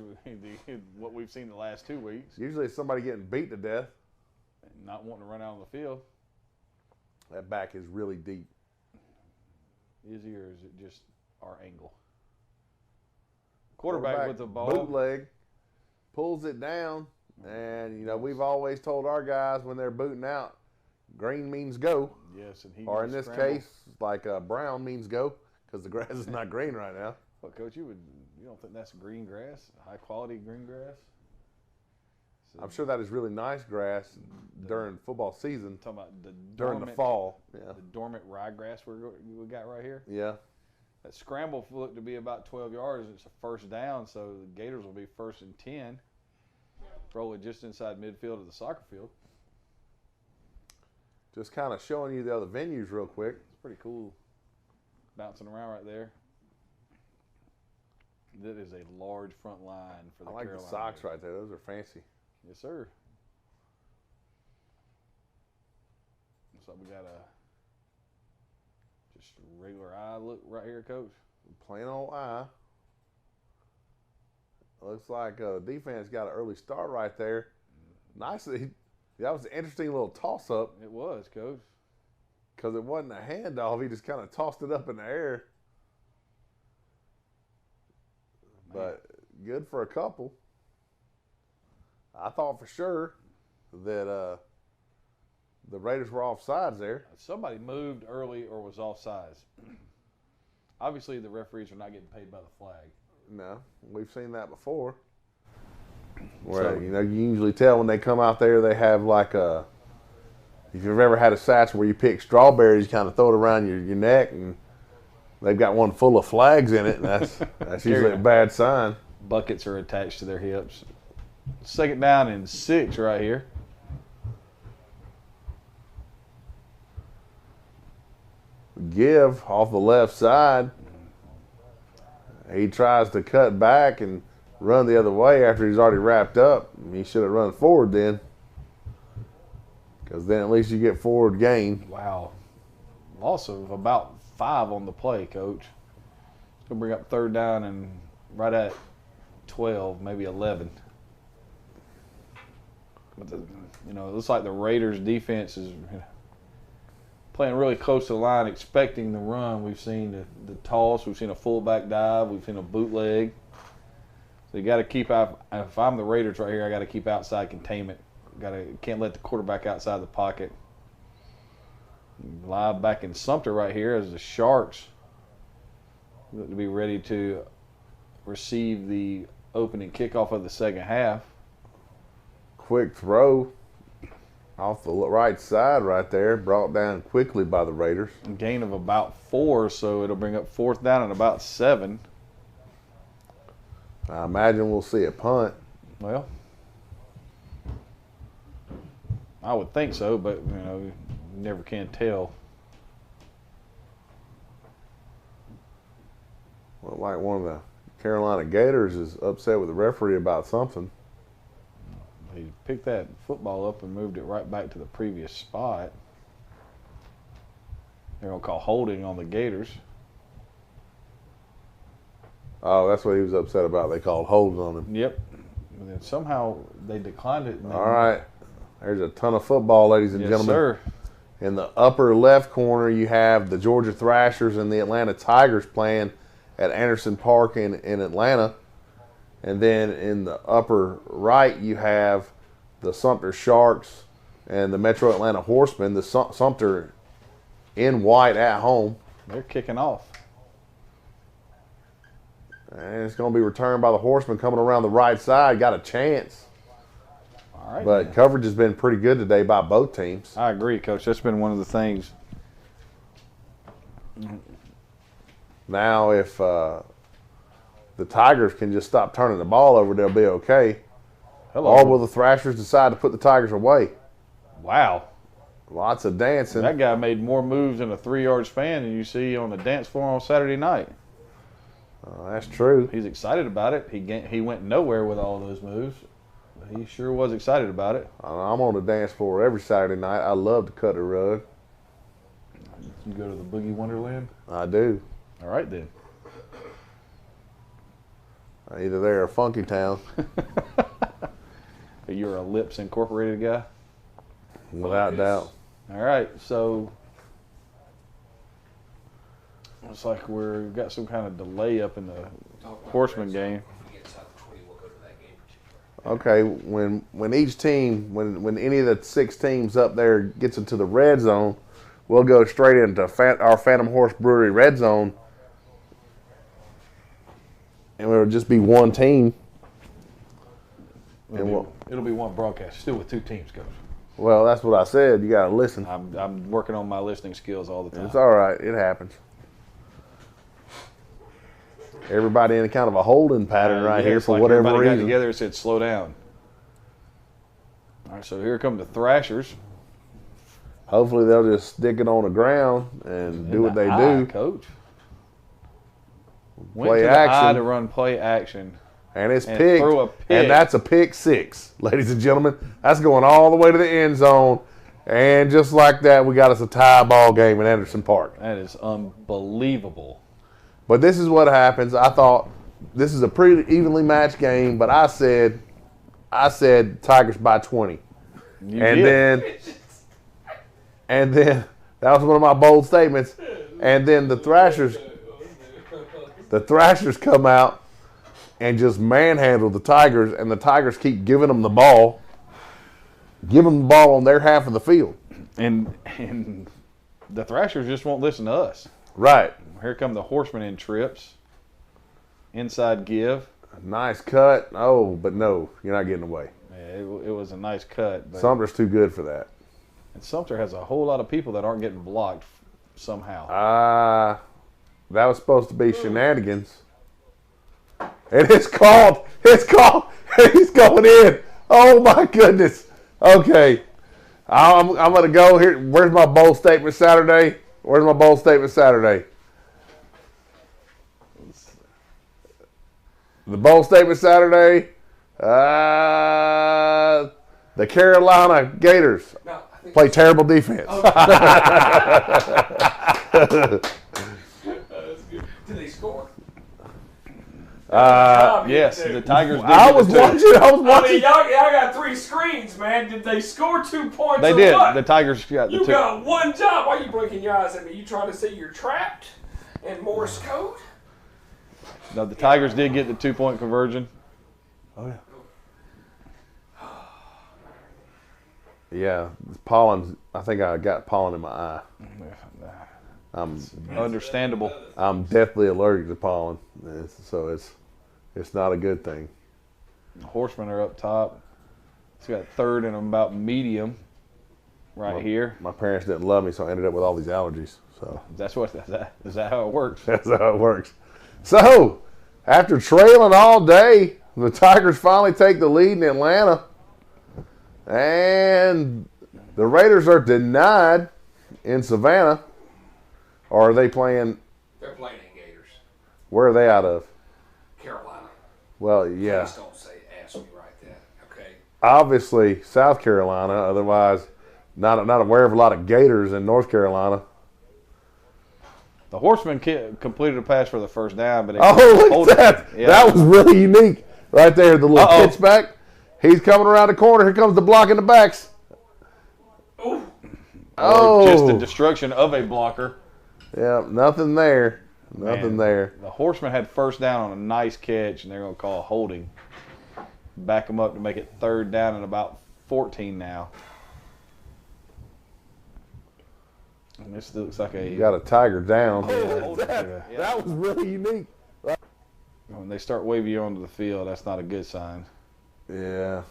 Speaker 3: what we've seen the last 2 weeks.
Speaker 2: Usually it's somebody getting beat to death.
Speaker 3: And not wanting to run out on the field.
Speaker 2: That back is really deep.
Speaker 3: Is he, or is it just our angle? Quarterback with the ball.
Speaker 2: Bootleg. Pulls it down. And, we've always told our guys when they're booting out, green means go.
Speaker 3: Yes, and
Speaker 2: or in this case, like brown means go, because the grass is not green right now.
Speaker 3: Well, Coach, you don't think that's green grass, high quality green grass? So
Speaker 2: I'm sure that is really nice grass during football season.
Speaker 3: Talking about
Speaker 2: during the fall. Yeah.
Speaker 3: The dormant ryegrass we got right here.
Speaker 2: Yeah.
Speaker 3: That scramble looked to be about 12 yards. It's a first down, so the Gators will be 1st and 10. Rolling just inside midfield of the soccer field.
Speaker 2: Just kind of showing you the other venues real quick.
Speaker 3: It's pretty cool. Bouncing around right there. That is a large front line for the Carolina.
Speaker 2: I like the socks right there. Those are fancy.
Speaker 3: Yes, sir. Looks like we got a just regular eye look right here, Coach.
Speaker 2: Plain old eye. Looks like defense got an early start right there. Nicely. That was an interesting little toss-up.
Speaker 3: It was, Coach.
Speaker 2: Because it wasn't a handoff. He just kind of tossed it up in the air. But good for a couple. I thought for sure that the Raiders were offsides there.
Speaker 3: Somebody moved early or was offsides. Obviously, the referees are not getting paid by the flag.
Speaker 2: No, we've seen that before. Where, you usually tell when they come out there, they have like a, if you've ever had a satchel where you pick strawberries, you kind of throw it around your neck, and they've got one full of flags in it, and that's usually a bad sign.
Speaker 3: Buckets are attached to their hips. 2nd down and 6 right here.
Speaker 2: Give off the left side. He tries to cut back and run the other way after he's already wrapped up. He should have run forward then, because then at least you get forward gain.
Speaker 3: Wow. Loss of about 5 on the play, Coach. It's going to bring up 3rd down and right at 12, maybe 11. But it looks like the Raiders' defense is playing really close to the line, expecting the run. We've seen the toss. We've seen a fullback dive. We've seen a bootleg. So you got to keep out. If I'm the Raiders right here, I got to keep outside containment. Can't let the quarterback outside the pocket. Live back in Sumter right here as the Sharks look to be ready to receive the opening kickoff of the 2nd half.
Speaker 2: Quick throw off the right side right there, brought down quickly by the Raiders.
Speaker 3: Gain of about 4, so it'll bring up 4th down and about 7.
Speaker 2: I imagine we'll see a punt.
Speaker 3: Well, I would think so, but you never can tell.
Speaker 2: Well, like one of the Carolina Gators is upset with the referee about something.
Speaker 3: He picked that football up and moved it right back to the previous spot. They're going to call holding on the Gators.
Speaker 2: Oh, that's what he was upset about. They called holding on him.
Speaker 3: Yep. And then somehow they declined it.
Speaker 2: All right. There's a ton of football, ladies and gentlemen.
Speaker 3: Yes, sir.
Speaker 2: In the upper left corner, you have the Georgia Thrashers and the Atlanta Tigers playing at Anderson Park in Atlanta. And then in the upper right, you have the Sumter Sharks and the Metro Atlanta Horsemen. The Sumter in white at home.
Speaker 3: They're kicking off.
Speaker 2: And it's going to be returned by the Horsemen coming around the right side. Got a chance.
Speaker 3: All right,
Speaker 2: but
Speaker 3: man.
Speaker 2: coverage has been pretty good today by both teams.
Speaker 3: I agree, Coach. That's been one of the things.
Speaker 2: Now, if the Tigers can just stop turning the ball over, they'll be okay.
Speaker 3: Hello.
Speaker 2: Or will the Thrashers decide to put the Tigers away?
Speaker 3: Wow.
Speaker 2: Lots of dancing.
Speaker 3: That guy made more moves in a 3-yard span than you see on the dance floor on Saturday night.
Speaker 2: That's true.
Speaker 3: He's excited about it. He went nowhere with all those moves. He sure was excited about it.
Speaker 2: I'm on the dance floor every Saturday night. I love to cut a rug.
Speaker 3: You go to the Boogie Wonderland?
Speaker 2: I do.
Speaker 3: All right, then.
Speaker 2: Either there or Funky Town.
Speaker 3: You're a Lips Incorporated guy?
Speaker 2: Without doubt.
Speaker 3: All right, so looks like we've got some kind of delay up in the Horseman game.
Speaker 2: Okay, when each team, when any of the 6 teams up there gets into the red zone, we'll go straight into our Phantom Horse Brewery red zone, and it'll just be one team.
Speaker 3: It'll be one broadcast, still with 2 teams, Coach.
Speaker 2: Well, that's what I said. You got to listen.
Speaker 3: I'm working on my listening skills all the time.
Speaker 2: It's all right. It happens. Everybody in a kind of a holding pattern right here for whatever
Speaker 3: everybody
Speaker 2: reason.
Speaker 3: got together and said, slow down. All right, so here come the Thrashers.
Speaker 2: Hopefully they'll just stick it on the ground and do what they do.
Speaker 3: Coach.
Speaker 2: Play
Speaker 3: Went to
Speaker 2: action.
Speaker 3: the eye to run play action.
Speaker 2: And it's
Speaker 3: And
Speaker 2: picked.
Speaker 3: throw a pick.
Speaker 2: And that's a pick 6, ladies and gentlemen. That's going all the way to the end zone. And just like that, we got us a tie ball game in Anderson Park.
Speaker 3: That is unbelievable.
Speaker 2: But this is what happens. I thought this is a pretty evenly matched game, but I said Tigers by 20. Then that was one of my bold statements. And then the Thrashers come out and just manhandle the Tigers, and the Tigers keep giving them the ball on their half of the field.
Speaker 3: And the Thrashers just won't listen to us.
Speaker 2: Right.
Speaker 3: Here come the Horsemen in trips. Inside give.
Speaker 2: Nice cut. Oh, but no, you're not getting away.
Speaker 3: Yeah, it was a nice cut. But
Speaker 2: Sumter's too good for that.
Speaker 3: And Sumter has a whole lot of people that aren't getting blocked somehow.
Speaker 2: That was supposed to be shenanigans. And it's called. He's going in. Oh, my goodness. Okay. I'm going to go here. Where's my bold statement Saturday? The bold statement Saturday, the Carolina Gators play terrible defense.
Speaker 1: Did they score?
Speaker 3: Yes, the Tigers did.
Speaker 2: I was watching.
Speaker 1: I mean, y'all got 3 screens, man. Did they score 2 points?
Speaker 3: They
Speaker 1: or
Speaker 3: did.
Speaker 1: What?
Speaker 3: The Tigers got the 2.
Speaker 1: You got one job. Why are you blinking your eyes at me? You trying to say you're trapped in Morse code?
Speaker 3: No, the Tigers did get the 2-point conversion.
Speaker 2: Oh, yeah. Yeah, pollen. I think I got pollen in my eye.
Speaker 3: Understandable.
Speaker 2: I'm deathly allergic to pollen, so it's not a good thing.
Speaker 3: The Horsemen are up top. It's got 3rd and about medium here.
Speaker 2: My parents didn't love me, so I ended up with all these allergies. So
Speaker 3: Is that how it works?
Speaker 2: that's how it works. So, after trailing all day, the Tigers finally take the lead in Atlanta. And the Raiders are denied in Savannah. Or are they playing?
Speaker 1: They're playing in Gators.
Speaker 2: Where are they out of?
Speaker 1: Carolina.
Speaker 2: Well, yeah.
Speaker 1: Please don't ask me right there. Okay.
Speaker 2: Obviously, South Carolina. Otherwise, not aware of a lot of Gators in North Carolina.
Speaker 3: The Horsemen completed a pass for the first down, but
Speaker 2: look at that! Yeah. That was really unique, right there. The little pitch back. He's coming around the corner. Here comes the block in the backs.
Speaker 3: Just the destruction of a blocker.
Speaker 2: Yeah, nothing there. Nothing there.
Speaker 3: The Horsemen had first down on a nice catch, and they're going to call a holding. Back them up to make it 3rd down and about 14 now. And this looks like
Speaker 2: You got a Tiger down.
Speaker 3: That
Speaker 2: was really unique.
Speaker 3: When they start waving you onto the field, that's not a good sign.
Speaker 2: Yeah.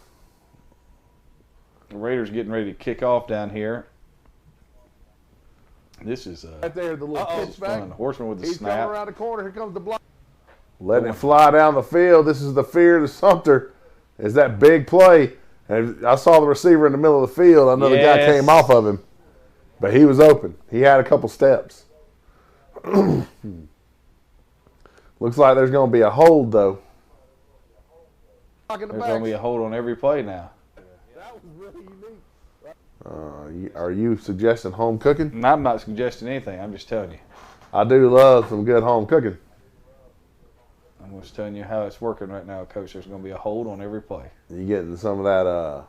Speaker 3: The Raiders getting ready to kick off down here. This is
Speaker 2: right there, the little pitch back.
Speaker 3: fun. Horseman with the
Speaker 2: He's
Speaker 3: snap.
Speaker 2: coming around the corner. Here comes the block. Letting it fly down the field. This is the fear of the Sumter. Is that big play. And I saw the receiver in the middle of the field. I know the guy came off of him. But he was open. He had a couple steps. Looks like there's going to be a hold, though.
Speaker 3: There's going to be a hold on every play now.
Speaker 2: That was really unique. Are you suggesting home cooking?
Speaker 3: I'm not suggesting anything. I'm just telling you.
Speaker 2: I do love some good home cooking.
Speaker 3: I'm just telling you how it's working right now, Coach. There's going to be a hold on every play.
Speaker 2: You getting some of that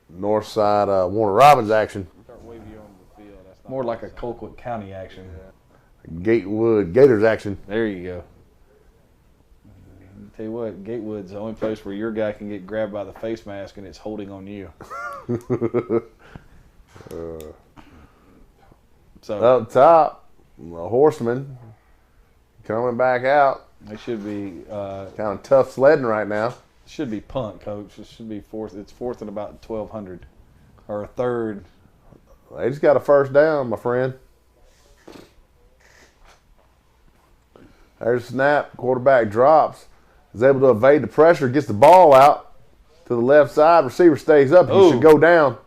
Speaker 2: north side Warner Robins action.
Speaker 3: More like a Colquitt County action.
Speaker 2: Gatewood Gators action.
Speaker 3: There you go. Tell you what, Gatewood's the only place where your guy can get grabbed by the face mask and it's holding on you. So
Speaker 2: up top, the Horseman coming back out.
Speaker 3: They should be
Speaker 2: kind of tough sledding right now.
Speaker 3: Should be punt, Coach. It should be fourth. It's fourth and about 1,200 or a third.
Speaker 2: They just got a first down, my friend. There's a snap. Quarterback drops. Is able to evade the pressure. Gets the ball out to the left side. Receiver stays up. He should go down.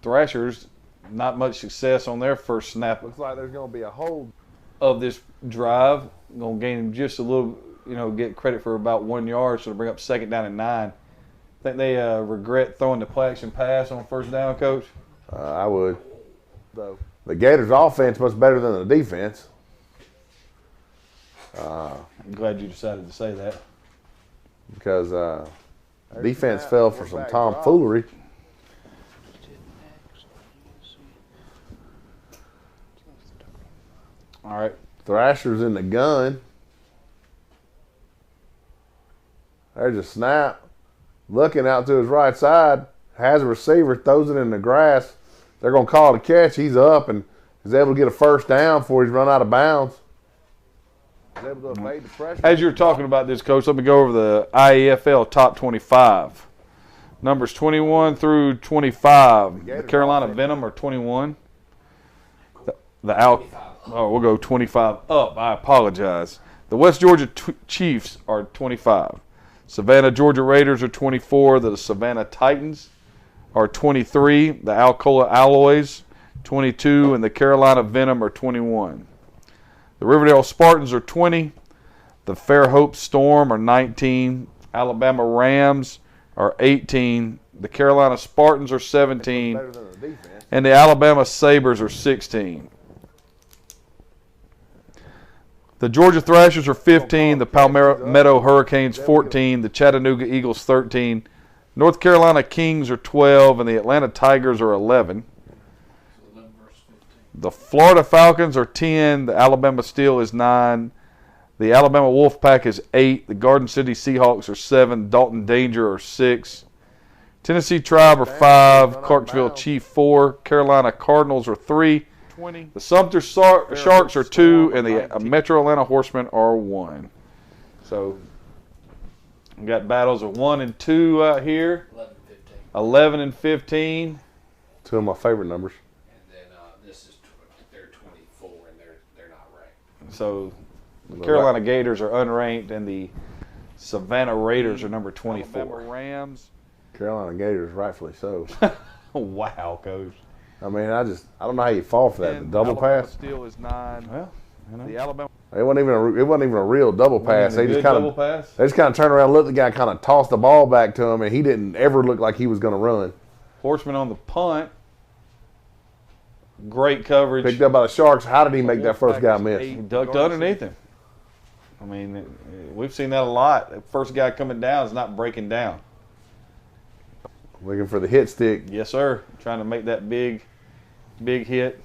Speaker 3: Thrashers, not much success on their first snap.
Speaker 2: Looks like there's going to be a hold
Speaker 3: of this drive. Going to gain just a little, get credit for about 1 yard, so to bring up second down and 9. Think they regret throwing the play action pass on first down, Coach?
Speaker 2: I would. The Gators' offense much better than the defense.
Speaker 3: I'm glad you decided to say that.
Speaker 2: Because defense fell for some tomfoolery.
Speaker 3: All right.
Speaker 2: Thrasher's in the gun. There's a snap. Looking out to his right side. Has a receiver. Throws it in the grass. They're going to call it a catch. He's up and is able to get a first down before he's run out of bounds. He's able to evade the pressure.
Speaker 3: As you're talking about this, Coach, let me go over the IAFL top 25. Numbers 21 through 25. The Carolina Venom are 21. We'll go 25 up. I apologize. The West Georgia Chiefs are 25. Savannah Georgia Raiders are 24. The Savannah Titans are 23. The Alcoa Alloys 22, and the Carolina Venom are 21. The Riverdale Spartans are 20. The Fairhope Storm are 19. Alabama Rams are 18. The Carolina Spartans are 17. And the Alabama Sabres are 16. The Georgia Thrashers are 15. The Palmetto Hurricanes 14. The Chattanooga Eagles 13. North Carolina Kings are 12. And the Atlanta Tigers are 11. The Florida Falcons are 10. The Alabama Steel is 9. The Alabama Wolfpack is 8. The Garden City Seahawks are 7. Dalton Danger are 6. Tennessee Tribe are 5. Clarksville Chief 4. Carolina Cardinals are 3. The Sumter Sharks are 2. And the Metro Atlanta Horsemen are 1. So we got battles of 1 and 2 out here. 11 and 15.
Speaker 2: Two of my favorite numbers.
Speaker 3: So the Carolina Gators are unranked, and the Savannah Raiders are number 24. Alabama Rams.
Speaker 2: Carolina Gators, rightfully so.
Speaker 3: Wow, Coach.
Speaker 2: I mean, I don't know how you fall for that. The double pass.
Speaker 3: Steel is 9. Well, the Alabama.
Speaker 2: It wasn't even a real double pass. They just kind of turned around, and let the guy kind of toss the ball back to him, and he didn't ever look like he was going to run.
Speaker 3: Horseman on the punt. Great coverage.
Speaker 2: Picked up by the Sharks. How did he make that first guy miss?
Speaker 3: He ducked underneath him. I mean, we've seen that a lot. The first guy coming down is not breaking down.
Speaker 2: Looking for the hit stick.
Speaker 3: Yes, sir. Trying to make that big hit.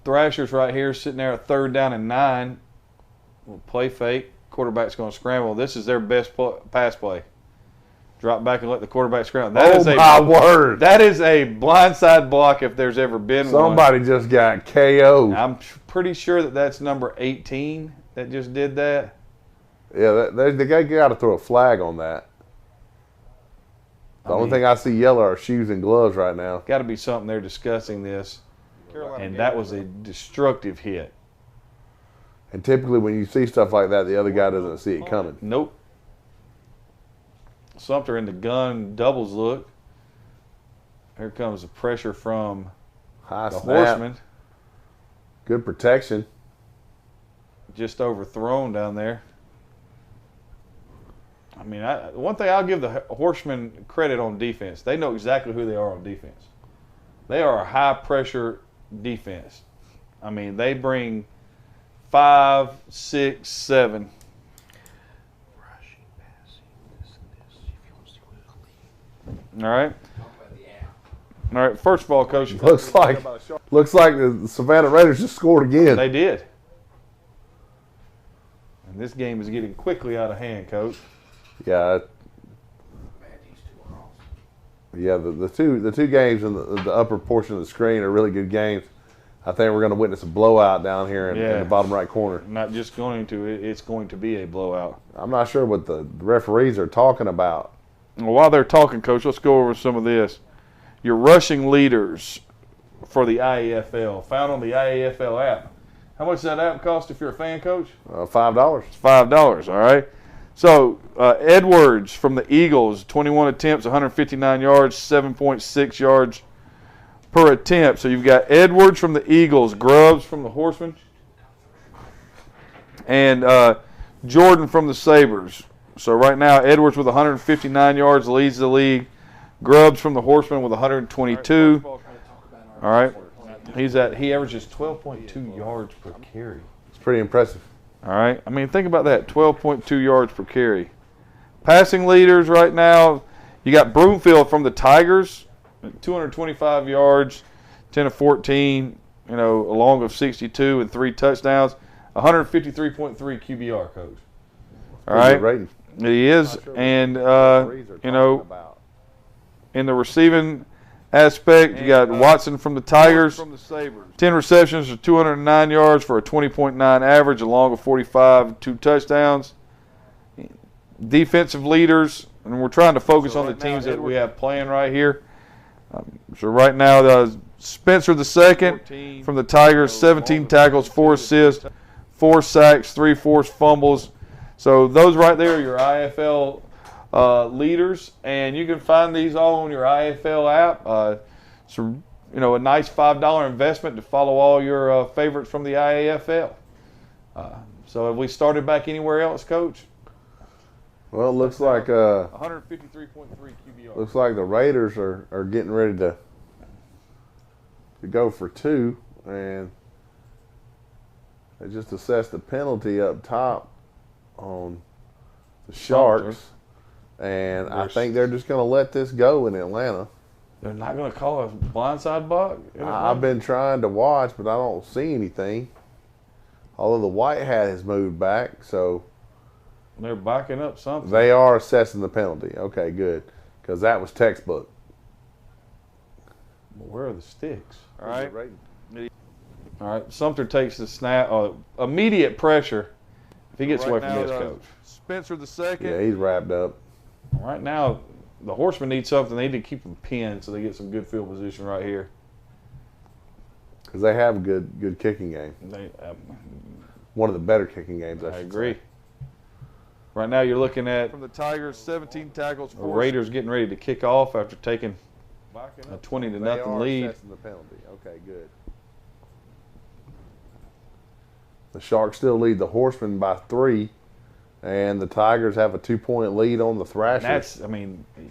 Speaker 3: Thrashers right here sitting there at third down and 9. We'll play fake. Quarterback's going to scramble. This is their best pass play. Drop back and let the quarterback scramble.
Speaker 2: My word.
Speaker 3: That is a blindside block if there's ever been one.
Speaker 2: Somebody just got KO'd.
Speaker 3: I'm pretty sure that's number 18 that just did that.
Speaker 2: Yeah, they got to throw a flag on that. The only thing I see yellow are shoes and gloves right now.
Speaker 3: Got to be something they're discussing this. And that was a destructive hit.
Speaker 2: And typically when you see stuff like that, the other guy doesn't see it coming.
Speaker 3: Nope. Sumter in the gun doubles look. Here comes the pressure from
Speaker 2: High
Speaker 3: the
Speaker 2: snap.
Speaker 3: horseman.
Speaker 2: Good protection.
Speaker 3: Just overthrown down there. I mean, one thing I'll give the horsemen credit on defense. They know exactly who they are on defense. They are a high-pressure defense. I mean, they bring 5, 6, 7. All right. All right. First of all, Coach.
Speaker 2: Looks like the Savannah Raiders just scored again.
Speaker 3: They did. And this game is getting quickly out of hand, Coach.
Speaker 2: Yeah. Yeah, the two games in the upper portion of the screen are really good games. I think we're going to witness a blowout down here in the bottom right corner.
Speaker 3: Not just going to, it's going to be a blowout.
Speaker 2: I'm not sure what the referees are talking about.
Speaker 3: Well, while they're talking, Coach, let's go over some of this. Your rushing leaders for the IAFL, found on the IAFL app. How much does that app cost if you're a fan, Coach?
Speaker 2: $5.
Speaker 3: It's $5, all right? So, Edwards from the Eagles, 21 attempts, 159 yards, 7.6 yards per attempt. So you've got Edwards from the Eagles, Grubbs from the Horsemen, and Jordan from the Sabres. So right now, Edwards with 159 yards leads the league. Grubbs from the Horsemen with 122. All right. He averages 12.2 yards per carry.
Speaker 2: It's pretty impressive.
Speaker 3: All right. I mean, think about that, 12.2 yards per carry. Passing leaders right now, you got Broomfield from the Tigers, 225 yards, 10 of 14, a long of 62 and 3 touchdowns, 153.3 QBR, Coach. All right. He is. And, in the receiving aspect, you got Watson from the Tigers, 10 receptions for 209 yards for a 20.9 average, along with 45, 2 touchdowns. Defensive leaders, and we're trying to focus on the teams that we have playing right here. So right now, Spencer the second from the Tigers, 17 tackles, 4 assists, 4 sacks, 3 forced fumbles. So those right there are your IFL leaders, and you can find these all on your IFL app. So, a nice $5 investment to follow all your favorites from the IAFL. So have we started back anywhere else, Coach?
Speaker 2: Well, it looks like
Speaker 3: 153.3 QBR.
Speaker 2: Looks like the Raiders are getting ready to go for 2, and they just assessed the penalty up top on the Sharks. And I think they're just going to let this go in Atlanta.
Speaker 3: They're not going to call a blindside block?
Speaker 2: I've been trying to watch, but I don't see anything. Although the white hat has moved back, so
Speaker 3: they're backing up something.
Speaker 2: They are assessing the penalty. Okay, good, because that was textbook.
Speaker 3: Well, where are the sticks? All right. All right. Sumter takes the snap. Immediate pressure. If he gets away from this, Coach. Spencer the second.
Speaker 2: Yeah, he's wrapped up.
Speaker 3: Right now, the Horsemen need something. They need to keep them pinned so they get some good field position right here.
Speaker 2: Because they have a good kicking game. One of the better kicking games, I
Speaker 3: agree.
Speaker 2: Say.
Speaker 3: Right now, you're looking at from the Tigers, 17 tackles. The Raiders getting ready to kick off after taking a 20-0 lead.
Speaker 2: They are assessing the penalty. Okay, good. The Sharks still lead the Horsemen by 3. And the Tigers have a 2-point lead on the Thrashers.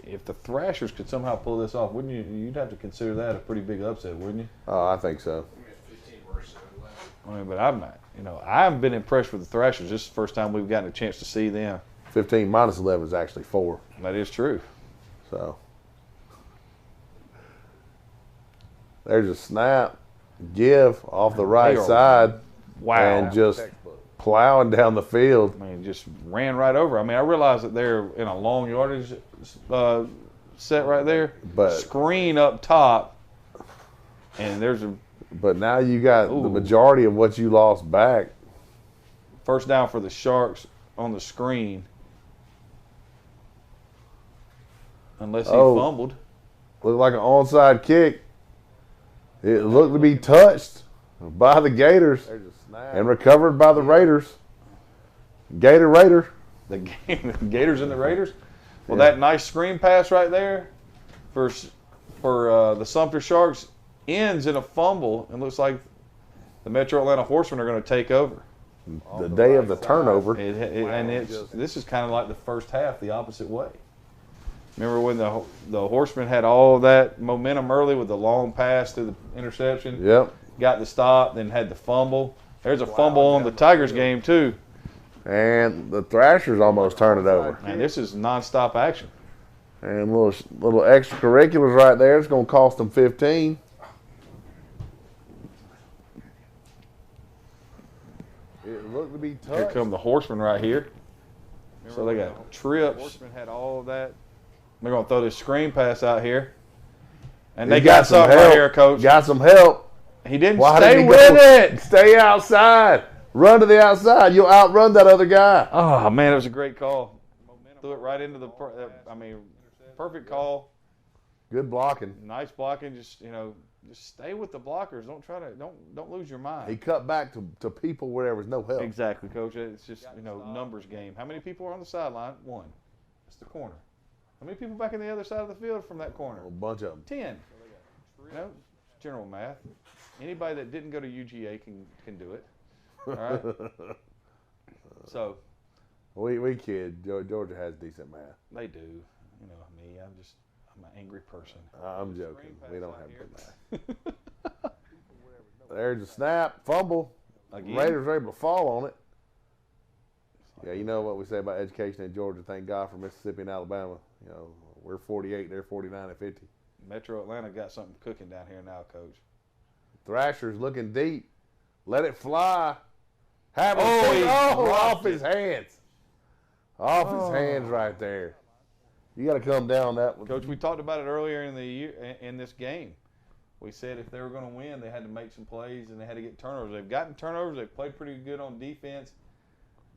Speaker 3: If the Thrashers could somehow pull this off, wouldn't you? You'd have to consider that a pretty big upset, wouldn't you?
Speaker 2: Oh, I think so.
Speaker 3: But I haven't been impressed with the Thrashers. This is the first time we've gotten a chance to see them.
Speaker 2: 15 minus 11 is actually 4.
Speaker 3: That is true.
Speaker 2: So there's a snap, give off the right side.
Speaker 3: Wow.
Speaker 2: And just plowing down the field.
Speaker 3: Just ran right over. I realize that they're in a long yardage set right there.
Speaker 2: But
Speaker 3: screen up top, and there's a.
Speaker 2: But now you got the majority of what you lost back.
Speaker 3: First down for the Sharks on the screen. Unless he fumbled.
Speaker 2: Looked like an onside kick. It looked to be touched by the Gators and recovered by the Raiders. Raider.
Speaker 3: The Gators and the Raiders. Well, that nice screen pass right there for the Sumter Sharks ends in a fumble, and looks like the Metro Atlanta Horsemen are going to take over.
Speaker 2: The day of the turnover.
Speaker 3: This is kind of like the first half, the opposite way. Remember when the Horsemen had all that momentum early with the long pass to the interception?
Speaker 2: Yep.
Speaker 3: Got the stop, then had the fumble. There's a fumble on the Tigers game, too.
Speaker 2: And the Thrashers almost turned it over.
Speaker 3: And this is nonstop action.
Speaker 2: And little extracurriculars right there. It's going to cost them 15. It looked to be touched.
Speaker 3: Here come the Horsemen right here. So they got trips. Horsemen had all of that. They're going to throw this screen pass out here. And they got something right here, Coach.
Speaker 2: Got some help.
Speaker 3: He didn't stay with it.
Speaker 2: Stay outside. Run to the outside. You'll outrun that other guy.
Speaker 3: Oh, man, it was a great call. Threw it right into the perfect call.
Speaker 2: Good blocking.
Speaker 3: Nice blocking. Just stay with the blockers. Don't lose your mind.
Speaker 2: He cut back to people where there was no help.
Speaker 3: Exactly, Coach. It's just, numbers game. How many people are on the sideline? 1. That's the corner. How many people back in the other side of the field from that corner?
Speaker 2: A bunch of them.
Speaker 3: 10. General math. Anybody that didn't go to UGA can do it. All right. So.
Speaker 2: We kid. Georgia has decent math.
Speaker 3: They do. You know me. I'm an angry person.
Speaker 2: I'm joking. We don't have good math. There's a snap, fumble.
Speaker 3: Again.
Speaker 2: Raiders are able to fall on it. Yeah, you know what we say about education in Georgia. Thank God for Mississippi and Alabama. We're 48, they're 49 and 50.
Speaker 3: Metro Atlanta got something cooking down here now, Coach.
Speaker 2: Thrasher's looking deep. Let it fly. Off his hands. Off his hands right there. You got to come down that one.
Speaker 3: Coach, we talked about it earlier in the year in this game. We said if they were going to win, they had to make some plays and they had to get turnovers. They've gotten turnovers. They've played pretty good on defense.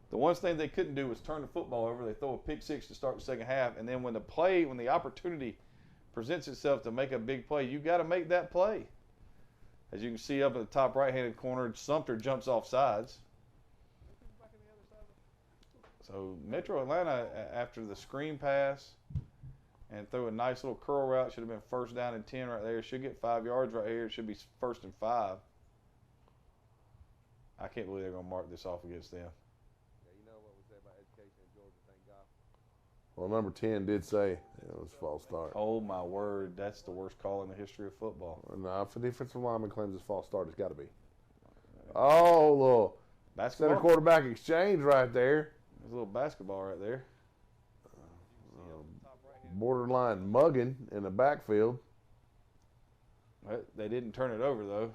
Speaker 3: The one thing they couldn't do was turn the football over. They throw a pick six to start the second half, and then when the opportunity presents itself to make a big play, you got to make that play. As you can see up in the top right-handed corner, Sumter jumps off sides. So Metro Atlanta, after the screen pass and throw a nice little curl route, should have been first down and 10 right there. Should get 5 yards right here. It should be first and 5. I can't believe they're going to mark this off against them.
Speaker 2: Yeah, you know what we say about education in Georgia, thank God. Well, number 10 did say it was a false start.
Speaker 3: Oh, my word. That's the worst call in the history of football.
Speaker 2: No, if a defensive lineman claims it's a false start, it's got to be. Oh, little center quarterback exchange right there.
Speaker 3: There's a little basketball right there.
Speaker 2: Borderline mugging in the backfield.
Speaker 3: They didn't turn it over, though.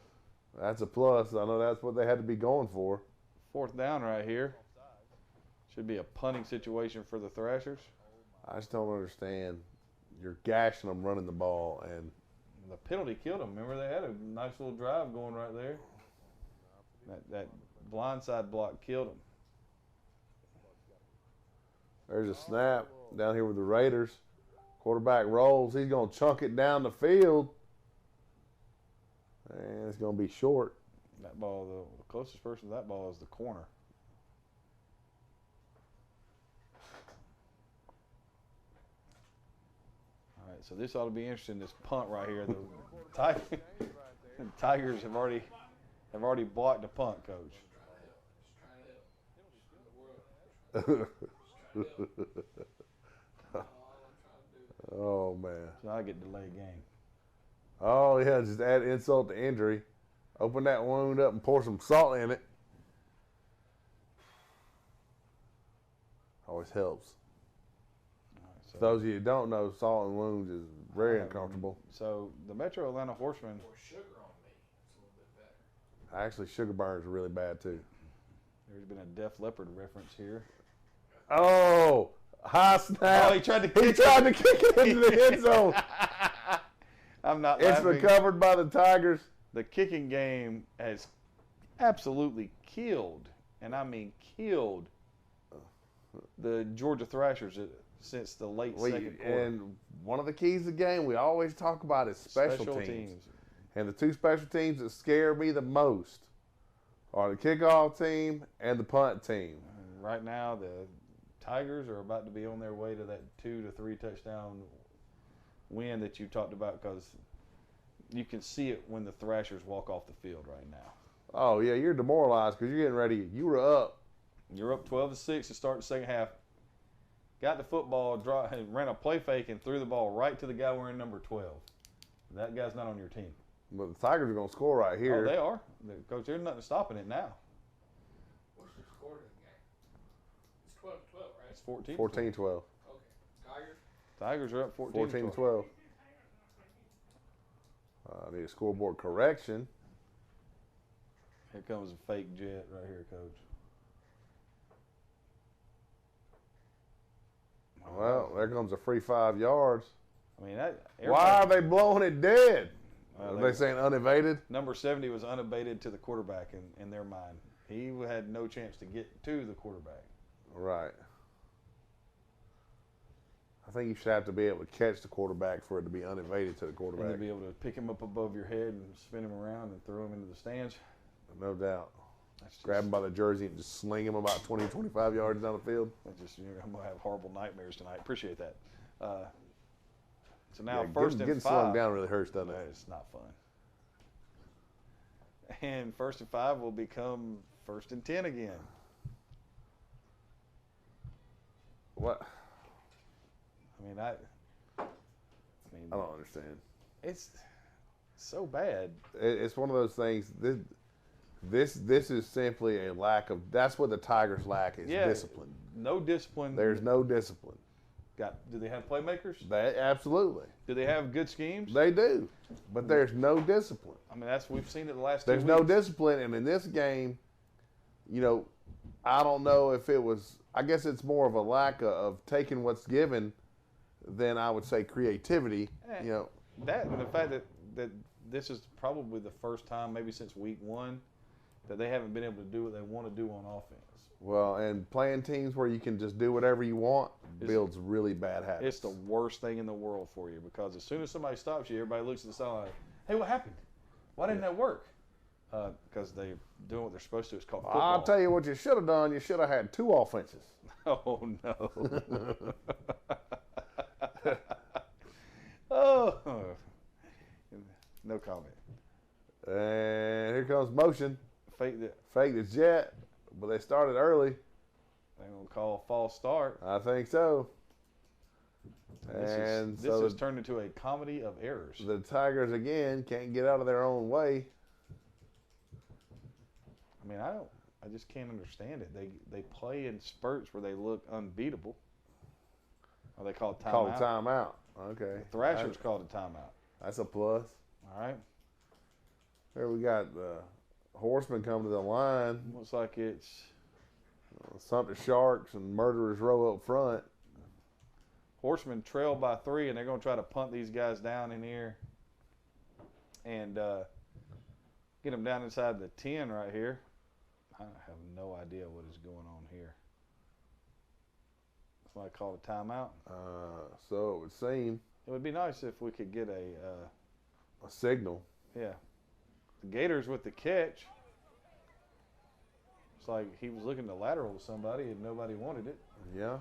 Speaker 2: That's a plus. I know that's what they had to be going for.
Speaker 3: 4th down right here. Should be a punting situation for the Thrashers.
Speaker 2: I just don't understand. You're gashing them running the ball, and
Speaker 3: the penalty killed them. Remember, they had a nice little drive going right there. That blindside block killed them.
Speaker 2: There's a snap down here with the Raiders. Quarterback rolls. He's going to chunk it down the field. And it's going to be short.
Speaker 3: That ball, the closest person to that ball is the corner. All right, so this ought to be interesting, this punt right here. The Tigers have already blocked the punt, Coach.
Speaker 2: Oh, man.
Speaker 3: So I get delayed game.
Speaker 2: Oh, yeah, just add insult to injury. Open that wound up and pour some salt in it. Always helps.
Speaker 3: Right, so
Speaker 2: those of you who don't know, salt and wounds is very uncomfortable.
Speaker 3: So the Metro Atlanta Horsemen.
Speaker 5: Sugar on me. It's a little bit better.
Speaker 2: Actually, sugar burns are really bad, too.
Speaker 3: There's been a Def Leppard reference here.
Speaker 2: Oh, high snap.
Speaker 3: Oh, he tried to kick
Speaker 2: it into the end zone.
Speaker 3: I'm not
Speaker 2: It's
Speaker 3: laughing.
Speaker 2: recovered by the Tigers.
Speaker 3: The kicking game has absolutely killed, and I mean killed, the Georgia Thrashers since the late second quarter.
Speaker 2: And one of the keys of the game we always talk about is special teams. And the two special teams that scare me the most are the kickoff team and the punt team.
Speaker 3: And right now, the Tigers are about to be on their way to that 2 to 3 touchdown win that you talked about, because you can see it when the Thrashers walk off the field right now.
Speaker 2: Oh, yeah, you're demoralized because you're getting ready. You were up.
Speaker 3: You're up 12-6 to start the second half. Got the football, ran a play fake, and threw the ball right to the guy wearing number 12. That guy's not on your team.
Speaker 2: But the Tigers are going to score right here.
Speaker 3: Oh, they are. Coach, there's nothing stopping it now.
Speaker 1: What's the score of the game? It's 12-12, right?
Speaker 3: It's 14-12.
Speaker 2: 14-12.
Speaker 1: Okay. Tigers?
Speaker 3: Tigers are up 14-12.
Speaker 2: I need a scoreboard correction.
Speaker 3: Here comes a fake jet right here, Coach.
Speaker 2: Well, there comes a free 5 yards.
Speaker 3: I mean,
Speaker 2: why are they blowing it dead? Are they saying unevaded?
Speaker 3: Number 70 was unabated to the quarterback in their mind. He had no chance to get to the quarterback.
Speaker 2: Right. I think you should have to be able to catch the quarterback for it to be unevaded to the quarterback.
Speaker 3: And to be able to pick him up above your head and spin him around and throw him into the stands.
Speaker 2: No doubt. Grab him by the jersey and just sling him about 20, 25 yards down the field.
Speaker 3: I'm going to have horrible nightmares tonight. Appreciate that. So now first and 5.
Speaker 2: Getting slung down really hurts, doesn't it?
Speaker 3: It's not fun. And 1st and 5 will become 1st and 10 again.
Speaker 2: What?
Speaker 3: I
Speaker 2: don't understand.
Speaker 3: It's so bad.
Speaker 2: It's one of those things. This is simply a lack of. That's what the Tigers lack is discipline.
Speaker 3: No discipline.
Speaker 2: There's no discipline.
Speaker 3: Do they have playmakers?
Speaker 2: Absolutely.
Speaker 3: Do they have good schemes?
Speaker 2: They do, but there's no discipline.
Speaker 3: We've seen it the last 2
Speaker 2: weeks. There's no discipline, and in this game, I don't know if it was. I guess it's more of a lack of taking what's given than I would say creativity.
Speaker 3: That and the fact that this is probably the first time, maybe since week 1, that they haven't been able to do what they want to do on offense.
Speaker 2: Well, and playing teams where you can just do whatever you want builds really bad habits.
Speaker 3: It's the worst thing in the world for you, because as soon as somebody stops you, everybody looks at the sideline, hey, what happened? Why didn't that work? Because they're doing what they're supposed to. It's called football.
Speaker 2: I'll tell you what you should have done. You should have had 2 offenses.
Speaker 3: Oh, no. Oh. No comment.
Speaker 2: And here comes motion.
Speaker 3: Fake
Speaker 2: the jet, but they started early.
Speaker 3: They're going to call a false start.
Speaker 2: I think so.
Speaker 3: This has turned into a comedy of errors.
Speaker 2: The Tigers, again, can't get out of their own way.
Speaker 3: I just can't understand it. They play in spurts where they look unbeatable. Or they call it timeout.
Speaker 2: Call it timeout. Okay.
Speaker 3: The Thrashers called it timeout.
Speaker 2: That's a plus.
Speaker 3: All right.
Speaker 2: Here we got the Horsemen coming to the line.
Speaker 3: Looks like it's
Speaker 2: something Sharks and Murderers Row up front.
Speaker 3: Horsemen trail by 3, and they're going to try to punt these guys down in here and get them down inside the 10 right here. I have no idea what is going on here. Somebody called a timeout.
Speaker 2: So it would seem.
Speaker 3: It would be nice if we could get a
Speaker 2: signal.
Speaker 3: Yeah. The Gators with the catch. It's like he was looking to lateral to somebody and nobody wanted it.
Speaker 2: Yeah.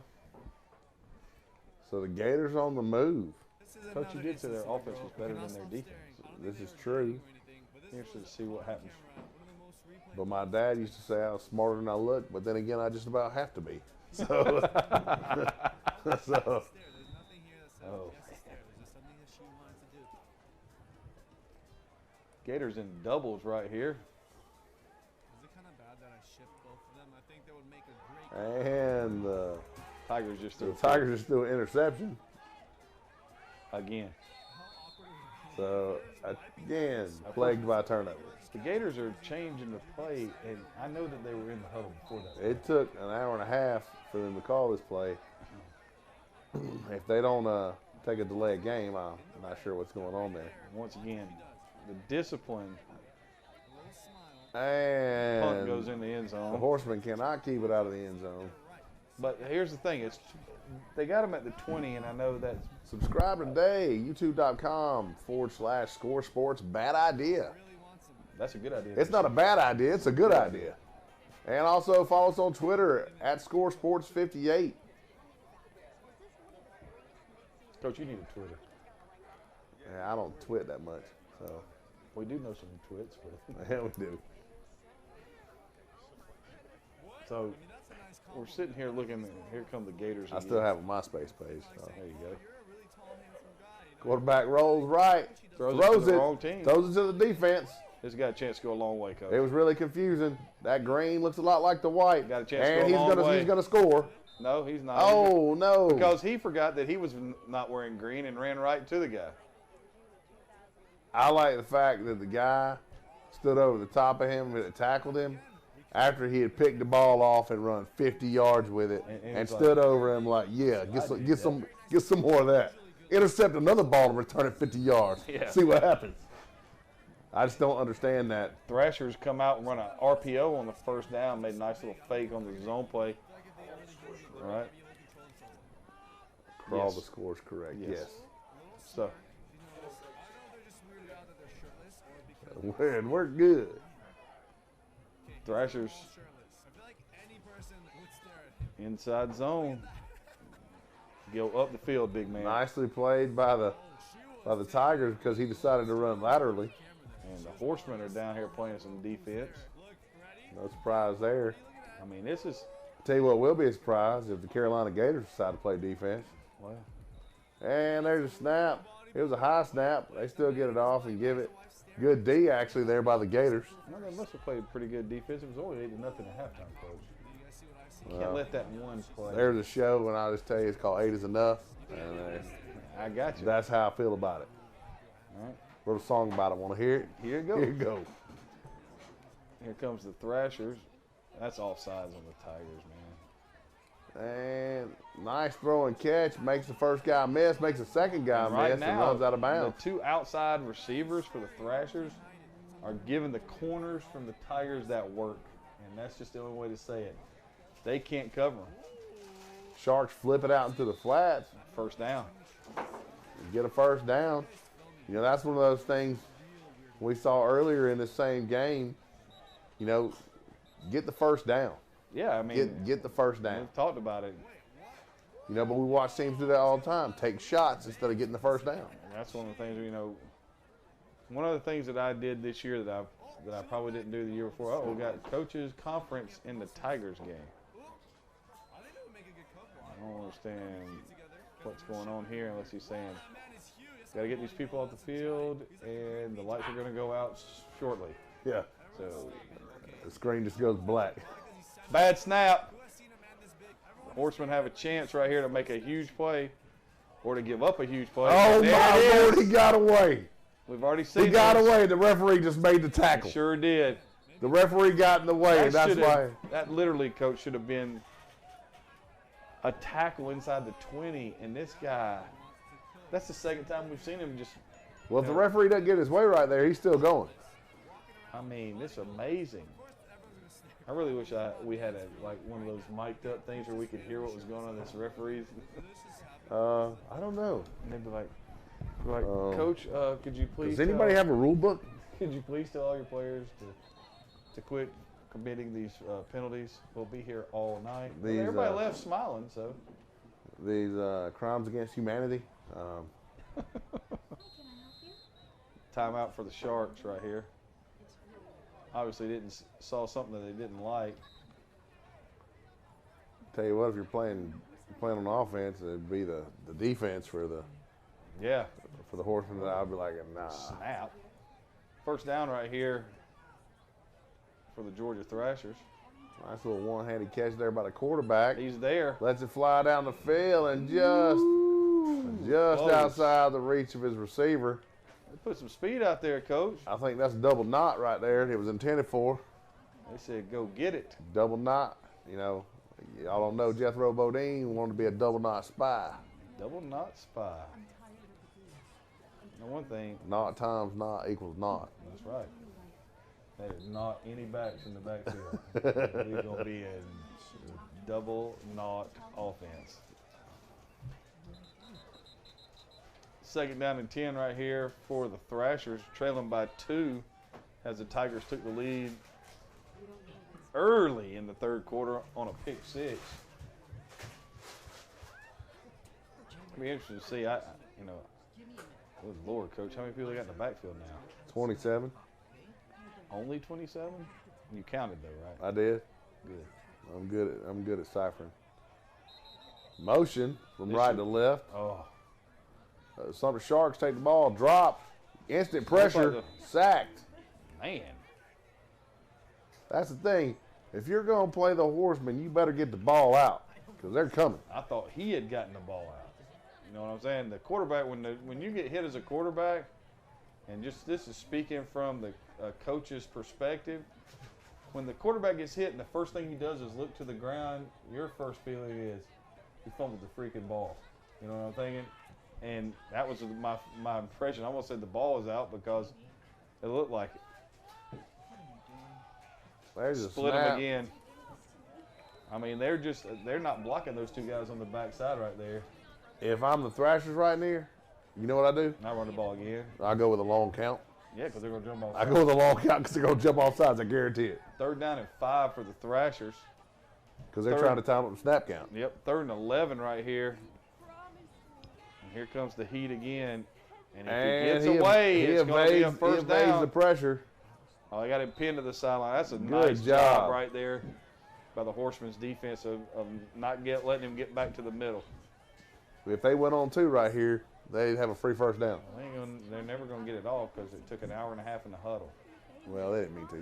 Speaker 2: So the Gators on the move.
Speaker 3: Coach, you did say their offense was better than their defense.
Speaker 2: This is true.
Speaker 3: Interested to see what happens.
Speaker 2: But my dad used to say I was smarter than I look, but then again, I just about have to be. So,
Speaker 3: Gators in doubles right here.
Speaker 5: Is it kind of bad that I shift both of them? I think that would make a great.
Speaker 2: And the
Speaker 3: Tigers just
Speaker 2: threw an interception
Speaker 3: again.
Speaker 2: So again, plagued by turnovers.
Speaker 3: The Gators are changing the play, and I know that they were in the huddle before that.
Speaker 2: It took an hour and a half for them to call this play. If they don't take a delayed game, I'm not sure what's going on there.
Speaker 3: Once again, the discipline.
Speaker 2: And
Speaker 3: punt goes in the end zone.
Speaker 2: The Horsemen cannot keep it out of the end zone.
Speaker 3: But here's the thing: they got him at the 20, and I know that.
Speaker 2: Subscribe today, youtube.com/scoresports. Bad idea.
Speaker 3: That's a good idea.
Speaker 2: It's not a bad idea. It's a good idea. And also follow us on Twitter at scoresports58.
Speaker 3: Coach, you need a Twitter.
Speaker 2: Yeah, I don't twit that much, so
Speaker 3: We do know some twits. But
Speaker 2: yeah, we do.
Speaker 3: So we're sitting here looking. Here come the Gators.
Speaker 2: I still have a MySpace page. So.
Speaker 3: There you go.
Speaker 2: Quarterback rolls right, throws it,
Speaker 3: to the wrong team.
Speaker 2: throws it to the defense.
Speaker 3: This got a chance to go a long way, Coach.
Speaker 2: It was really confusing. That green looks a lot like the white.
Speaker 3: Got a chance
Speaker 2: and
Speaker 3: to go a long way.
Speaker 2: He's gonna score.
Speaker 3: No, he's not.
Speaker 2: Oh, no.
Speaker 3: Because he forgot that he was not wearing green and ran right to the guy.
Speaker 2: I like the fact that the guy stood over the top of him and tackled him after he had picked the ball off and run 50 yards with it and stood over him like, yeah, get some more of that. Intercept another ball and return it 50 yards.
Speaker 3: Yeah.
Speaker 2: See what happens. I just don't understand that.
Speaker 3: Thrashers come out and run an RPO on the first down, made a nice little fake on the zone play. All right.
Speaker 2: Crawl the score's correct. Yes.
Speaker 3: So.
Speaker 2: We're good.
Speaker 3: Thrashers inside zone. Go up the field, big man.
Speaker 2: Nicely played by the Tigers because he decided to run laterally.
Speaker 3: And the Horsemen are down here playing some defense.
Speaker 2: No surprise there.
Speaker 3: I mean, this is.
Speaker 2: Tell you what will be a surprise if the Carolina Gators decide to play defense.
Speaker 3: Wow.
Speaker 2: And there's a snap. It was a high snap. They still get it off and give it. Good D actually there by the Gators.
Speaker 3: Well, they must have played pretty good defense. It was only 8-0 at halftime, Coach. You can't let that one play.
Speaker 2: There's a show, and I'll just tell you, it's called 8 is Enough. And
Speaker 3: I got you.
Speaker 2: That's how I feel about it.
Speaker 3: All right.
Speaker 2: Wrote a song about it. Want to hear it?
Speaker 3: Here you go.
Speaker 2: Here you go.
Speaker 3: Here comes the Thrashers. That's offsides on the Tigers, man.
Speaker 2: And nice throw and catch. Makes the first guy miss. Makes the second guy miss and runs out of bounds.
Speaker 3: The two outside receivers for the Thrashers are giving the corners from the Tigers that work. And that's just the only way to say it. They can't cover them.
Speaker 2: Sharks flip it out into the flats.
Speaker 3: First down.
Speaker 2: Get a first down. You know, that's one of those things we saw earlier in the same game. You know, get the first down.
Speaker 3: Yeah, I mean.
Speaker 2: Get the first down.
Speaker 3: We've talked about it.
Speaker 2: You know, but we watch teams do that all the time. Take shots instead of getting the first down.
Speaker 3: And that's one of the things, you know, one of the things that I did this year that I probably didn't do the year before. Oh, we got coaches conference in the Tigers game. I don't understand what's going on here unless he's saying, got to get these people off the field and the lights are going to go out shortly.
Speaker 2: Yeah.
Speaker 3: So
Speaker 2: the screen just goes black.
Speaker 3: Bad snap. The Horsemen have a chance right here to make a huge play or to give up a huge play.
Speaker 2: Oh, my Lord, he got away.
Speaker 3: We've already seen
Speaker 2: He got away. The referee just made the tackle.
Speaker 3: He sure did.
Speaker 2: The referee got in the way, and that's why.
Speaker 3: That literally, Coach, should have been a tackle inside the 20, and this guy, that's the second time we've seen him just.
Speaker 2: Well, if the referee doesn't get his way right there, he's still going.
Speaker 3: I mean, this is amazing. I really wish we had one of those mic'd up things where we could hear what was going on in this referees.
Speaker 2: I don't know.
Speaker 3: And they'd be like Coach, could you please?
Speaker 2: Does anybody have a rule book?
Speaker 3: Could you please tell all your players to quit committing these penalties? We'll be here all night. Everybody left smiling, so.
Speaker 2: These crimes against humanity.
Speaker 3: Timeout for the Sharks right here. Obviously saw something that they didn't like.
Speaker 2: Tell you what, if you're playing on offense, it'd be the defense for the Horsemen. I'd be like, nah.
Speaker 3: Snap. First down right here for the Georgia Thrashers.
Speaker 2: Nice little one-handed catch there by the quarterback.
Speaker 3: He's there.
Speaker 2: Lets it fly down the field and just outside the reach of his receiver.
Speaker 3: They put some speed out there, Coach.
Speaker 2: I think that's a double knot right there. It was intended for.
Speaker 3: They said, go get it.
Speaker 2: Double knot. You know, y'all don't know Jethro Bodine wanted to be a double knot spy.
Speaker 3: Double knot spy. And one thing.
Speaker 2: Knot times knot equals knot.
Speaker 3: That's right. There's not any backs in the backfield. We're going to be in double naught offense. 2nd down and 10 right here for the Thrashers, trailing by 2 as the Tigers took the lead early in the 3rd quarter on a pick 6. It'll be interesting to see. Good Lord, Coach, how many people they got in the backfield now?
Speaker 2: 27.
Speaker 3: Only 27? You counted though, right?
Speaker 2: I did.
Speaker 3: Good.
Speaker 2: I'm good at ciphering. Motion from right to left.
Speaker 3: Oh.
Speaker 2: Some of the Sharks take the ball, drop, instant pressure, sacked.
Speaker 3: Man.
Speaker 2: That's the thing. If you're going to play the Horsemen, you better get the ball out because they're coming.
Speaker 3: I thought he had gotten the ball out. You know what I'm saying? The quarterback, when you get hit as a quarterback, and just this is speaking from the coach's perspective, when the quarterback gets hit and the first thing he does is look to the ground, your first feeling is he fumbled the freaking ball. You know what I'm thinking? And that was my impression. I almost said the ball was out because it looked like it.
Speaker 2: There's a
Speaker 3: Split
Speaker 2: snap.
Speaker 3: them again. I mean, they're not blocking those 2 guys on the backside right there.
Speaker 2: If I'm the Thrashers right near, you know what I do?
Speaker 3: Now run the ball again.
Speaker 2: I go with a long count.
Speaker 3: Yeah, because they're going to jump off.
Speaker 2: I go with a long count because they're going to jump off sides. I guarantee it.
Speaker 3: 3rd down and 5 for the Thrashers.
Speaker 2: Because they're trying to time up the snap count.
Speaker 3: Yep, 3rd and 11 right here. And here comes the heat again. And if he gets away, it's going to be a first down.
Speaker 2: He evades the pressure.
Speaker 3: Oh, they got him pinned to the sideline. That's a
Speaker 2: Good
Speaker 3: nice
Speaker 2: job
Speaker 3: right there by the Horsemen's defense of not letting him get back to the middle.
Speaker 2: If they went on 2 right here, they'd have a free first down.
Speaker 3: They're never going to get it off because it took an hour and a half in the huddle.
Speaker 2: Well, they didn't mean to.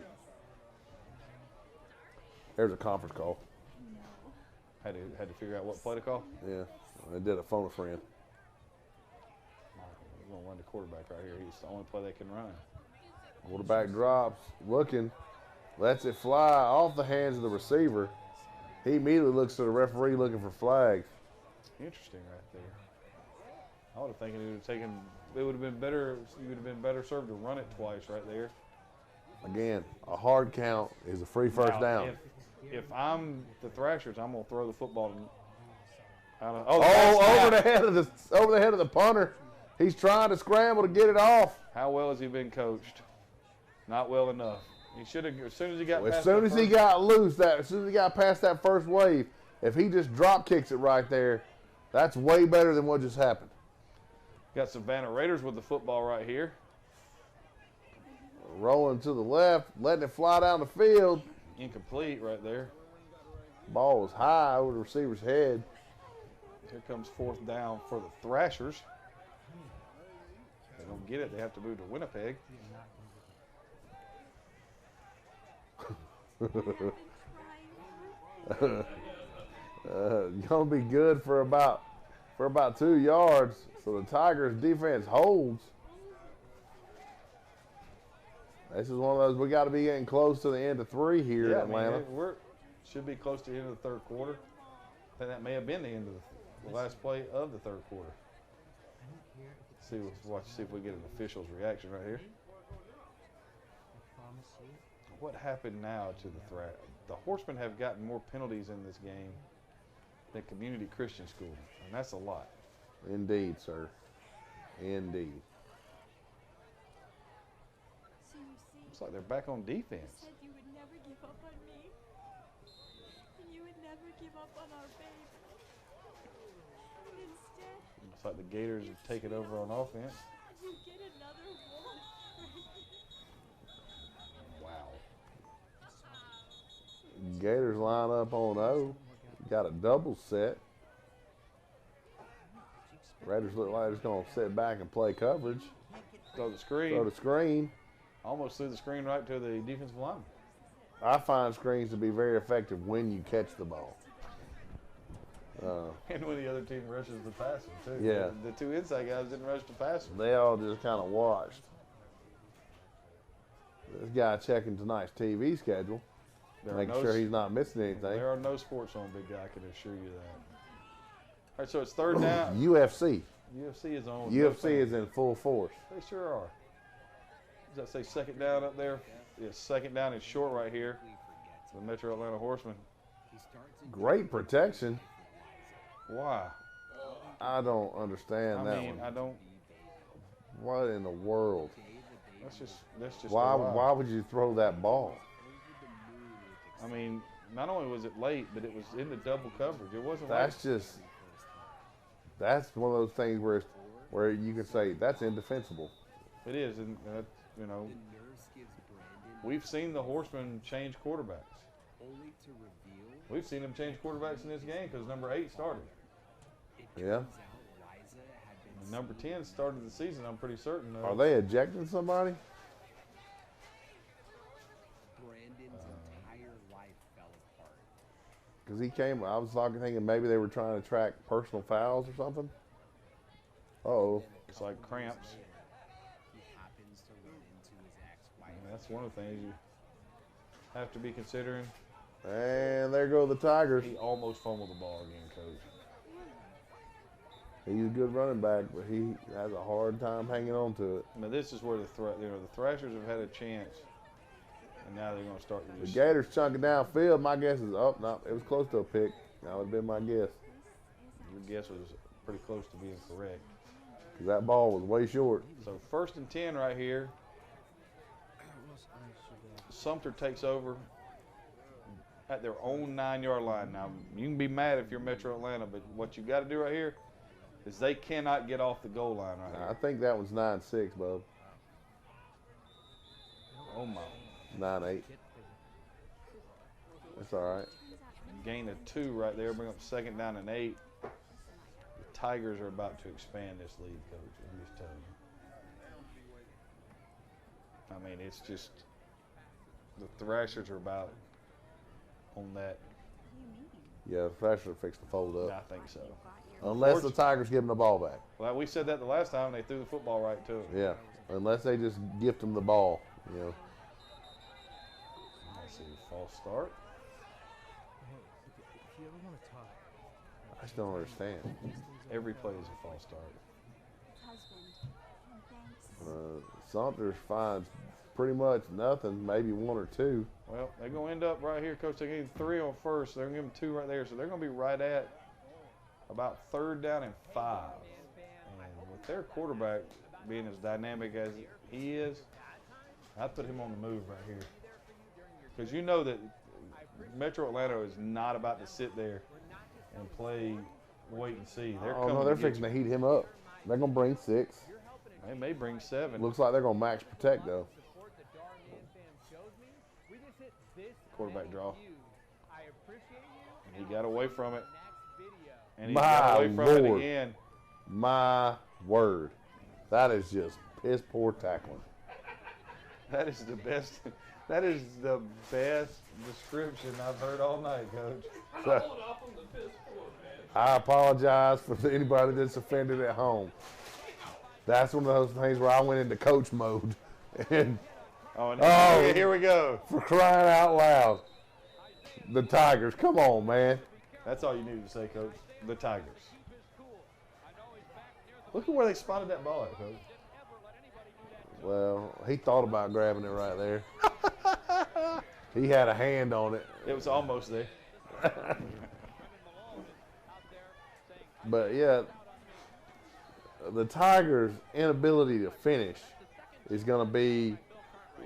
Speaker 2: There's a conference call.
Speaker 3: Had to figure out what play to call.
Speaker 2: Yeah, they did a phone a friend.
Speaker 3: We're going to run the quarterback right here. He's the only play they can run.
Speaker 2: Quarterback drops, looking, lets it fly off the hands of the receiver. He immediately looks to the referee looking for flags.
Speaker 3: Interesting right there. I would have thinking it would have been better. You would have been better served to run it twice right there.
Speaker 2: Again, a hard count is a free first down.
Speaker 3: If I'm the Thrashers, I'm gonna throw the football.
Speaker 2: Over the head of the punter. He's trying to scramble to get it off.
Speaker 3: How well has he been coached? Not well enough. He should have. As soon as he got.
Speaker 2: As soon as he got loose, as soon as he got past that first wave, if he just drop kicks it right there, that's way better than what just happened.
Speaker 3: Got Savannah Raiders with the football right here.
Speaker 2: Rolling to the left, letting it fly down the field.
Speaker 3: Incomplete right there.
Speaker 2: Ball was high over the receiver's head.
Speaker 3: Here comes 4th down for the Thrashers. If they don't get it, they have to move to Winnipeg.
Speaker 2: Gonna be good for about 2 yards. So the Tigers defense holds. This is one of those, we got to be getting close to the end of 3 here in Atlanta.
Speaker 3: We're should be close to the end of the 3rd quarter. I think that may have been the end of the last play of the 3rd quarter. Watch see if we get an official's reaction right here. What happened now to the threat? The Horsemen have gotten more penalties in this game than Community Christian School, and that's a lot.
Speaker 2: Indeed, sir. Indeed.
Speaker 3: Looks like they're back on defense.
Speaker 6: You said you would never give up on me. And you would never give up on our baby. But instead,
Speaker 3: Looks like the Gators have taken over on offense.
Speaker 6: you get another one.
Speaker 3: Wow.
Speaker 2: Gators line up on O. Got a double set. Raiders look like they're just going to sit back and play coverage.
Speaker 3: Throw the screen.
Speaker 2: Throw the screen.
Speaker 3: Almost threw the screen right to the defensive lineman.
Speaker 2: I find screens to be very effective when you catch the ball.
Speaker 3: And when the other team rushes the passer, too.
Speaker 2: Yeah.
Speaker 3: The 2 inside guys didn't rush the passer.
Speaker 2: They all just kind of watched. This guy checking tonight's TV schedule, making sure he's not missing anything.
Speaker 3: There are no sports on, big guy, I can assure you that. All right, so it's 3rd down.
Speaker 2: UFC.
Speaker 3: UFC is on.
Speaker 2: UFC is in full force.
Speaker 3: They sure are. Does that say 2nd down up there? Yeah, 2nd down and short right here. The Metro Atlanta Horsemen.
Speaker 2: Great protection.
Speaker 3: Why?
Speaker 2: I don't understand that one.
Speaker 3: I don't.
Speaker 2: What in the world?
Speaker 3: That's just.
Speaker 2: Why would you throw that ball?
Speaker 3: I mean, not only was it late, but it was in the double coverage. It wasn't.
Speaker 2: That's one of those things where you can say that's indefensible.
Speaker 3: It is, and you know, we've seen the Horsemen change quarterbacks. We've seen them change quarterbacks in this game because number 8 started.
Speaker 2: Yeah.
Speaker 3: And number 10 started the season. I'm pretty certain.
Speaker 2: Are they ejecting somebody? Because he came, I was thinking maybe they were trying to track personal fouls or something. Uh-oh.
Speaker 3: It's like cramps. And that's one of the things you have to be considering.
Speaker 2: And there go the Tigers.
Speaker 3: He almost fumbled the ball again, Coach.
Speaker 2: He's a good running back, but he has a hard time hanging on to it.
Speaker 3: Now this is where the Thrashers have had a chance, and now they're going to start to
Speaker 2: The
Speaker 3: just.
Speaker 2: Gators chunking downfield. My guess is no, it was close to a pick. That would have been my guess.
Speaker 3: Your guess was pretty close to being correct.
Speaker 2: Because that ball was way short.
Speaker 3: So 1st and 10 right here. Sumter takes over at their own 9-yard line. Now, you can be mad if you're Metro Atlanta, but what you got to do right here is they cannot get off the goal line right here.
Speaker 2: I think that was 9-6, bub.
Speaker 3: Oh, my.
Speaker 2: 9-8. That's all right.
Speaker 3: Gain of 2 right there. Bring up 2nd down and 8. The Tigers are about to expand this lead, Coach. I'm just telling you. I mean, it's just the Thrashers are about on that.
Speaker 2: Yeah, the Thrashers will fix the fold up.
Speaker 3: I think so.
Speaker 2: Unless the Tigers give them the ball back.
Speaker 3: Well, we said that the last time they threw the football right to them.
Speaker 2: Yeah, unless they just gift them the ball, you know.
Speaker 3: Let's see, false start.
Speaker 2: I just don't understand.
Speaker 3: Every play is a false start.
Speaker 2: Sumter finds pretty much nothing, maybe 1 or 2.
Speaker 3: Well, they're going to end up right here, Coach. They gave 3 on first. They're going to give them 2 right there. So they're going to be right at about 3rd down and 5. And with their quarterback being as dynamic as he is, I'd put him on the move right here. Because you know that Metro Atlanta is not about to sit there and play wait and see.
Speaker 2: They're fixing to heat him up. They're going to bring 6.
Speaker 3: They may bring 7.
Speaker 2: Looks like they're going to max protect, though.
Speaker 3: Quarterback draw. And he got away from it. And he
Speaker 2: My
Speaker 3: got away from it
Speaker 2: Lord.
Speaker 3: again.
Speaker 2: My word. That is just piss poor tackling.
Speaker 3: That is the best. That is the best description I've heard all night, Coach.
Speaker 2: I apologize for anybody that's offended at home. That's one of those things where I went into coach mode. And
Speaker 3: here we go.
Speaker 2: For crying out loud. The Tigers, come on, man.
Speaker 3: That's all you needed to say, Coach. The Tigers. Look at where they spotted that ball at, Coach.
Speaker 2: Well, he thought about grabbing it right there. He had a hand on it.
Speaker 3: It was almost there.
Speaker 2: But, yeah, the Tigers' inability to finish is going to be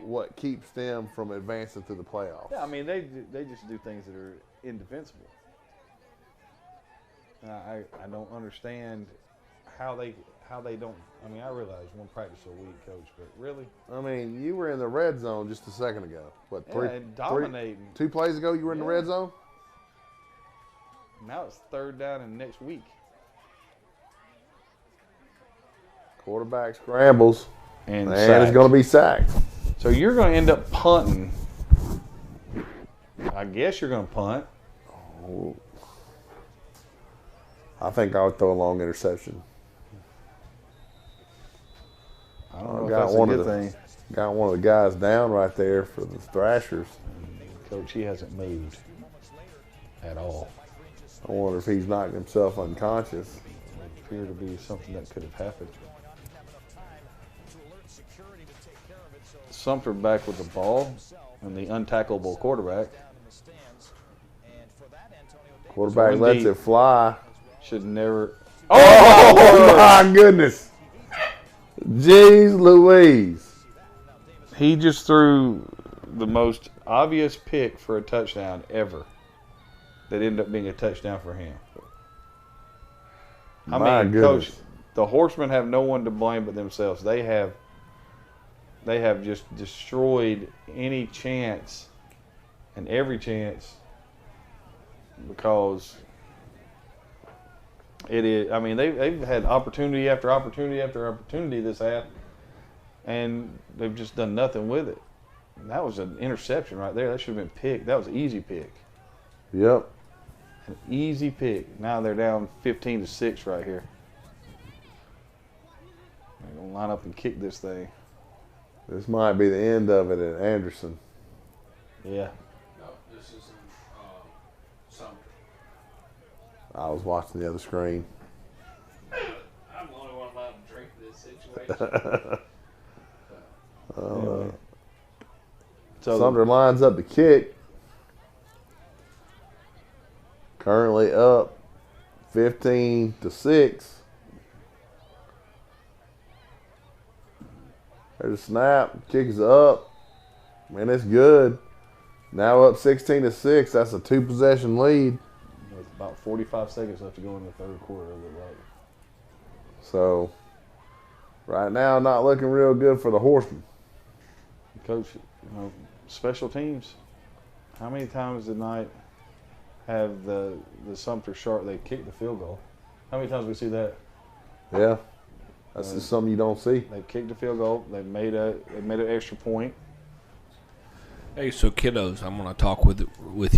Speaker 2: what keeps them from advancing to the playoffs.
Speaker 3: Yeah, I mean, they just do things that are indefensible. I don't understand how they don't. I mean, I realize 1 practice a week, Coach, but really?
Speaker 2: I mean, you were in the red zone just a second ago. What,
Speaker 3: dominating.
Speaker 2: 2 plays ago you were in the red zone?
Speaker 3: Now it's 3rd down and next week.
Speaker 2: Quarterback scrambles, and
Speaker 3: it's
Speaker 2: going to be sacked.
Speaker 3: So you're going to end up punting. I guess you're going to punt.
Speaker 2: Oh. I think I would throw a long interception.
Speaker 3: I don't know if that's a good thing.
Speaker 2: Got one of the guys down right there for the Thrashers.
Speaker 3: Coach, he hasn't moved at all.
Speaker 2: I wonder if he's knocked himself unconscious.
Speaker 3: It appeared to be something that could have happened. Sumter back with the ball and the untackleable quarterback.
Speaker 2: Quarterback lets it fly.
Speaker 3: Should never.
Speaker 2: Oh, my goodness. Jeez Louise.
Speaker 3: He just threw the most obvious pick for a touchdown ever that ended up being a touchdown for him. I mean, Coach, the Horsemen have no one to blame but themselves. They have just destroyed any chance and every chance because it is. I mean, they've had opportunity after opportunity after opportunity this half, and they've just done nothing with it. And that was an interception right there. That should have been picked. That was an easy pick.
Speaker 2: Yep.
Speaker 3: An easy pick. Now they're down 15-6 right here. They're going to line up and kick this thing.
Speaker 2: This might be the end of it at Anderson.
Speaker 3: Yeah.
Speaker 1: No, this is Sumter.
Speaker 2: I was watching the other screen.
Speaker 1: I'm the only one allowed to drink this situation.
Speaker 3: Anyway. So
Speaker 2: Sumter lines up the kick. Currently up 15-6. There's a snap. Kick is up. Man, it's good. Now up 16-6. That's a 2-possession lead.
Speaker 3: With about 45 seconds left to go in the third quarter, it looked like.
Speaker 2: So, right now, not looking real good for the Horsemen.
Speaker 3: Coach, special teams. How many times tonight have the Sumter Shark, they kicked the field goal? How many times do we see that?
Speaker 2: Yeah. That's just something you don't see.
Speaker 3: They kicked the field goal. They made an extra point.
Speaker 1: Hey, so kiddos, I'm going to talk with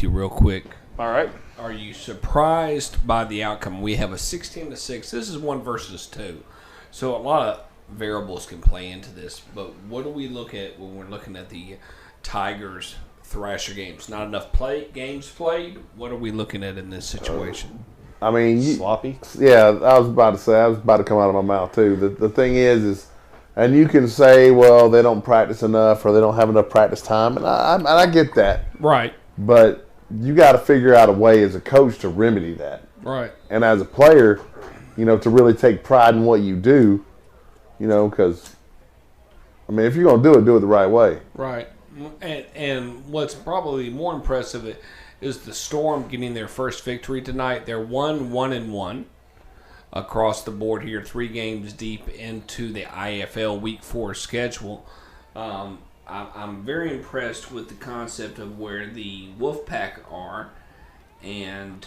Speaker 1: you real quick.
Speaker 3: All right.
Speaker 1: Are you surprised by the outcome? We have a 16-6. This is 1 versus 2. So a lot of variables can play into this. But what do we look at when we're looking at the Tigers Thrasher games? Not enough games played? What are we looking at in this situation?
Speaker 2: I mean,
Speaker 3: sloppy.
Speaker 2: Yeah, I was about to come out of my mouth too. The thing is, and you can say, well, they don't practice enough or they don't have enough practice time, and I get that.
Speaker 1: Right.
Speaker 2: But you got to figure out a way as a coach to remedy that.
Speaker 1: Right.
Speaker 2: And as a player, to really take pride in what you do, because, I mean, if you're going to do it the right way.
Speaker 1: Right. And what's probably more impressive is the Storm getting their first victory tonight. They're 1-1-1 across the board here, 3 games deep into the IAFL Week 4 schedule. I'm very impressed with the concept of where the Wolfpack are, and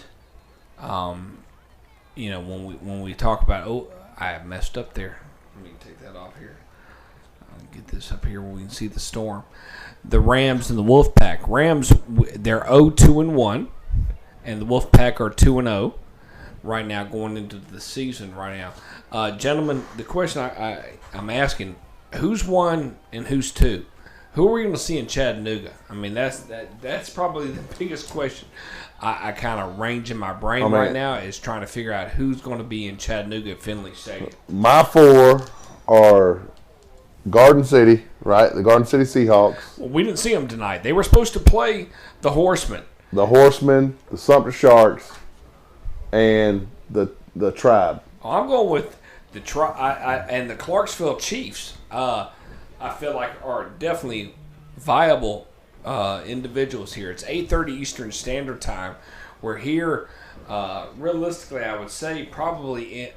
Speaker 1: when we talk about I messed up there. Let me take that off here. I'll get this up here where we can see the Storm. The Rams and the Wolfpack. Rams, they're 0-2-1, and the Wolfpack are 2-0 right now going into the season right now. Gentlemen, the question I'm asking, who's 1 and who's 2? Who are we going to see in Chattanooga? I mean, that's probably the biggest question I kind of range in my brain right now is trying to figure out who's going to be in Chattanooga at Finley Stadium.
Speaker 2: My 4 are Garden City, right? The Garden City Seahawks.
Speaker 1: Well, we didn't see them tonight. They were supposed to play the Horsemen.
Speaker 2: The Horsemen, the Sumter Sharks, and the Tribe.
Speaker 1: I'm going with the Tribe and the Clarksville Chiefs. I feel like are definitely viable individuals here. It's 8:30 Eastern Standard Time. We're here. Realistically, I would say probably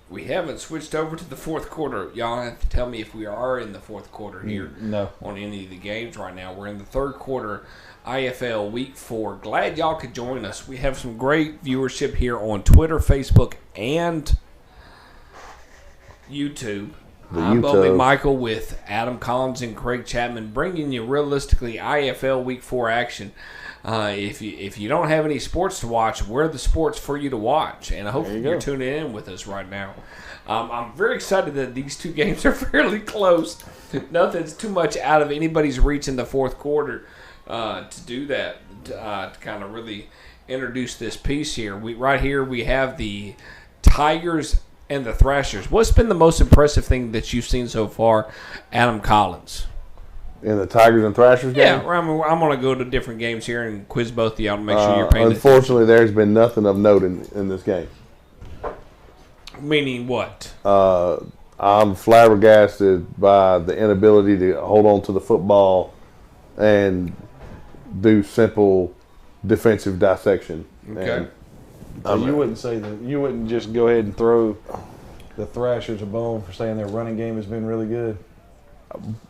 Speaker 1: we haven't switched over to the fourth quarter. Y'all have to tell me if we are in the fourth quarter here.
Speaker 3: No.
Speaker 1: On any of the games right now. We're in the third quarter, IFL Week 4. Glad y'all could join us. We have some great viewership here on Twitter, Facebook, and YouTube. I'm Bo McMichael with Adam Collins and Craig Chapman, bringing you realistically IFL Week 4 action. If you don't have any sports to watch, we're the sports for you to watch, and I hope you're tuning in with us right now. I'm very excited that these 2 games are fairly close. Nothing's too much out of anybody's reach in the fourth quarter to do that, to kind of really introduce this piece here. Right here we have the Tigers and the Thrashers. What's been the most impressive thing that you've seen so far, Adam Collins?
Speaker 2: In the Tigers and Thrashers game?
Speaker 1: Yeah, I'm going to go to different games here and quiz both of y'all to make sure you're paying
Speaker 2: unfortunately, there's been nothing of note in this game.
Speaker 1: Meaning what?
Speaker 2: I'm flabbergasted by the inability to hold on to the football and do simple defensive dissection.
Speaker 1: Okay.
Speaker 3: So you wouldn't say that you wouldn't just go ahead and throw the Thrashers a bone for saying their running game has been really good?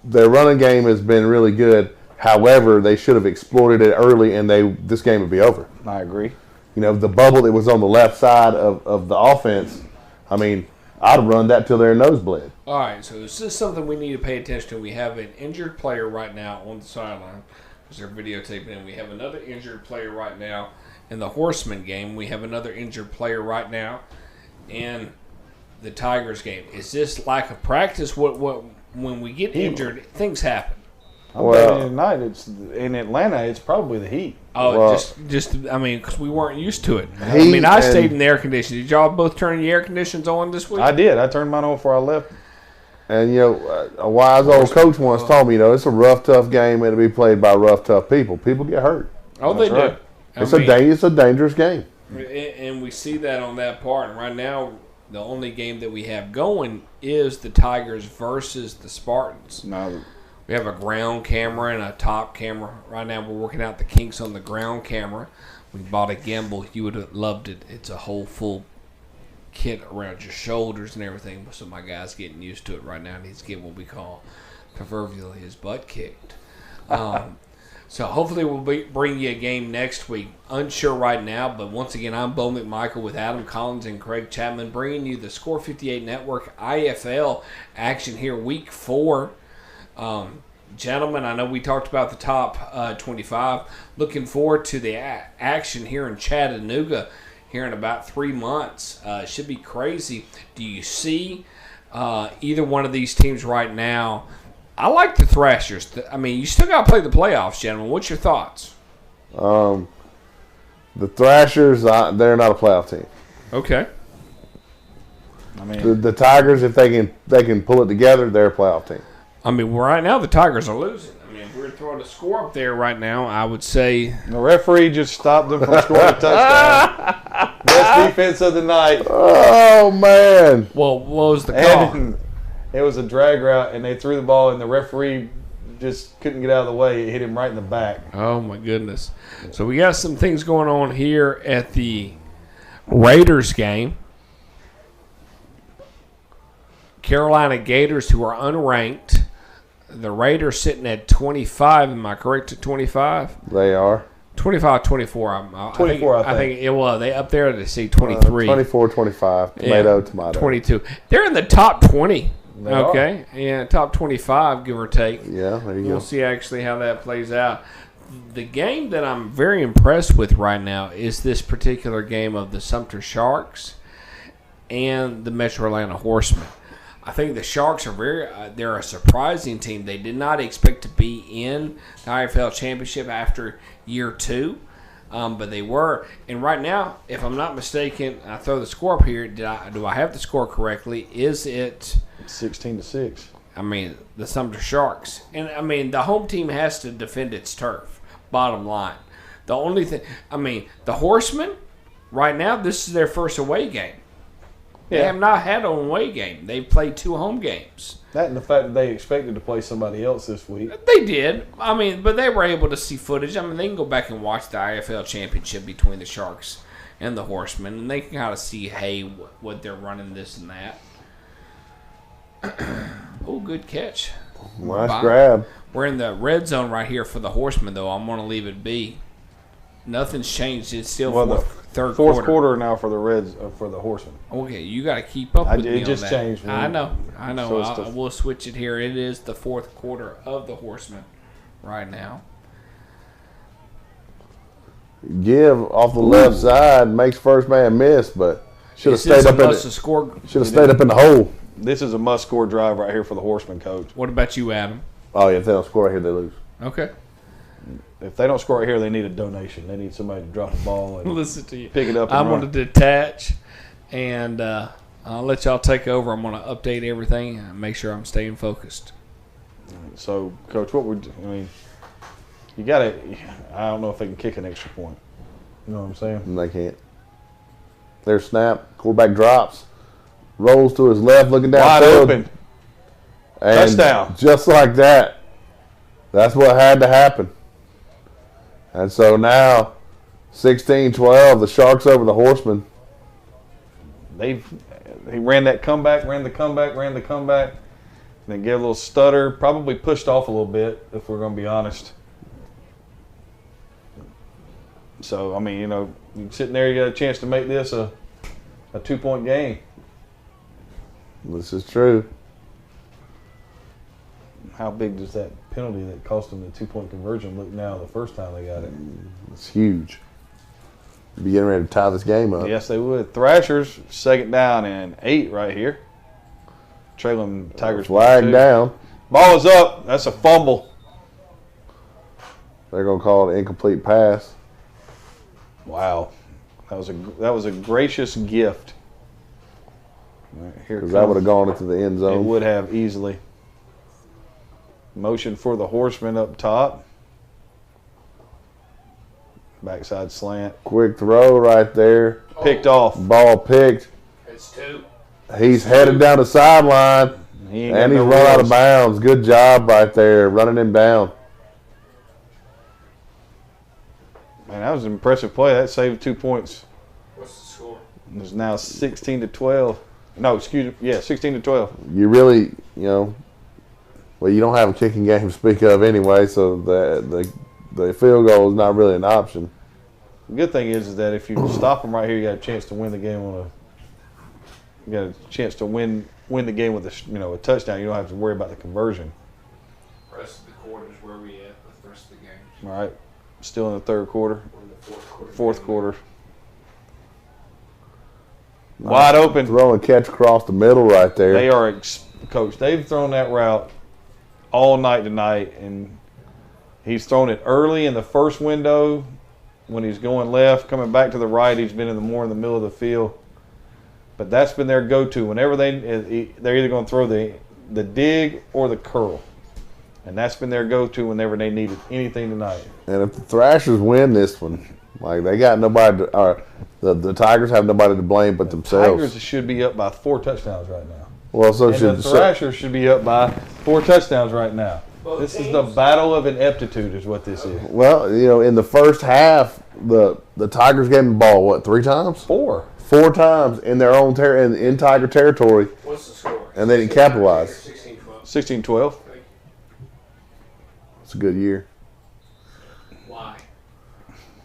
Speaker 2: Their running game has been really good. However, they should have exploited it early, and this game would be over.
Speaker 3: I agree.
Speaker 2: You know, the bubble that was on the left side of the offense, I mean, I'd run that till their nose bled.
Speaker 1: All right, so this is something we need to pay attention to. We have an injured player right now on the sideline because they're videotaping him. We have another injured player right now in the Horseman game. We have another injured player right now in the Tigers game. Is this lack of practice? What when we get injured, things happen.
Speaker 3: I'm betting tonight it's in Atlanta. It's probably the heat.
Speaker 1: Oh, well, just I mean, because we weren't used to it. I mean, I stayed in the air conditioning. Did y'all both turn your air conditions on this week?
Speaker 3: I did. I turned mine on before I left.
Speaker 2: And, you know, a wise old coach once told me, you know, it's a rough, tough game, and it'll be played by rough, tough people. People get hurt.
Speaker 1: Oh, they do.
Speaker 2: It's a dangerous game.
Speaker 1: And we see that on that part. And right now, the only game that we have going is the Tigers versus the Spartans.
Speaker 3: No.
Speaker 1: We have a ground camera and a top camera. Right now, we're working out the kinks on the ground camera. We bought a gimbal. You would have loved it. It's a whole full kit around your shoulders and everything. So my guy's getting used to it right now. And he's getting what we call proverbially his butt kicked. So hopefully we'll bring you a game next week. Unsure right now, but once again, I'm Bo McMichael with Adam Collins and Craig Chapman bringing you the Score58 Network IAFL action here, Week 4. Gentlemen, I know we talked about the top 25. Looking forward to the action here in Chattanooga here in about 3 months. Should be crazy. Do you see either one of these teams right now? I like the Thrashers. I mean, you still got to play the playoffs, gentlemen. What's your thoughts?
Speaker 2: The Thrashers, they're not a playoff team.
Speaker 1: Okay.
Speaker 3: I mean,
Speaker 2: the Tigers, if they can pull it together, they're a playoff team.
Speaker 1: I mean, right now the Tigers are losing. I mean, if we were throwing a score up there right now, I would say
Speaker 3: the referee just stopped them from scoring a touchdown. Best defense of the night.
Speaker 2: Oh man!
Speaker 1: Well, what was the call?
Speaker 3: And it was a drag route, and they threw the ball, and the referee just couldn't get out of the way. It hit him right in the back.
Speaker 1: Oh my goodness! So we got some things going on here at the Raiders game. Carolina Gators, who are unranked. The Raiders sitting at 25. Am I correct at 25?
Speaker 2: They are.
Speaker 1: 25, 24.
Speaker 3: 24, I think.
Speaker 1: It was. They up there, they see 23.
Speaker 2: 24, 25. Tomato.
Speaker 1: 22. They're in the top 20.
Speaker 3: They
Speaker 1: okay. Are. Yeah, top 25, give or take.
Speaker 2: Yeah, there you go.
Speaker 1: We'll see actually how that plays out. The game that I'm very impressed with right now is this particular game of the Sumter Sharks and the Metro Atlanta Horsemen. I think the Sharks are they're a surprising team. They did not expect to be in the IAFL Championship after year 2, but they were. And right now, if I'm not mistaken, I throw the score up here. Do I have the score correctly? Is it
Speaker 3: 16-6?
Speaker 1: I mean, the Sumter Sharks. And, I mean, the home team has to defend its turf, bottom line. The only thing, I mean, the Horsemen, right now, this is their first away game. They have not had an away game. They've played 2 home games.
Speaker 3: That and the fact that they expected to play somebody else this week.
Speaker 1: They did. I mean, but they were able to see footage. I mean, they can go back and watch the IAFL Championship between the Sharks and the Horsemen, and they can kind of see, hey, what they're running, this and that. Oh, good catch.
Speaker 2: Nice grab.
Speaker 1: We're in the red zone right here for the Horsemen, though. I'm going to leave it be. Nothing's changed. It's still third
Speaker 3: quarter now for the Reds for the Horsemen.
Speaker 1: Okay, you got to keep up with me on that.
Speaker 3: It just changed.
Speaker 1: I know. So we'll switch it here. It is the fourth quarter of the Horsemen right now.
Speaker 2: Give off the left side makes first man miss, but should have stayed up in the hole.
Speaker 3: This is a must-score drive right here for the Horsemen, coach.
Speaker 1: What about you, Adam?
Speaker 2: Oh yeah, if they don't score right here, they lose.
Speaker 1: Okay.
Speaker 3: If they don't score right here, they need a donation. They need somebody to drop the ball and
Speaker 1: listen to you.
Speaker 3: Pick it up.
Speaker 1: I'm going to detach, and I'll let y'all take over. I'm going to update everything and make sure I'm staying focused.
Speaker 3: So, Coach, I mean, you got to, I don't know if they can kick an extra point. You know what I'm saying?
Speaker 2: They can't. Their snap, quarterback drops, rolls to his left, looking down.
Speaker 3: Wide open.
Speaker 2: And
Speaker 3: touchdown.
Speaker 2: Just like that. That's what had to happen. And so now, 16-12, the Sharks over the Horsemen.
Speaker 3: He ran the comeback, and then gave a little stutter, probably pushed off a little bit, if we're going to be honest. So, I mean, you're sitting there, you got a chance to make this a 2-point game.
Speaker 2: This is true.
Speaker 3: How big does that penalty that cost them the 2-point conversion look now the first time they got it?
Speaker 2: It's huge. Be getting ready to tie this game up.
Speaker 3: Yes, they would. Thrashers, 2nd down and 8 right here. Trailing Tigers.
Speaker 2: Flag down.
Speaker 3: Ball is up. That's a fumble.
Speaker 2: They're going to call it an incomplete pass.
Speaker 3: Wow. That was a gracious gift. Right,
Speaker 2: because that would have gone into the end zone.
Speaker 3: It would have easily. Motion for the Horsemen up top. Backside slant.
Speaker 2: Quick throw right there.
Speaker 3: Picked off.
Speaker 2: Ball picked.
Speaker 1: It's 2.
Speaker 2: He's headed down the sideline. And he's run out of bounds. Good job right there, running him down.
Speaker 3: Man, that was an impressive play. That saved 2 points.
Speaker 1: What's the score?
Speaker 3: It's now 16-12. No, excuse me. Yeah, 16-12.
Speaker 2: You really, well, you don't have a kicking game to speak of anyway, so the field goal is not really an option.
Speaker 3: The good thing is that if you stop them right here, you got a chance to win the game you got a chance to win the game with a touchdown. You don't have to worry about the conversion.
Speaker 1: Rest of the quarters where we at with the rest of the game.
Speaker 3: All right. Still in the 3rd quarter.
Speaker 1: We're in the 4th quarter.
Speaker 3: 4th quarter. Wide open.
Speaker 2: Throw and catch across the middle right there.
Speaker 3: They are, Coach, they've thrown that route all night tonight, and he's thrown it early in the first window when he's going left, coming back to the right. He's been more in the middle of the field. But that's been their go-to. Whenever they're either going to throw the dig or the curl. And that's been their go-to whenever they needed anything tonight.
Speaker 2: And if the Thrashers win this one, they got nobody the Tigers have nobody to blame but themselves.
Speaker 3: Tigers should be up by 4 touchdowns right now.
Speaker 2: Well, so
Speaker 3: and
Speaker 2: should
Speaker 3: the Thrashers should be up by 4 touchdowns right now. This is the battle of ineptitude is what this is.
Speaker 2: Well, in the first half, the Tigers gave them the ball, 3 times?
Speaker 3: 4.
Speaker 2: 4 times in their own in Tiger territory.
Speaker 1: What's the score?
Speaker 2: And they didn't capitalize.
Speaker 3: 16-12.
Speaker 2: It's a good year.
Speaker 1: Why?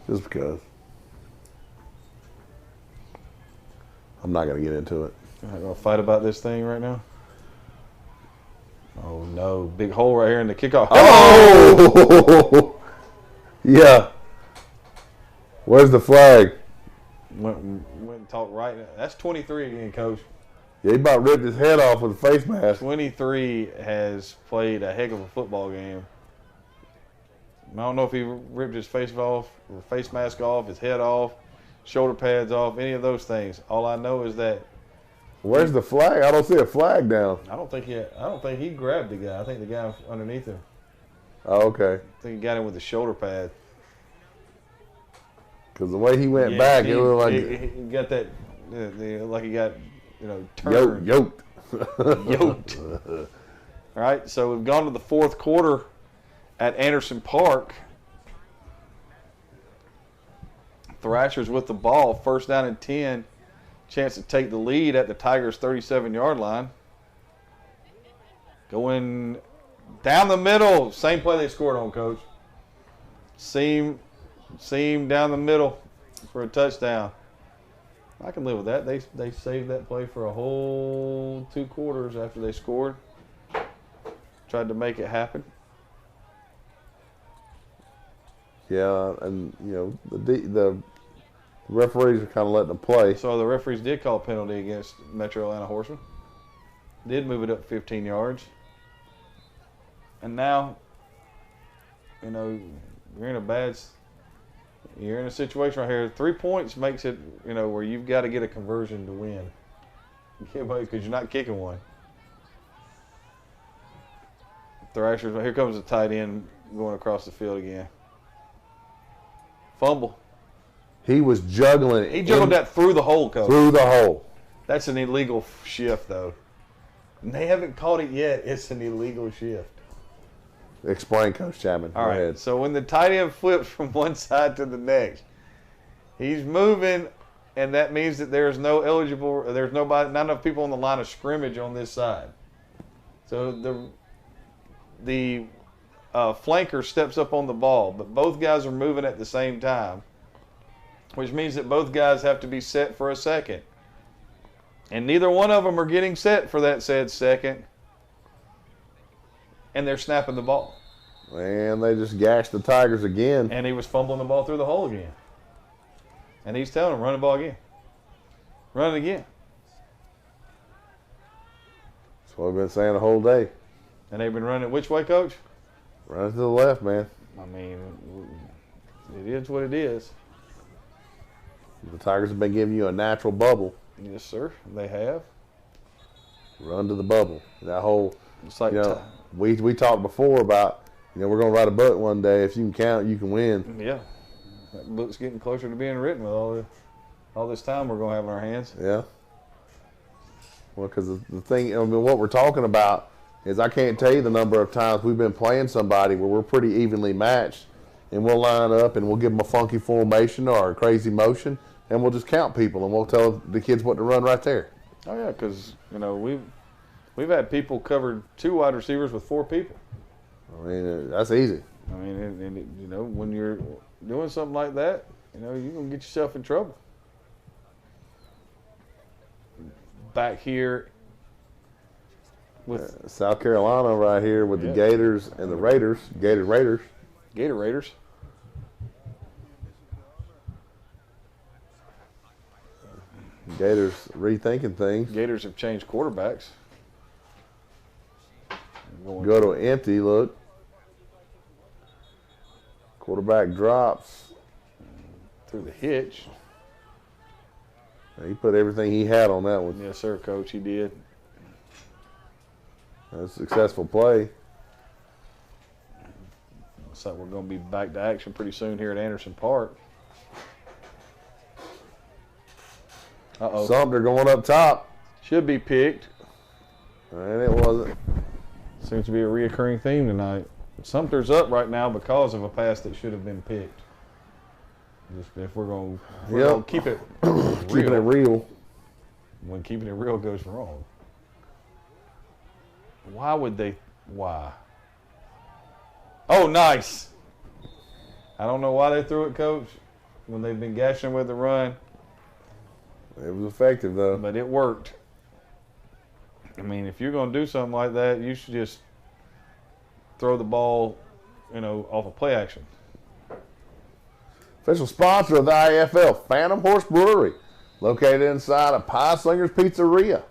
Speaker 2: Just because. I'm not going to get into it.
Speaker 3: I'm going to fight about this thing right now. Oh, no. Big hole right here in the kickoff.
Speaker 2: Oh! Yeah. Where's the flag?
Speaker 3: Went and talked right now. That's 23 again, Coach.
Speaker 2: Yeah, he about ripped his head off with a face mask.
Speaker 3: 23 has played a heck of a football game. I don't know if he ripped his face mask off, his head off, shoulder pads off, any of those things. All I know is that.
Speaker 2: Where's the flag? I don't see a flag down.
Speaker 3: I don't think he grabbed the guy. I think the guy underneath him.
Speaker 2: Oh, okay.
Speaker 3: I think he got him with the shoulder pad.
Speaker 2: Because the way he went back, it looked like
Speaker 3: he got that, like he got, turned.
Speaker 2: Yoked.
Speaker 3: Yoked. All right, so we've gone to the 4th quarter at Anderson Park. Thrashers with the ball, 1st down and 10. Chance to take the lead at the Tigers' 37-yard line. Going down the middle. Same play they scored on, Coach. Seam down the middle for a touchdown. I can live with that. They saved that play for a whole 2 quarters after they scored. Tried to make it happen.
Speaker 2: Yeah, and the referees are kind of letting them play.
Speaker 3: So the referees did call a penalty against Metro Atlanta Horsemen. Did move it up 15 yards. And now, you're in a situation right here. 3 points makes it, where you've got to get a conversion to win. Because you're not kicking one. Thrashers. Here comes the tight end going across the field again. Fumble.
Speaker 2: He was juggling it.
Speaker 3: He juggled that through the hole, Coach.
Speaker 2: Through the hole.
Speaker 3: That's an illegal shift, though. And they haven't caught it yet. It's an illegal shift.
Speaker 2: Explain, Coach Chapman.
Speaker 3: All
Speaker 2: Go
Speaker 3: right.
Speaker 2: ahead.
Speaker 3: So when the tight end flips from one side to the next, he's moving, and that means that there's not enough people on the line of scrimmage on this side. So the flanker steps up on the ball, but both guys are moving at the same time, which means that both guys have to be set for a second. And neither one of them are getting set for that said second. And they're snapping the ball.
Speaker 2: And they just gashed the Tigers again.
Speaker 3: And he was fumbling the ball through the hole again. And he's telling them, run the ball again. Run it again.
Speaker 2: That's what we've been saying the whole day.
Speaker 3: And they've been running it which way, Coach?
Speaker 2: Run it to the left, man.
Speaker 3: I mean, it is what it is.
Speaker 2: The Tigers have been giving you a natural bubble.
Speaker 3: Yes, sir. They have.
Speaker 2: Run to the bubble. That whole,
Speaker 3: It's like
Speaker 2: we talked before about, we're going to write a book one day. If you can count, you can win.
Speaker 3: yeah. That book's getting closer to being written with all this time we're going to have in our hands.
Speaker 2: Yeah. Well, because the thing, what we're talking about is I can't tell you the number of times we've been playing somebody where we're pretty evenly matched, and we'll line up and we'll give them a funky formation or a crazy motion, and we'll just count people and we'll tell the kids what to run right there.
Speaker 3: Oh yeah, because we've had people cover 2 wide receivers with 4 people.
Speaker 2: I mean, that's easy.
Speaker 3: I mean, and when you're doing something like that, you're gonna get yourself in trouble. Back here with
Speaker 2: South Carolina right here with the Gators and the Raiders. Gator Raiders. Gators rethinking things.
Speaker 3: Gators have changed quarterbacks.
Speaker 2: Go to an empty look. Quarterback drops.
Speaker 3: Through the hitch.
Speaker 2: He put everything he had on that one.
Speaker 3: Yes, sir, Coach. He did.
Speaker 2: That's a successful play.
Speaker 3: Looks like we're going to be back to action pretty soon here at Anderson Park. Uh-oh.
Speaker 2: Sumter going up top.
Speaker 3: Should be picked.
Speaker 2: And it wasn't.
Speaker 3: Seems to be a reoccurring theme tonight. Sumter's up right now because of a pass that should have been picked. Just if we're going to keep it
Speaker 2: keeping it real.
Speaker 3: When keeping it real goes wrong. Why? Oh, nice. I don't know why they threw it, Coach, when they've been gashing with the run.
Speaker 2: It was effective, though.
Speaker 3: But it worked. I mean, if you're going to do something like that, you should just throw the ball, off of play action.
Speaker 2: Official sponsor of the IAFL, Phantom Horse Brewery, located inside of Pie Slingers Pizzeria.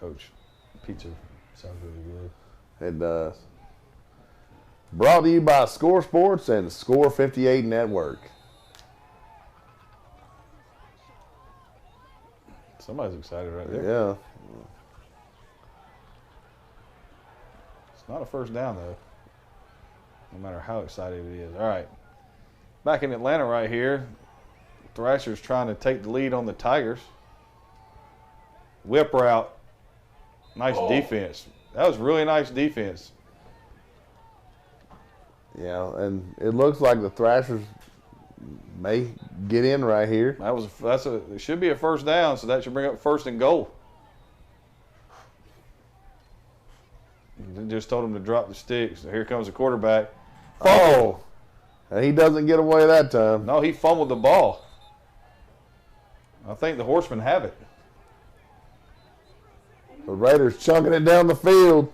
Speaker 3: Coach, pizza sounds really good.
Speaker 2: It does. Brought to you by Score Sports and Score58 Network.
Speaker 3: Somebody's excited right there.
Speaker 2: Yeah.
Speaker 3: It's not a first down, though, no matter how excited it is. All right. Back in Atlanta right here, Thrashers trying to take the lead on the Tigers. Whip route. Nice defense. That was really nice defense.
Speaker 2: Yeah, and it looks like the Thrashers may get in right here.
Speaker 3: It should be a first down, so that should bring up 1st and goal. They just told him to drop the sticks. So here comes the quarterback.
Speaker 2: Oh, and he doesn't get away that time.
Speaker 3: No, he fumbled the ball. I think the Horsemen have it.
Speaker 2: The Raiders chunking it down the field.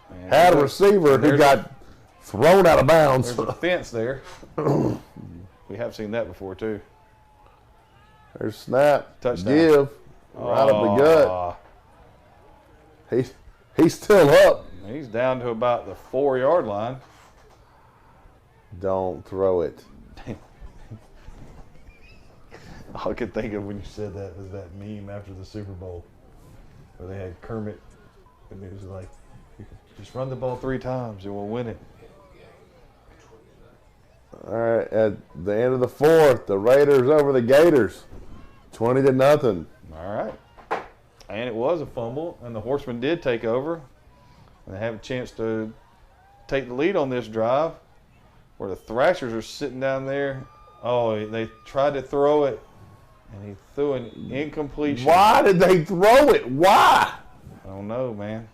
Speaker 3: Man,
Speaker 2: had a receiver who got thrown out of bounds.
Speaker 3: There's a fence there. We have seen that before, too.
Speaker 2: There's snap.
Speaker 3: Touchdown.
Speaker 2: Give. Right up the gut. He's still up.
Speaker 3: He's down to about the 4-yard line.
Speaker 2: Don't throw it.
Speaker 3: All I could think of when you said that was that meme after the Super Bowl where they had Kermit and it was like, Just run the ball 3 times and we'll win it.
Speaker 2: All right, at the end of the 4th, the Raiders over the Gators, 20-0.
Speaker 3: All right. And it was a fumble, and the Horsemen did take over. And they have a chance to take the lead on this drive, where the Thrashers are sitting down there. Oh, they tried to throw it, and he threw an incompletion.
Speaker 2: Why did they throw it? Why?
Speaker 3: I don't know, man.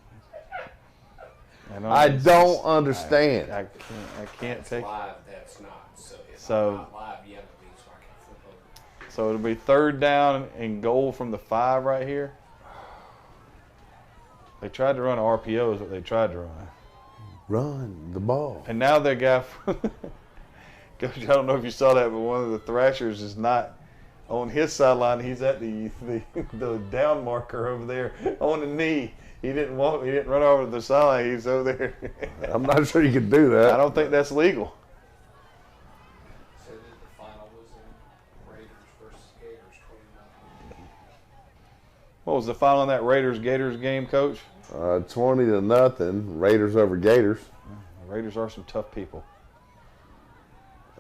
Speaker 2: I don't understand.
Speaker 3: I can't take.
Speaker 1: Live, that's not.
Speaker 3: So,
Speaker 1: not live yet, at least, so I can flip over.
Speaker 3: So it'll be 3rd down and goal from the 5 right here. They tried to run RPO is what they tried to run.
Speaker 2: Run the ball.
Speaker 3: And now their guy, Coach, I don't know if you saw that, but one of the Thrashers is not on his sideline. He's at the down marker over there on the knee. He didn't run over to the sideline. He's over there.
Speaker 2: I'm not sure you could do that.
Speaker 3: I don't think that's legal.
Speaker 1: So the final was in Raiders versus Gators, 29.
Speaker 3: What was the final in that Raiders-Gators game, Coach?
Speaker 2: 20-0. Raiders over Gators.
Speaker 3: The Raiders are some tough people.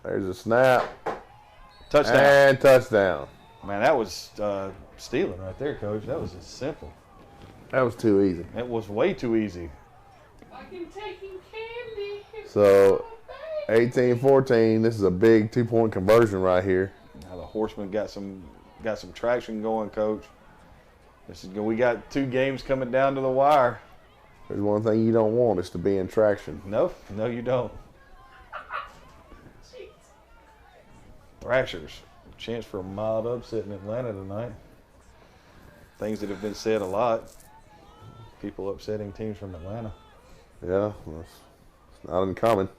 Speaker 2: There's a snap.
Speaker 3: Touchdown.
Speaker 2: And touchdown.
Speaker 3: Man, that was stealing right there, Coach. That was just simple.
Speaker 2: That was too easy.
Speaker 3: It was way too easy.
Speaker 1: Like him taking candy.
Speaker 2: So, 18-14. This is a big 2-point conversion right here.
Speaker 3: Now the Horsemen got some traction going, Coach. We got 2 games coming down to the wire.
Speaker 2: There's one thing you don't want is to be in traction.
Speaker 3: No, you don't. Thrashers, chance for a mild upset in Atlanta tonight. Things that have been said a lot. People upsetting teams from Atlanta.
Speaker 2: Yeah, it's not uncommon.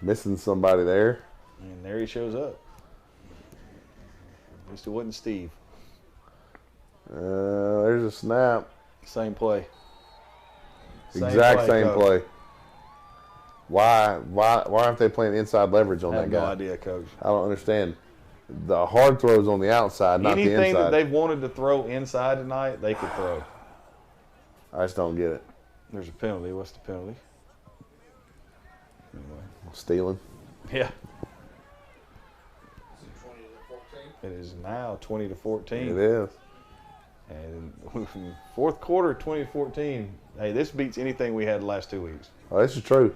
Speaker 2: Missing somebody there.
Speaker 3: And there he shows up. At least it wasn't Steve.
Speaker 2: There's a snap.
Speaker 3: Same play.
Speaker 2: Exact same
Speaker 3: Coach.
Speaker 2: play. Why aren't they playing inside leverage on
Speaker 3: I
Speaker 2: that
Speaker 3: have
Speaker 2: guy?
Speaker 3: no idea, Coach.
Speaker 2: I don't understand. The hard throws on the outside, not the inside.
Speaker 3: Anything that they've wanted to throw inside tonight, they could throw.
Speaker 2: I just don't get it.
Speaker 3: There's a penalty. What's the penalty? Anyway.
Speaker 2: Stealing.
Speaker 3: Yeah.
Speaker 1: Is it 20-14?
Speaker 3: It is now 20-14.
Speaker 2: It is.
Speaker 3: And fourth quarter 2014, hey, this beats anything we had the last 2 weeks.
Speaker 2: Oh, this is true.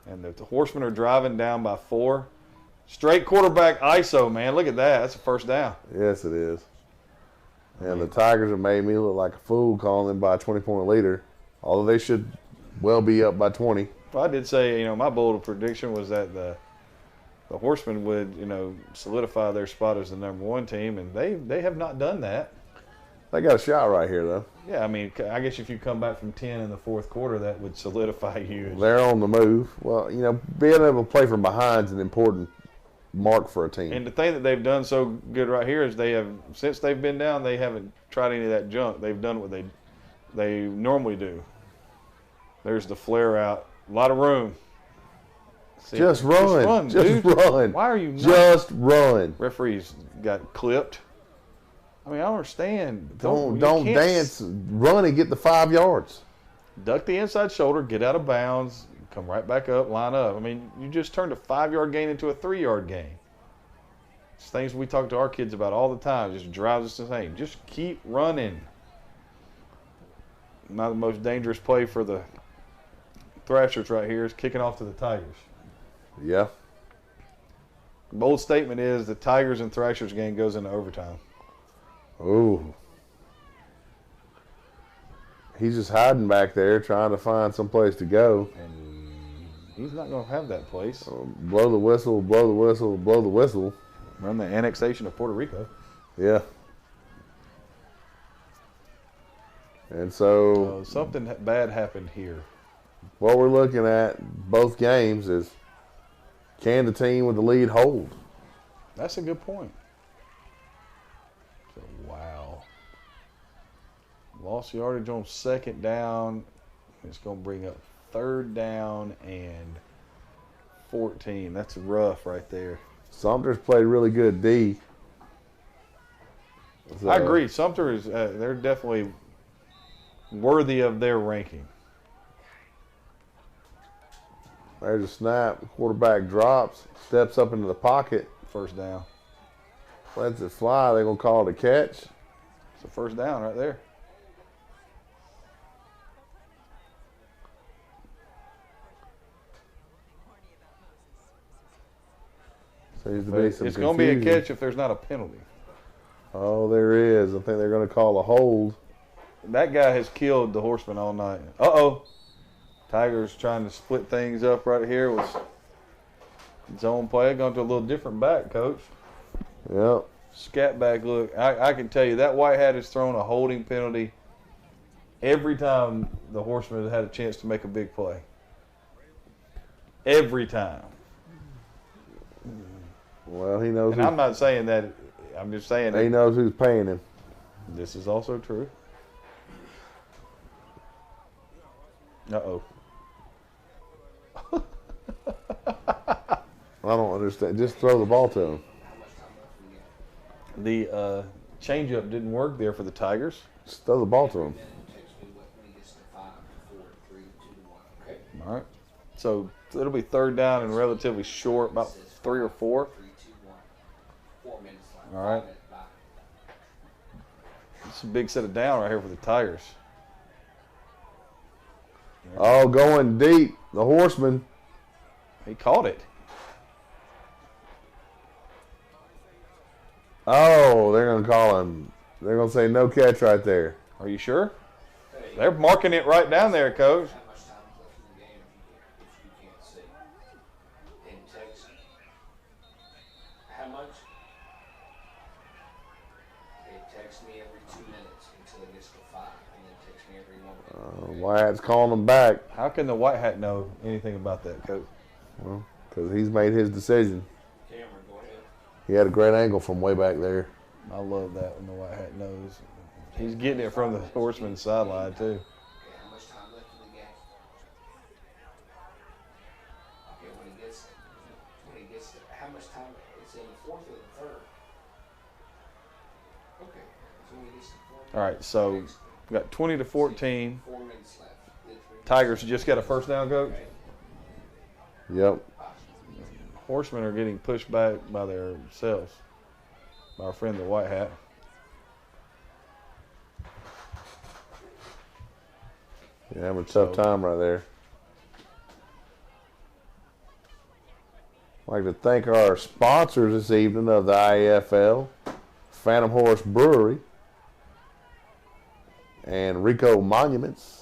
Speaker 3: And the Horsemen are driving down by 4. Straight quarterback ISO, man. Look at that. That's a first down.
Speaker 2: Yes, it is. And the Tigers have made me look like a fool calling them by a 20-point leader, although they should well be up by 20.
Speaker 3: Well, I did say, my bold prediction was that the Horsemen would, solidify their spot as the #1 team, and they have not done that.
Speaker 2: They got a shot right here, though.
Speaker 3: Yeah, I guess if you come back from 10 in the fourth quarter, that would solidify you.
Speaker 2: They're on the move. Well, being able to play from behind is an important mark for a team.
Speaker 3: And the thing that they've done so good right here is since they've been down, they haven't tried any of that junk. They've done what they normally do. There's the flare out. A lot of room.
Speaker 2: Just run. Just run.
Speaker 3: Why are you not?
Speaker 2: Just run.
Speaker 3: Referees got clipped. I don't understand.
Speaker 2: Don't dance. Run and get the 5 yards.
Speaker 3: Duck the inside shoulder, get out of bounds, come right back up, line up. You just turned a 5-yard gain into a 3-yard gain. It's things we talk to our kids about all the time. Just drives us insane. Just keep running. Not the most dangerous play for the Thrashers right here is kicking off to the Tigers.
Speaker 2: Yeah.
Speaker 3: Bold statement is the Tigers and Thrashers game goes into overtime.
Speaker 2: Ooh. He's just hiding back there trying to find some place to go.
Speaker 3: And he's not going to have that place.
Speaker 2: Blow the whistle, blow the whistle, blow the whistle.
Speaker 3: Run the annexation of Puerto Rico.
Speaker 2: Yeah. And so
Speaker 3: something bad happened here.
Speaker 2: What we're looking at both games is, can the team with the lead hold?
Speaker 3: That's a good point. So, wow. Lost yardage on 2nd down. It's going to bring up 3rd down and 14. That's rough right there.
Speaker 2: Sumter's played really good D. So,
Speaker 3: I agree. Sumter is they're definitely worthy of their ranking.
Speaker 2: There's a snap. The quarterback drops, steps up into the pocket.
Speaker 3: First down.
Speaker 2: Lets it fly. They're going to call it a catch.
Speaker 3: It's a first down right there.
Speaker 2: Seems to be some
Speaker 3: it's going to be a catch if there's not a penalty.
Speaker 2: Oh, there is. I think they're going to call a hold.
Speaker 3: That guy has killed the Horseman all night. Uh-oh. Tigers trying to split things up right here with zone play. Going to a little different back, Coach.
Speaker 2: Yep.
Speaker 3: Scat back look. I can tell you that white hat has thrown a holding penalty every time the Horseman has had a chance to make a big play. Every time.
Speaker 2: Well, he knows.
Speaker 3: And I'm not saying that. I'm just saying
Speaker 2: he knows who's paying him.
Speaker 3: This is also true. Uh-oh.
Speaker 2: I don't understand. Just throw the ball to him.
Speaker 3: The changeup didn't work there for the Tigers.
Speaker 2: Just throw the ball to him.
Speaker 3: All right. So it'll be third down and relatively short, about 3 or 4. All right. It's a big set of down right here for the Tigers.
Speaker 2: Oh, going deep. The Horseman.
Speaker 3: He caught it.
Speaker 2: Oh, they're going to call him. They're going to say no catch right there.
Speaker 3: Are you sure? They're marking it right down there, Coach.
Speaker 2: White Hat's calling them back.
Speaker 3: How can the White Hat know anything about that, Coach?
Speaker 2: Well, because he's made his decision. He had a great angle from way back there.
Speaker 3: I love that when the White Hat knows. He's getting it from the Horseman's sideline, too.
Speaker 7: How much time left in the game? Okay, when he gets how much time? It's in the fourth or the third? Okay, so when he gets to the fourth.
Speaker 3: All right, so we got 20-14.
Speaker 7: 4 minutes left.
Speaker 3: Tigers just got a first down, Coach.
Speaker 2: Yep.
Speaker 3: Horsemen are getting pushed back by themselves, by our friend the White Hat.
Speaker 2: Yeah, having a tough time right there. I'd like to thank our sponsors this evening of the IAFL, Phantom Horse Brewery, and Rico Monuments.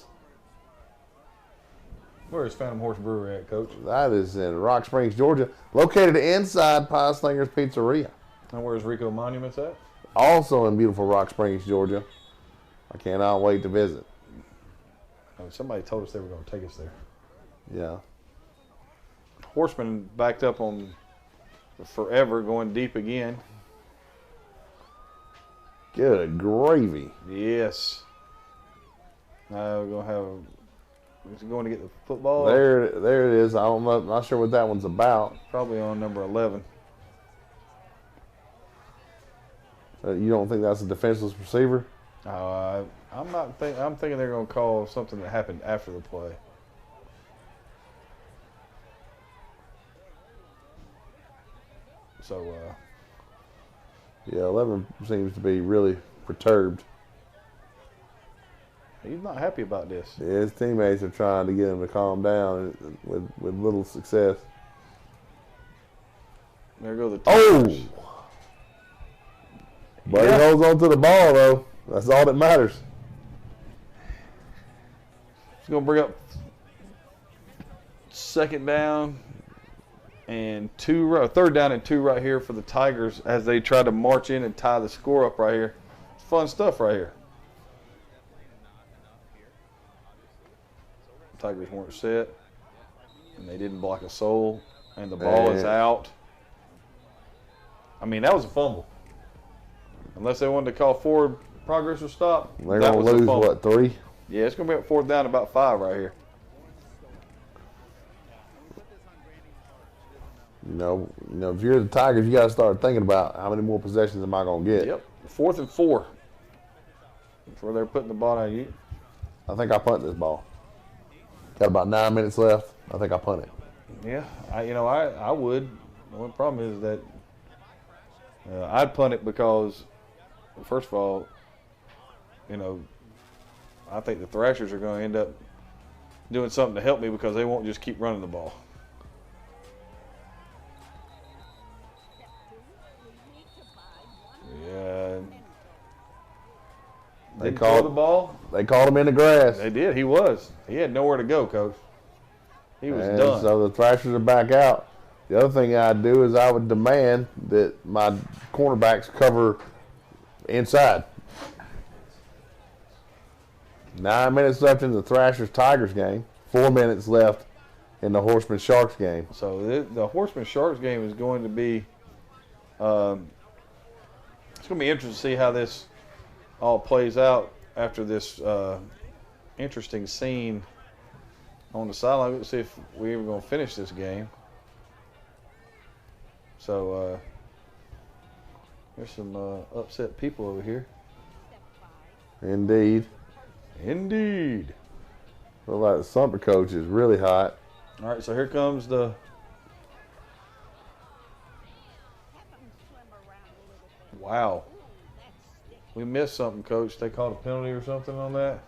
Speaker 3: Where is Phantom Horse Brewery at, Coach?
Speaker 2: That is in Rock Springs, Georgia, located inside Pie Slinger's Pizzeria.
Speaker 3: And where's Rico Monuments at?
Speaker 2: Also in beautiful Rock Springs, Georgia. I cannot wait to visit.
Speaker 3: Oh, somebody told us they were going to take us there.
Speaker 2: Yeah.
Speaker 3: Horseman backed up on forever, going deep again.
Speaker 2: Good gravy.
Speaker 3: Yes. Now we're going to have is he going to get the football?
Speaker 2: There it is. I don't know. Not sure what that one's about.
Speaker 3: Probably on number 11.
Speaker 2: You don't think that's a defenseless receiver?
Speaker 3: I'm not. I'm thinking they're going to call something that happened after the play. So.
Speaker 2: Yeah, 11 seems to be really perturbed.
Speaker 3: He's not happy about this.
Speaker 2: Yeah, his teammates are trying to get him to calm down with little success.
Speaker 3: There go the Tigers.
Speaker 2: Oh! But he holds on to the ball, though. That's all that matters.
Speaker 3: He's going to bring up second down and third down and 2 right here for the Tigers as they try to march in and tie the score up right here. It's fun stuff right here. Tigers weren't set, and they didn't block a soul, and the ball is out. I mean, that was a fumble. Unless they wanted to call forward progress or stop,
Speaker 2: they're going to lose, what, 3?
Speaker 3: Yeah, it's going to be at 4th down, about 5 right here.
Speaker 2: You know, if you're the Tigers, you got to start thinking about how many more possessions am I going to get.
Speaker 3: Yep, 4th and 4. That's where they're putting the ball out.
Speaker 2: I think I punt this ball. Got about 9 minutes left. I think I punt it.
Speaker 3: Yeah, I would. The only problem is that I'd punt it because, first of all, I think the Thrashers are going to end up doing something to help me because they won't just keep running the ball. Yeah.
Speaker 2: They called
Speaker 3: the ball.
Speaker 2: They called him in the grass.
Speaker 3: They did. He had nowhere to go, Coach. He was done.
Speaker 2: So the Thrashers are back out. The other thing I'd do is I would demand that my cornerbacks cover inside. 9 minutes left in the Thrashers-Tigers game. 4 minutes left in the Horsemen-Sharks game.
Speaker 3: So the Horsemen-Sharks game is going to be it's going to be interesting to see how this all plays out after this interesting scene on the sideline. Let's see if we're even going to finish this game. So there's some upset people over here.
Speaker 2: Indeed. Look like the Sumter coach is really hot.
Speaker 3: All right, so here comes the. Wow. We missed something, Coach. They called a penalty or something on that?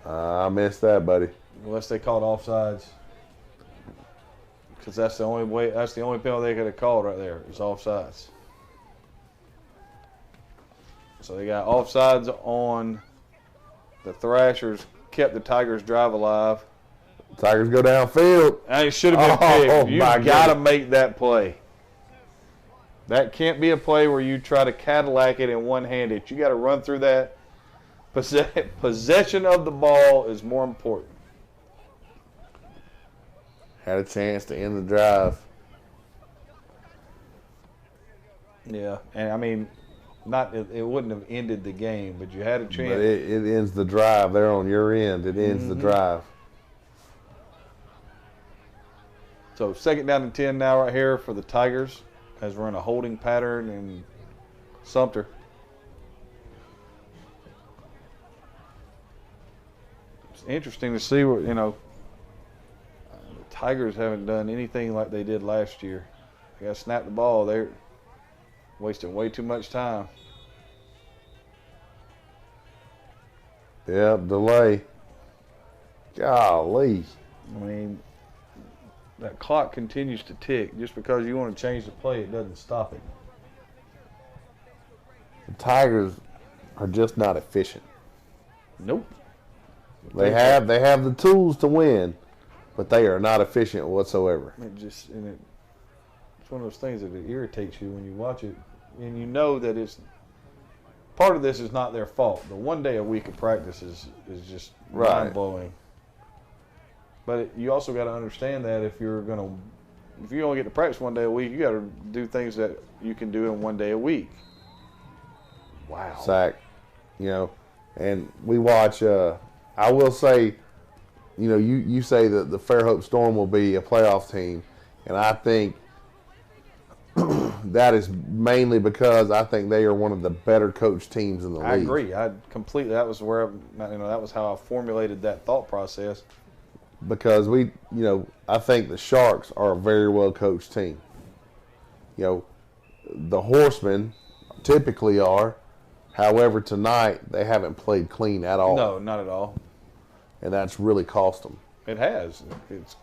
Speaker 2: I missed that, buddy.
Speaker 3: Unless they called offsides. Because that's the only way. That's the only penalty they could have called right there. Is offsides. So they got offsides on the Thrashers. Kept the Tigers' drive alive.
Speaker 2: Tigers go downfield.
Speaker 3: And it should have been picked. You got to make that play. That can't be a play where you try to Cadillac it and one-hand it. You got to run through that. Possession of the ball is more important.
Speaker 2: Had a chance to end the drive.
Speaker 3: Yeah, and I mean, it wouldn't have ended the game, but you had a chance.
Speaker 2: But it ends the drive. They're on your end. It ends the drive.
Speaker 3: So 2nd down and 10 now right here for the Tigers as we're in a holding pattern in Sumter. It's interesting to see what, the Tigers haven't done anything like they did last year. They got to snap the ball. They're wasting way too much time.
Speaker 2: Yep, delay. Golly.
Speaker 3: I mean, that clock continues to tick. Just because you want to change the play, it doesn't stop it.
Speaker 2: The Tigers are just not efficient.
Speaker 3: Nope.
Speaker 2: They have the tools to win, but they are not efficient whatsoever.
Speaker 3: It's one of those things that it irritates you when you watch it, and you know that it's part of this is not their fault. The 1 day a week of practice is just mind blowing. But you also got to understand that if you only get to practice 1 day a week, you got to do things that you can do in 1 day a week. Wow.
Speaker 2: Sack, and we watch. I will say, you say that the Fairhope Storm will be a playoff team, and I think that is mainly because I think they are one of the better coached teams in the league.
Speaker 3: I agree. I completely. That was that was how I formulated that thought process.
Speaker 2: Because I think the Sharks are a very well coached team. The Horsemen typically are. However, tonight they haven't played clean at all.
Speaker 3: No, not at all.
Speaker 2: And that's really cost them.
Speaker 3: It has. It's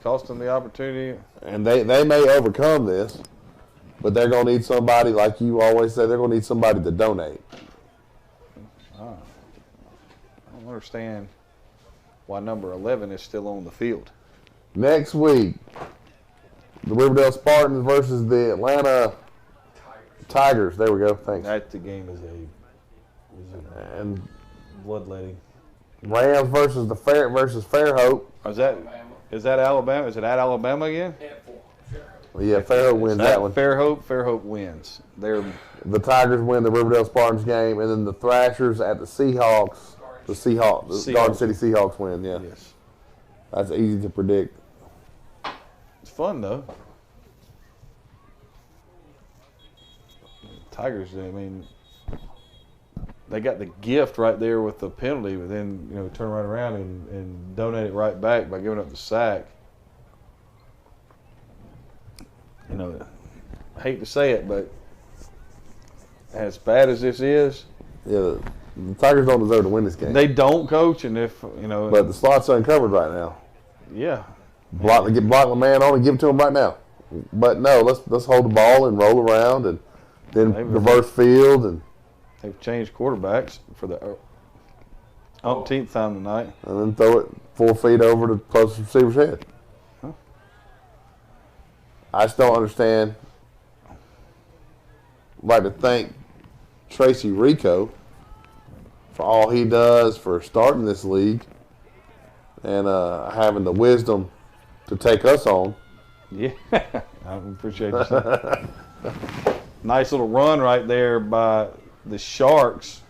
Speaker 3: cost them the opportunity.
Speaker 2: And they may overcome this, but they're going to need somebody, like you always say, they're going to need somebody to donate.
Speaker 3: I don't understand why number 11 is still on the field.
Speaker 2: Next week, the Riverdale Spartans versus the Atlanta Tigers. There we go. Thanks.
Speaker 3: That the game is
Speaker 2: and
Speaker 3: bloodletting.
Speaker 2: Rams versus Fairhope.
Speaker 3: Is that Alabama? Is it at Alabama again?
Speaker 2: Yeah, Fairhope wins that one.
Speaker 3: Fairhope wins.
Speaker 2: The Tigers win the Riverdale Spartans game, and then the Thrashers at the Seahawks. The Garden City Seahawks win. Yeah,
Speaker 3: yes.
Speaker 2: That's easy to predict.
Speaker 3: It's fun though. Tigers, I mean, they got the gift right there with the penalty, but then turn right around and donate it right back by giving up the sack. you know, I hate to say it, but as bad as this is,
Speaker 2: yeah, the Tigers don't deserve to win this game.
Speaker 3: They don't, Coach, and if you know,
Speaker 2: but the slot's uncovered right now.
Speaker 3: Yeah,
Speaker 2: block the man on and give it to him right now. But no, let's hold the ball and roll around and then reverse field and.
Speaker 3: They've changed quarterbacks for the umpteenth time tonight.
Speaker 2: And then throw it 4 feet over the closest receiver's head.
Speaker 3: Huh.
Speaker 2: I just don't understand. I'd like to thank Tracy Rico for all he does for starting this league and having the wisdom to take us on.
Speaker 3: Yeah, I appreciate you. Nice little run right there by the Sharks.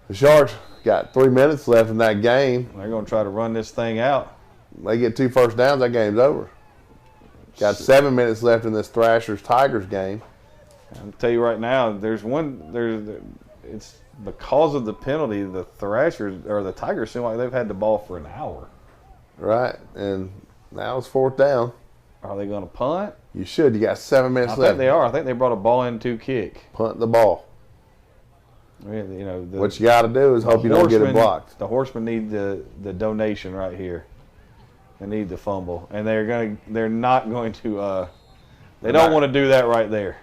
Speaker 2: The Sharks got 3 minutes left in that game.
Speaker 3: They're going to try to run this thing out.
Speaker 2: They get 2 first downs, that game's over. Got 7 minutes left in this Thrashers-Tigers game.
Speaker 3: I'll tell you right now, it's because of the penalty, the Thrashers or the Tigers seem like they've had the ball for an hour.
Speaker 2: Right, and now it's 4th down.
Speaker 3: Are they going to punt?
Speaker 2: You should. You got 7 minutes left.
Speaker 3: I think they are. I think they brought a ball into kick.
Speaker 2: Punt the ball.
Speaker 3: You know,
Speaker 2: what you got to do is hope you don't get it blocked.
Speaker 3: The Horsemen need the donation right here. They need the fumble, and they're not going to. They don't want to do that right there.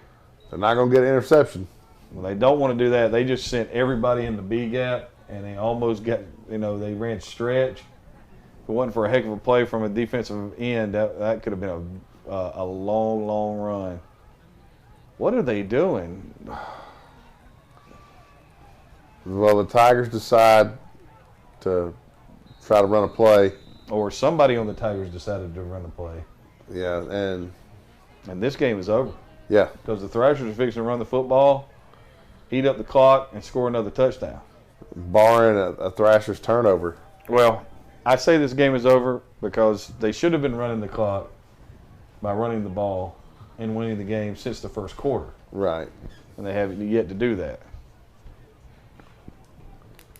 Speaker 2: They're not going to get an interception.
Speaker 3: Well, they don't want to do that. They just sent everybody in the B gap, and they almost got. You know, they ran stretch. If it wasn't for a heck of a play from a defensive end, that could have been a long, long run. What are they doing?
Speaker 2: Well, the Tigers decide to try to run a play.
Speaker 3: Or somebody on the Tigers decided to run a play.
Speaker 2: Yeah, and
Speaker 3: this game is over.
Speaker 2: Yeah.
Speaker 3: Because the Thrashers are fixing to run the football, eat up the clock, and score another touchdown.
Speaker 2: Barring a Thrashers turnover.
Speaker 3: Well, I say this game is over because they should have been running the clock by running the ball and winning the game since the first quarter.
Speaker 2: Right.
Speaker 3: And they haven't yet to do that.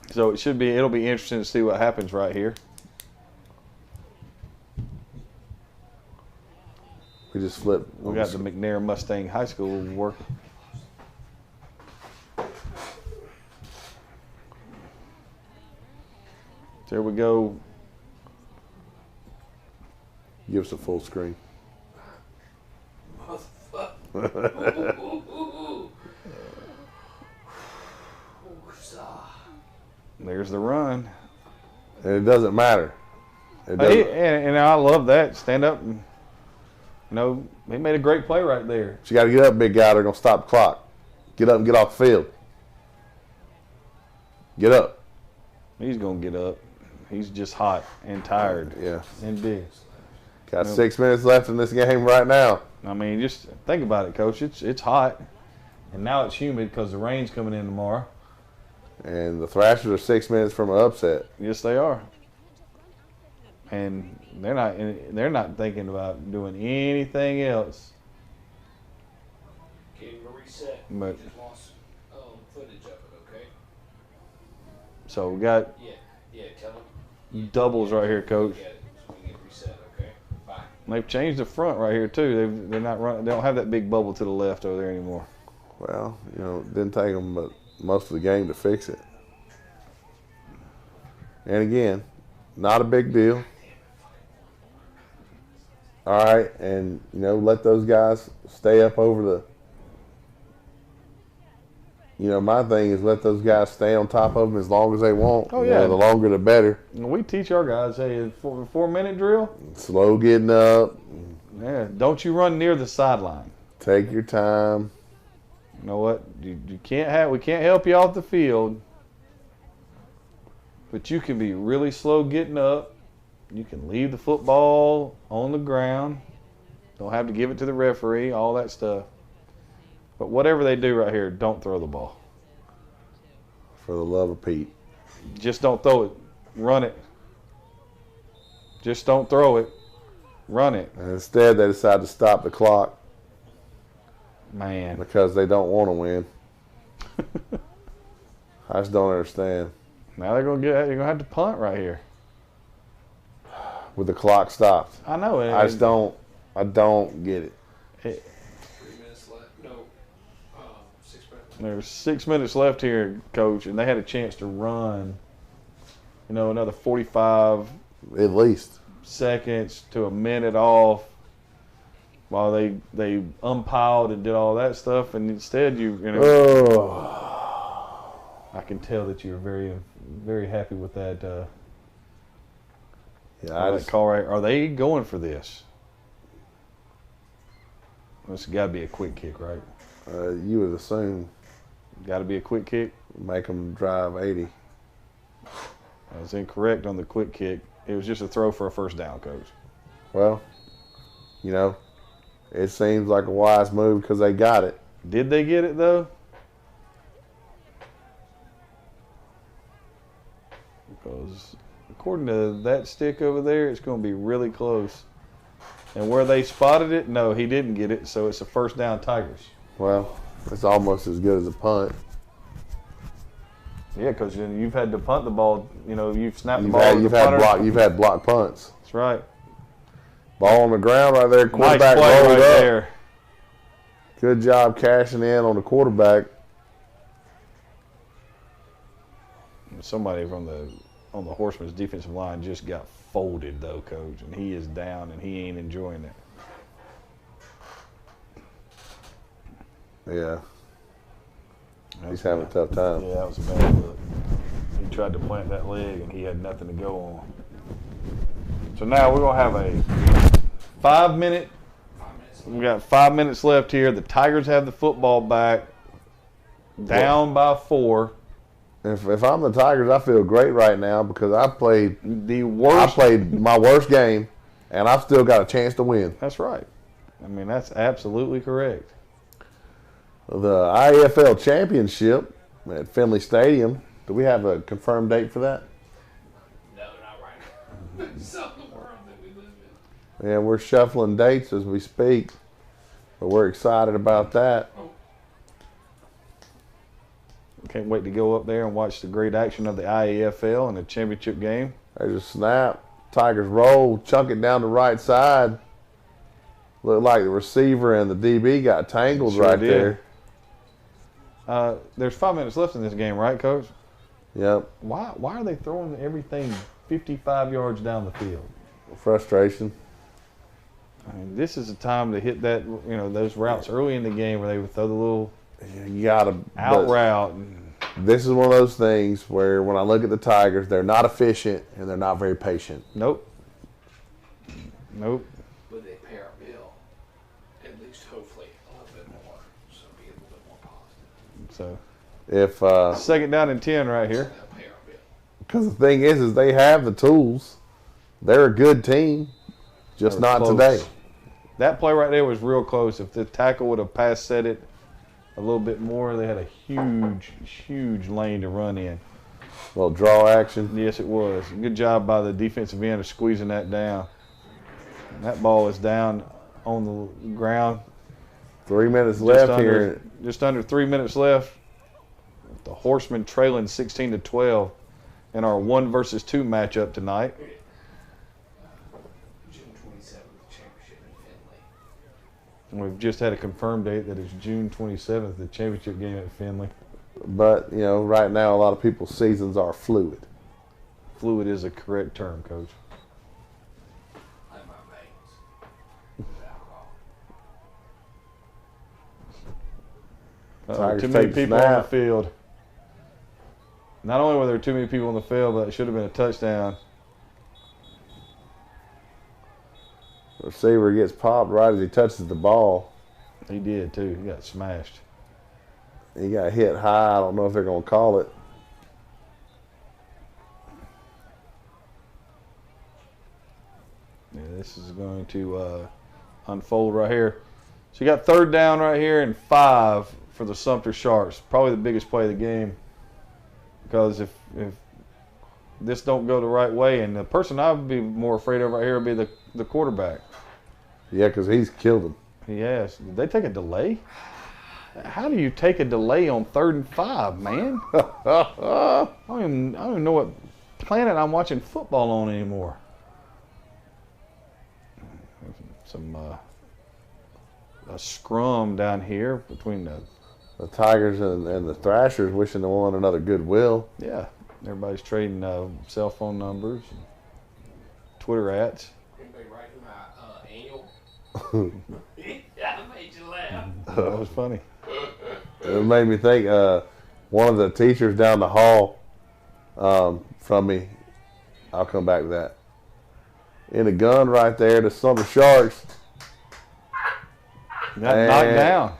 Speaker 3: So it'll be interesting to see what happens right here.
Speaker 2: We just flipped.
Speaker 3: We got the McNair Mustang High School working. There we go.
Speaker 2: Give us a full screen.
Speaker 3: There's the run.
Speaker 2: And it doesn't matter.
Speaker 3: And I love that. Stand up and, he made a great play right there.
Speaker 2: But you got to get up, big guy. They're going to stop the clock. Get up and get off the field. Get up.
Speaker 3: He's going to get up. He's just hot and tired.
Speaker 2: Yeah.
Speaker 3: And big.
Speaker 2: Got 6 minutes left in this game right now.
Speaker 3: I mean, just think about it, Coach. It's hot. And now it's humid because the rain's coming in tomorrow.
Speaker 2: And the Thrashers are 6 minutes from an upset.
Speaker 3: Yes, they are. And they're not thinking about doing anything else.
Speaker 1: Gave him a reset.
Speaker 3: But
Speaker 1: just lost footage of it, okay?
Speaker 3: So we got
Speaker 1: tell him.
Speaker 3: doubles right here, Coach.
Speaker 1: So we get reset, okay? Bye.
Speaker 3: And they've changed the front right here too. They're not running. They don't have that big bubble to the left over there anymore.
Speaker 2: Well, it didn't take them but most of the game to fix it. And again, not a big deal. All right, and let those guys stay up over the. My thing is let those guys stay on top of them as long as they want.
Speaker 3: Oh yeah,
Speaker 2: the longer the better.
Speaker 3: We teach our guys, hey, 4-minute drill.
Speaker 2: Slow getting up.
Speaker 3: Yeah, don't you run near the sideline.
Speaker 2: Take your time.
Speaker 3: You know what? We can't help you off the field, but you can be really slow getting up. You can leave the football on the ground. Don't have to give it to the referee, all that stuff. But whatever they do right here, don't throw the ball.
Speaker 2: For the love of Pete.
Speaker 3: Just don't throw it. Run it. Just don't throw it. Run it.
Speaker 2: And instead, they decide to stop the clock.
Speaker 3: Man.
Speaker 2: Because they don't want to win. I just don't understand.
Speaker 3: Now they're gonna have to punt right here.
Speaker 2: With the clock stopped.
Speaker 3: I know.
Speaker 2: I don't get it.
Speaker 3: There's 6 minutes left here, Coach, and they had a chance to run, another 45
Speaker 2: at least
Speaker 3: seconds to a minute off while they umpiled and did all that stuff, and instead I can tell that you're very, very happy with that. That call right. Are they going for this? This got to be a quick kick, right?
Speaker 2: You would assume.
Speaker 3: Got to be a quick kick.
Speaker 2: Make them drive 80.
Speaker 3: I was incorrect on the quick kick. It was just a throw for a first down, Coach.
Speaker 2: Well, it seems like a wise move because they got it.
Speaker 3: Did they get it, though? Because according to that stick over there, it's going to be really close. And where they spotted it, no, he didn't get it, so it's a first down Tigers.
Speaker 2: Well, it's almost as good as a punt.
Speaker 3: Yeah, because you've had to punt the ball. You've snapped the ball.
Speaker 2: You've had block punts.
Speaker 3: That's right.
Speaker 2: Ball on the ground right there. Quarterback
Speaker 3: nice play
Speaker 2: rolled
Speaker 3: right
Speaker 2: up.
Speaker 3: there.
Speaker 2: Good job cashing in on the quarterback.
Speaker 3: Somebody on the Horsemen's defensive line just got folded, though, Coach, and he is down and he ain't enjoying it.
Speaker 2: Yeah. He's having a tough time.
Speaker 3: Yeah, that was a bad look. He tried to plant that leg and he had nothing to go on. So now we're going to have a 5 minute. We got 5 minutes left here. The Tigers have the football back, down by 4.
Speaker 2: If I'm the Tigers, I feel great right now because I played my worst game, and I've still got a chance to win.
Speaker 3: That's right. I mean, that's absolutely correct.
Speaker 2: The IAFL championship at Finley Stadium. Do we have a confirmed date for that?
Speaker 1: No, not right now. It's the world that we live in.
Speaker 2: Yeah, we're shuffling dates as we speak, but we're excited about that.
Speaker 3: Can't wait to go up there and watch the great action of the IAFL and the championship game.
Speaker 2: There's a snap. Tigers roll, chunk it down the right side. Looked like the receiver and the DB got tangled right there.
Speaker 3: There's 5 minutes left in this game, right, Coach?
Speaker 2: Yep.
Speaker 3: Why are they throwing everything 55 yards down the field?
Speaker 2: Frustration.
Speaker 3: I mean, this is a time to hit that, those routes early in the game where they would throw the little out route.
Speaker 2: This is one of those things where when I look at the Tigers, they're not efficient and they're not very patient.
Speaker 3: Nope.
Speaker 1: But they pay our bill, at least hopefully a little bit more, so be a little bit more positive.
Speaker 3: So, if second down and 10 right here.
Speaker 1: They'll pay our bill.
Speaker 2: Because the thing is they have the tools. They're a good team, just not
Speaker 3: close.
Speaker 2: Today.
Speaker 3: That play right there was real close. If the tackle would have pass set it a little bit more, they had a huge lane to run in.
Speaker 2: A little draw action.
Speaker 3: Yes, it was. Good job by the defensive end of squeezing that down. And that ball is down on the ground.
Speaker 2: 3 minutes left here.
Speaker 3: Just under 3 minutes left. The Horsemen trailing 16-12 in our 1 versus 2 matchup tonight. And we've just had a confirmed date that it's June 27th, the championship game at Finley.
Speaker 2: But, right now a lot of people's seasons are fluid.
Speaker 3: Fluid is a correct term, Coach.
Speaker 1: Like my veins.
Speaker 3: Too many people on the field. Not only were there too many people on the field, but it should have been a touchdown.
Speaker 2: The receiver gets popped right as he touches the ball.
Speaker 3: He did, too. He got smashed.
Speaker 2: He got hit high. I don't know if they're going to call it.
Speaker 3: Yeah, this is going to unfold right here. So you got third down right here and 5 for the Sumter Sharks. Probably the biggest play of the game. Because if this don't go the right way, and the person I would be more afraid of right here would be the quarterback.
Speaker 2: Yeah, because he's killed him.
Speaker 3: He has. Did they take a delay? How do you take a delay on 3rd and 5, man? I don't even know what planet I'm watching football on anymore. A scrum down here between the
Speaker 2: The Tigers and the Thrashers wishing to one another goodwill.
Speaker 3: Yeah. Everybody's trading cell phone numbers, and Twitter @.
Speaker 7: Anybody writing my annual? Yeah, I made you laugh.
Speaker 3: That was funny.
Speaker 2: It made me think. One of the teachers down the hall from me. I'll come back to that. In a gun right there, the Summer Sharks.
Speaker 3: Got knocked down.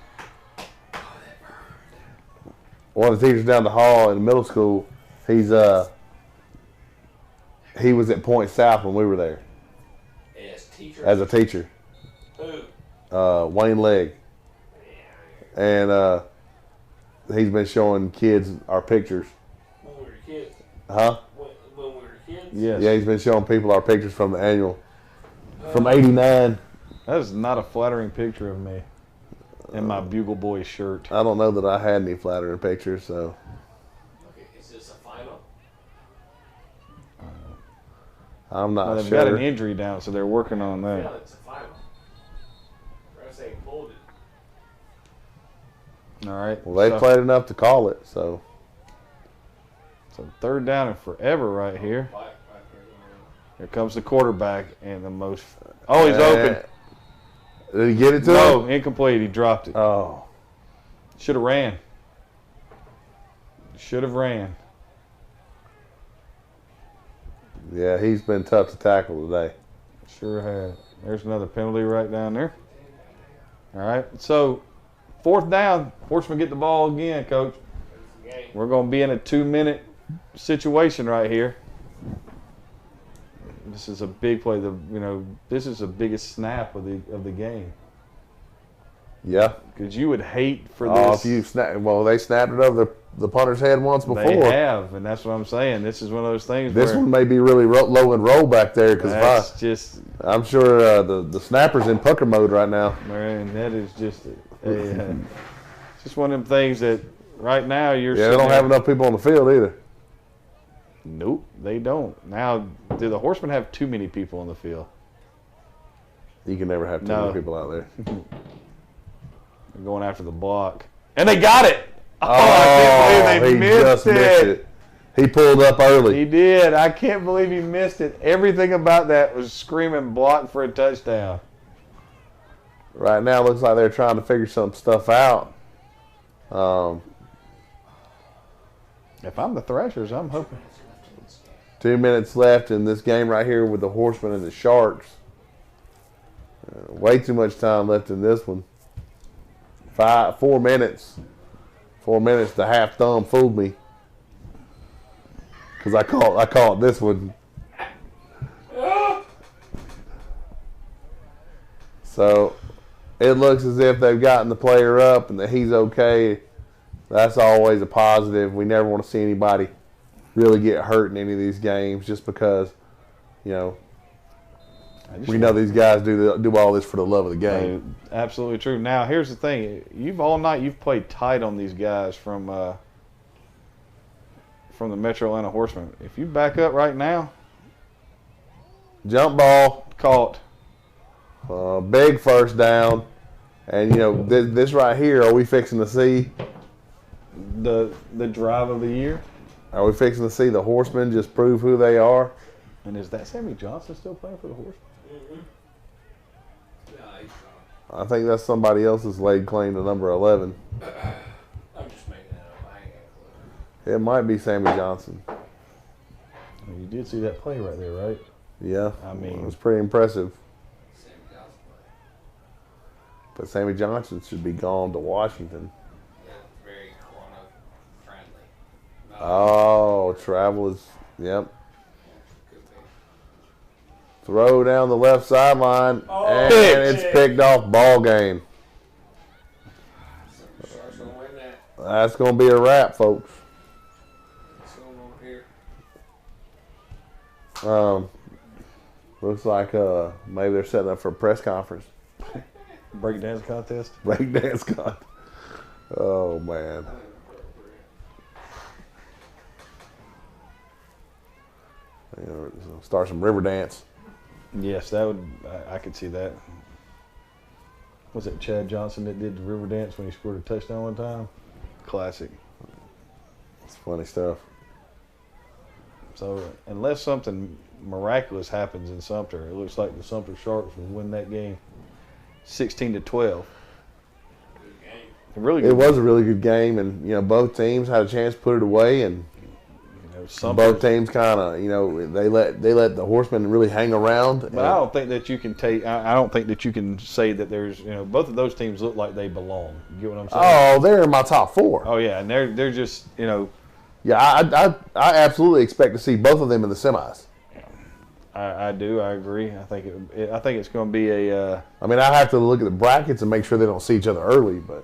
Speaker 2: One of the teachers down the hall in middle school, he was at Point South when we were there. As a teacher.
Speaker 7: Who?
Speaker 2: Wayne Legg. And he's been showing kids our pictures.
Speaker 7: When we were kids.
Speaker 2: Huh?
Speaker 7: When we were kids?
Speaker 3: Yes.
Speaker 2: Yeah, he's been showing people our pictures from the annual. From '89.
Speaker 3: That is not a flattering picture of me in my Bugle Boy shirt.
Speaker 2: I don't know that I had any flattering pictures, so.
Speaker 7: Okay, is this a final?
Speaker 2: I'm not
Speaker 3: They've
Speaker 2: sure.
Speaker 3: got an injury down, so they're working on that.
Speaker 7: Yeah, it's a final. Rest ain't pulled it.
Speaker 3: All right.
Speaker 2: Well, they played enough to call it, so.
Speaker 3: So 3rd down and forever right here. Here comes the quarterback and the most. Oh, he's open.
Speaker 2: Did he get it to him?
Speaker 3: No, incomplete. He dropped it.
Speaker 2: Oh.
Speaker 3: Should have ran. Should have ran.
Speaker 2: Yeah, he's been tough to tackle today.
Speaker 3: Sure had. There's another penalty right down there. All right. So 4th down. Horsemen get the ball again, Coach. We're going to be in a 2-minute situation right here. This is a big play. This is the biggest snap of the game.
Speaker 2: Yeah.
Speaker 3: Because you would hate for
Speaker 2: Oh,
Speaker 3: this.
Speaker 2: if you snap, well, they snapped it over the punter's head once before.
Speaker 3: They have, and that's what I'm saying. This is one of those things.
Speaker 2: This
Speaker 3: where
Speaker 2: one may be really low and roll back there
Speaker 3: that's just.
Speaker 2: I'm sure the snapper's in pucker mode right now.
Speaker 3: Man, that is just just one of them things that right now you're.
Speaker 2: Yeah, they don't have enough people on the field either.
Speaker 3: Nope, they don't. Now, do the Horsemen have too many people on the field?
Speaker 2: You can never have too many people out there.
Speaker 3: They're going after the block. And they got it!
Speaker 2: Oh,
Speaker 3: I can't believe they missed it.
Speaker 2: He pulled up early.
Speaker 3: He did. I can't believe he missed it. Everything about that was screaming block for a touchdown.
Speaker 2: Right now, it looks like they're trying to figure some stuff out.
Speaker 3: If I'm the Thrashers, I'm hoping.
Speaker 2: 2 minutes left in this game right here with the Horsemen and the Sharks. Way too much time left in this one. 4 minutes. 4 minutes. The half thumb fooled me. Because I caught this one. So it looks as if they've gotten the player up and that he's okay. That's always a positive. We never want to see anybody really get hurt in any of these games just because, we know these guys do all this for the love of the game.
Speaker 3: Absolutely true. Now, here's the thing. All night you've played tight on these guys from the Metro Atlanta Horsemen. If you back up right now.
Speaker 2: Jump ball.
Speaker 3: Caught.
Speaker 2: Big first down. And, this right here, are we fixing to see?
Speaker 3: The drive of the year.
Speaker 2: Are we fixing to see the Horsemen just prove who they are?
Speaker 3: And is that Sammy Johnson still playing for the Horsemen?
Speaker 2: I think that's somebody else's laid claim to number 11.
Speaker 7: I'm just making that up. I ain't got a clue.
Speaker 2: It might be Sammy Johnson.
Speaker 3: You did see that play right there, right?
Speaker 2: Yeah.
Speaker 3: I mean,
Speaker 2: it was pretty impressive.
Speaker 7: Sammy Johnson play.
Speaker 2: But Sammy Johnson should be gone to Washington.
Speaker 7: Yeah, very corona friendly.
Speaker 2: Oh, travel is, yep. Throw down the left sideline, and it's picked off. Ball game. That's going to be a wrap, folks.
Speaker 7: What's going on here?
Speaker 2: Looks like maybe they're setting up for a press conference.
Speaker 3: Breakdance contest?
Speaker 2: Breakdance contest. Oh, man. Start some river dance.
Speaker 3: Yes, that would. I could see that. Was it Chad Johnson that did the river dance when he scored a touchdown one time? Classic.
Speaker 2: It's funny stuff.
Speaker 3: So unless something miraculous happens in Sumter, it looks like the Sumter Sharks will win that game 16-12. Really good.
Speaker 2: It was a really good game, and both teams had a chance to put it away, and both teams kind of they let the Horsemen really hang around.
Speaker 3: But I don't think that you can I don't think that you can say that there's both of those teams look like they belong. You get what I'm saying?
Speaker 2: Oh, they're in my top 4.
Speaker 3: Oh yeah, and they're just
Speaker 2: Yeah, I absolutely expect to see both of them in the semis.
Speaker 3: I do. I agree. I think it's going to be a.
Speaker 2: I mean, I have to look at the brackets and make sure they don't see each other early, but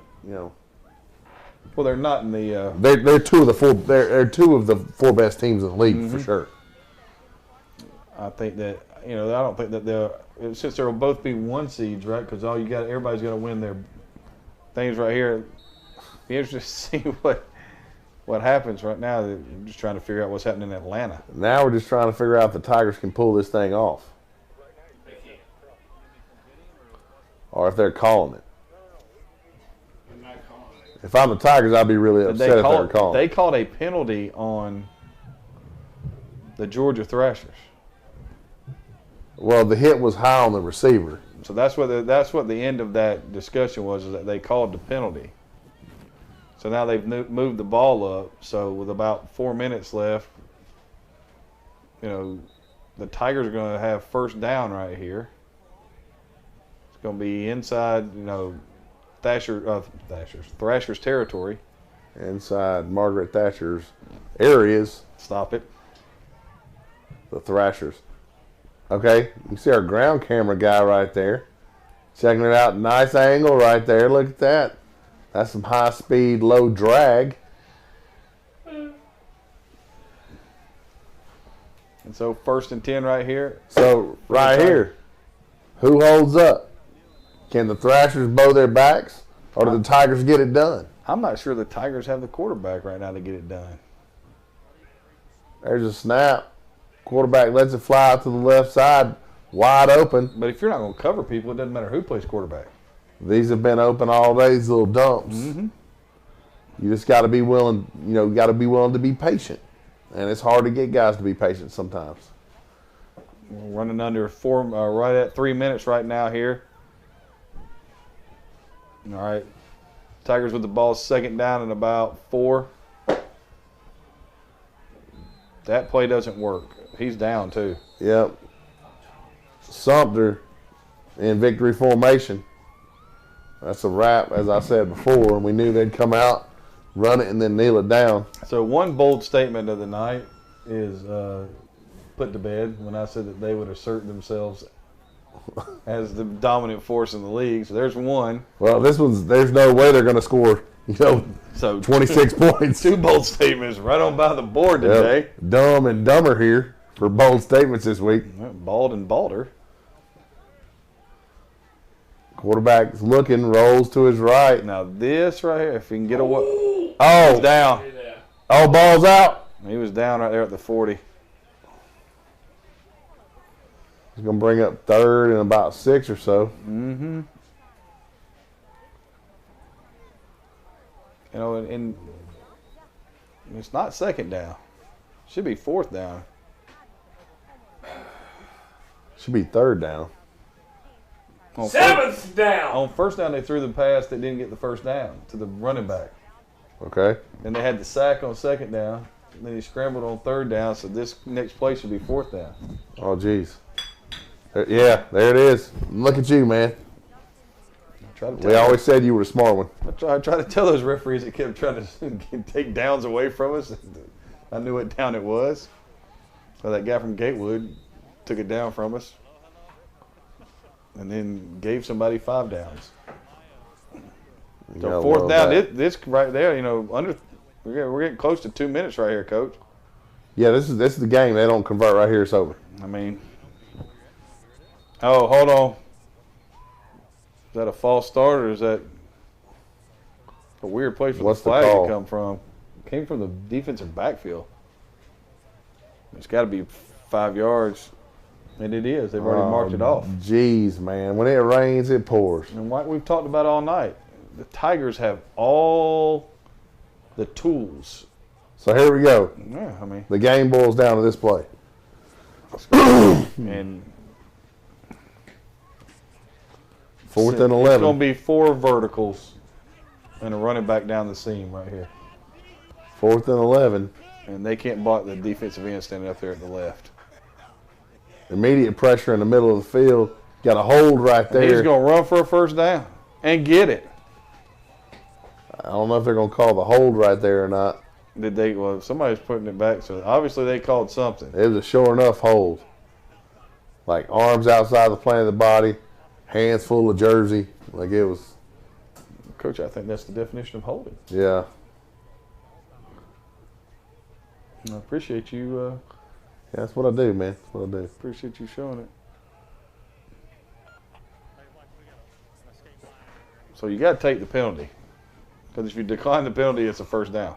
Speaker 3: Well, they're not in the.
Speaker 2: They're 2 of the 4. They're 2 of the 4 best teams in the league for sure.
Speaker 3: I think that I don't think that they'll, since they'll both be 1 seeds, right? Because everybody's got to win their things right here. Be interesting to see what happens right now. I'm just trying to figure out what's happening in Atlanta.
Speaker 2: Now we're just trying to figure out if the Tigers can pull this thing off, or if they're calling it. If I'm the Tigers, I'd be really upset if they were calling.
Speaker 3: They called a penalty on the Georgia Thrashers.
Speaker 2: Well, the hit was high on the receiver.
Speaker 3: So that's what the end of that discussion was, is that they called the penalty. So now they've moved the ball up. So with about 4 minutes left, the Tigers are going to have first down right here. It's going to be inside, Thrasher's territory.
Speaker 2: Inside Margaret Thatcher's areas.
Speaker 3: Stop it.
Speaker 2: The Thrashers. Okay, you can see our ground camera guy right there. Checking it out. Nice angle right there. Look at that. That's some high speed, low drag.
Speaker 3: And so 1st and 10 right here.
Speaker 2: So right here, who holds up? Can the Thrashers bow their backs, or do the Tigers get it done?
Speaker 3: I'm not sure the Tigers have the quarterback right now to get it done.
Speaker 2: There's a snap. Quarterback lets it fly out to the left side, wide open.
Speaker 3: But if you're not going to cover people, it doesn't matter who plays quarterback.
Speaker 2: These have been open all day, these little dumps.
Speaker 3: Mm-hmm.
Speaker 2: You just got to be willing, got to be willing to be patient. And it's hard to get guys to be patient sometimes.
Speaker 3: We're running under right at 3 minutes right now here. All right. Tigers with the ball, 2nd down and about 4. That play doesn't work. He's down too.
Speaker 2: Yep. Sumter in victory formation. That's a wrap, as I said before, and we knew they'd come out, run it, and then kneel it down.
Speaker 3: So one bold statement of the night is put to bed when I said that they would assert themselves as the dominant force in the league. So there's one.
Speaker 2: Well, there's no way they're going to score,
Speaker 3: so
Speaker 2: 26 points.
Speaker 3: 2 bold statements right on by the board today.
Speaker 2: Yep. Dumb and dumber here for bold statements this week.
Speaker 3: Bald and balder.
Speaker 2: Quarterback's looking, rolls to his right.
Speaker 3: Now this right here, if he can get away.
Speaker 2: Oh,
Speaker 3: he's down.
Speaker 2: Oh, ball's out.
Speaker 3: He was down right there at the 40.
Speaker 2: He's going to bring up 3rd and about 6 or so.
Speaker 3: Mm-hmm. And it's not 2nd down. Should be 4th down.
Speaker 2: Should be 3rd down.
Speaker 1: 7th down.
Speaker 3: On 1st down, they threw the pass that didn't get the 1st down to the running back.
Speaker 2: Okay.
Speaker 3: Then they had the sack on 2nd down. And then he scrambled on 3rd down, so this next play should be 4th down.
Speaker 2: Oh, geez. Yeah, there it is. Look at you, man. We always said you were a smart one.
Speaker 3: I try to tell those referees that kept trying to take downs away from us. I knew what down it was. So that guy from Gatewood took it down from us and then gave somebody 5 downs. So 4th down, this right there, we're getting close to 2 minutes right here, Coach.
Speaker 2: Yeah, this is the game. They don't convert right here, it's over.
Speaker 3: I mean, oh, hold on. Is that a false start, or is that a weird place for the flag to come from? It came from the defensive backfield. It's got to be 5 yards, and it is. They've already marked it off.
Speaker 2: Jeez, man. When it rains, it pours.
Speaker 3: And like we've talked about all night, the Tigers have all the tools.
Speaker 2: So here we go.
Speaker 3: Yeah, I mean,
Speaker 2: the game boils down to this play.
Speaker 3: And
Speaker 2: 4th and 11.
Speaker 3: It's going to be 4 verticals and a running back down the seam right here.
Speaker 2: 4th and 11.
Speaker 3: And they can't block the defensive end standing up there at the left.
Speaker 2: Immediate pressure in the middle of the field. Got a hold right there.
Speaker 3: And he's going to run for a first down and get it.
Speaker 2: I don't know if they're going to call the hold right there or not.
Speaker 3: Did they? Well, somebody's putting it back, so obviously they called something.
Speaker 2: It was a sure enough hold. Like arms outside the plane of the body, hands full of jersey. Like it was.
Speaker 3: Coach, I think that's the definition of holding.
Speaker 2: Yeah.
Speaker 3: I appreciate you.
Speaker 2: Yeah, that's what I do, man. That's what I do.
Speaker 3: Appreciate you showing it. So you got to take the penalty. Because if you decline the penalty, it's a first down.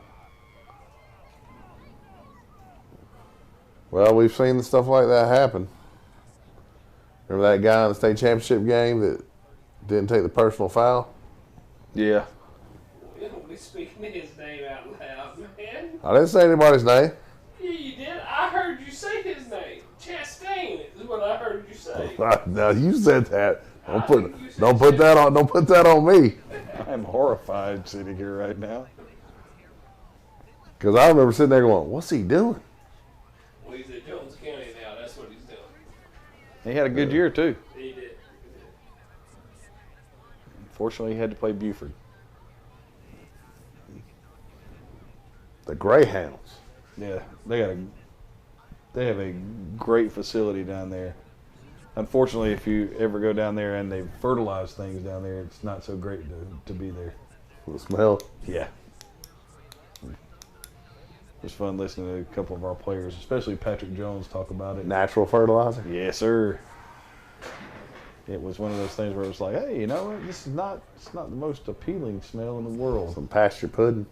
Speaker 2: Well, we've seen stuff like that happen. Remember that guy in the state championship game that didn't take the personal foul?
Speaker 3: Yeah.
Speaker 1: We're speaking his name out loud, man.
Speaker 2: I didn't say anybody's name.
Speaker 1: Yeah, you did. I heard you say his name. Chastain is what I heard you say.
Speaker 2: Now you said that. Don't put that on me.
Speaker 3: I'm horrified sitting here right now.
Speaker 2: Because I remember sitting there going, "What's he doing?"
Speaker 1: Well, he's at Jones County now. That's what he's doing.
Speaker 3: He had a good year too.
Speaker 1: He did.
Speaker 3: Unfortunately, he had to play Buford.
Speaker 2: The Greyhounds.
Speaker 3: Yeah, they have a great facility down there. Unfortunately, if you ever go down there and they fertilize things down there, it's not so great to be there.
Speaker 2: The smell.
Speaker 3: Yeah. It was fun listening to a couple of our players, especially Patrick Jones, talk about it.
Speaker 2: Natural fertilizer.
Speaker 3: Yes, sir. It was one of those things where it was like, hey, you know what? It's not the most appealing smell in the world.
Speaker 2: Some pasture pudding.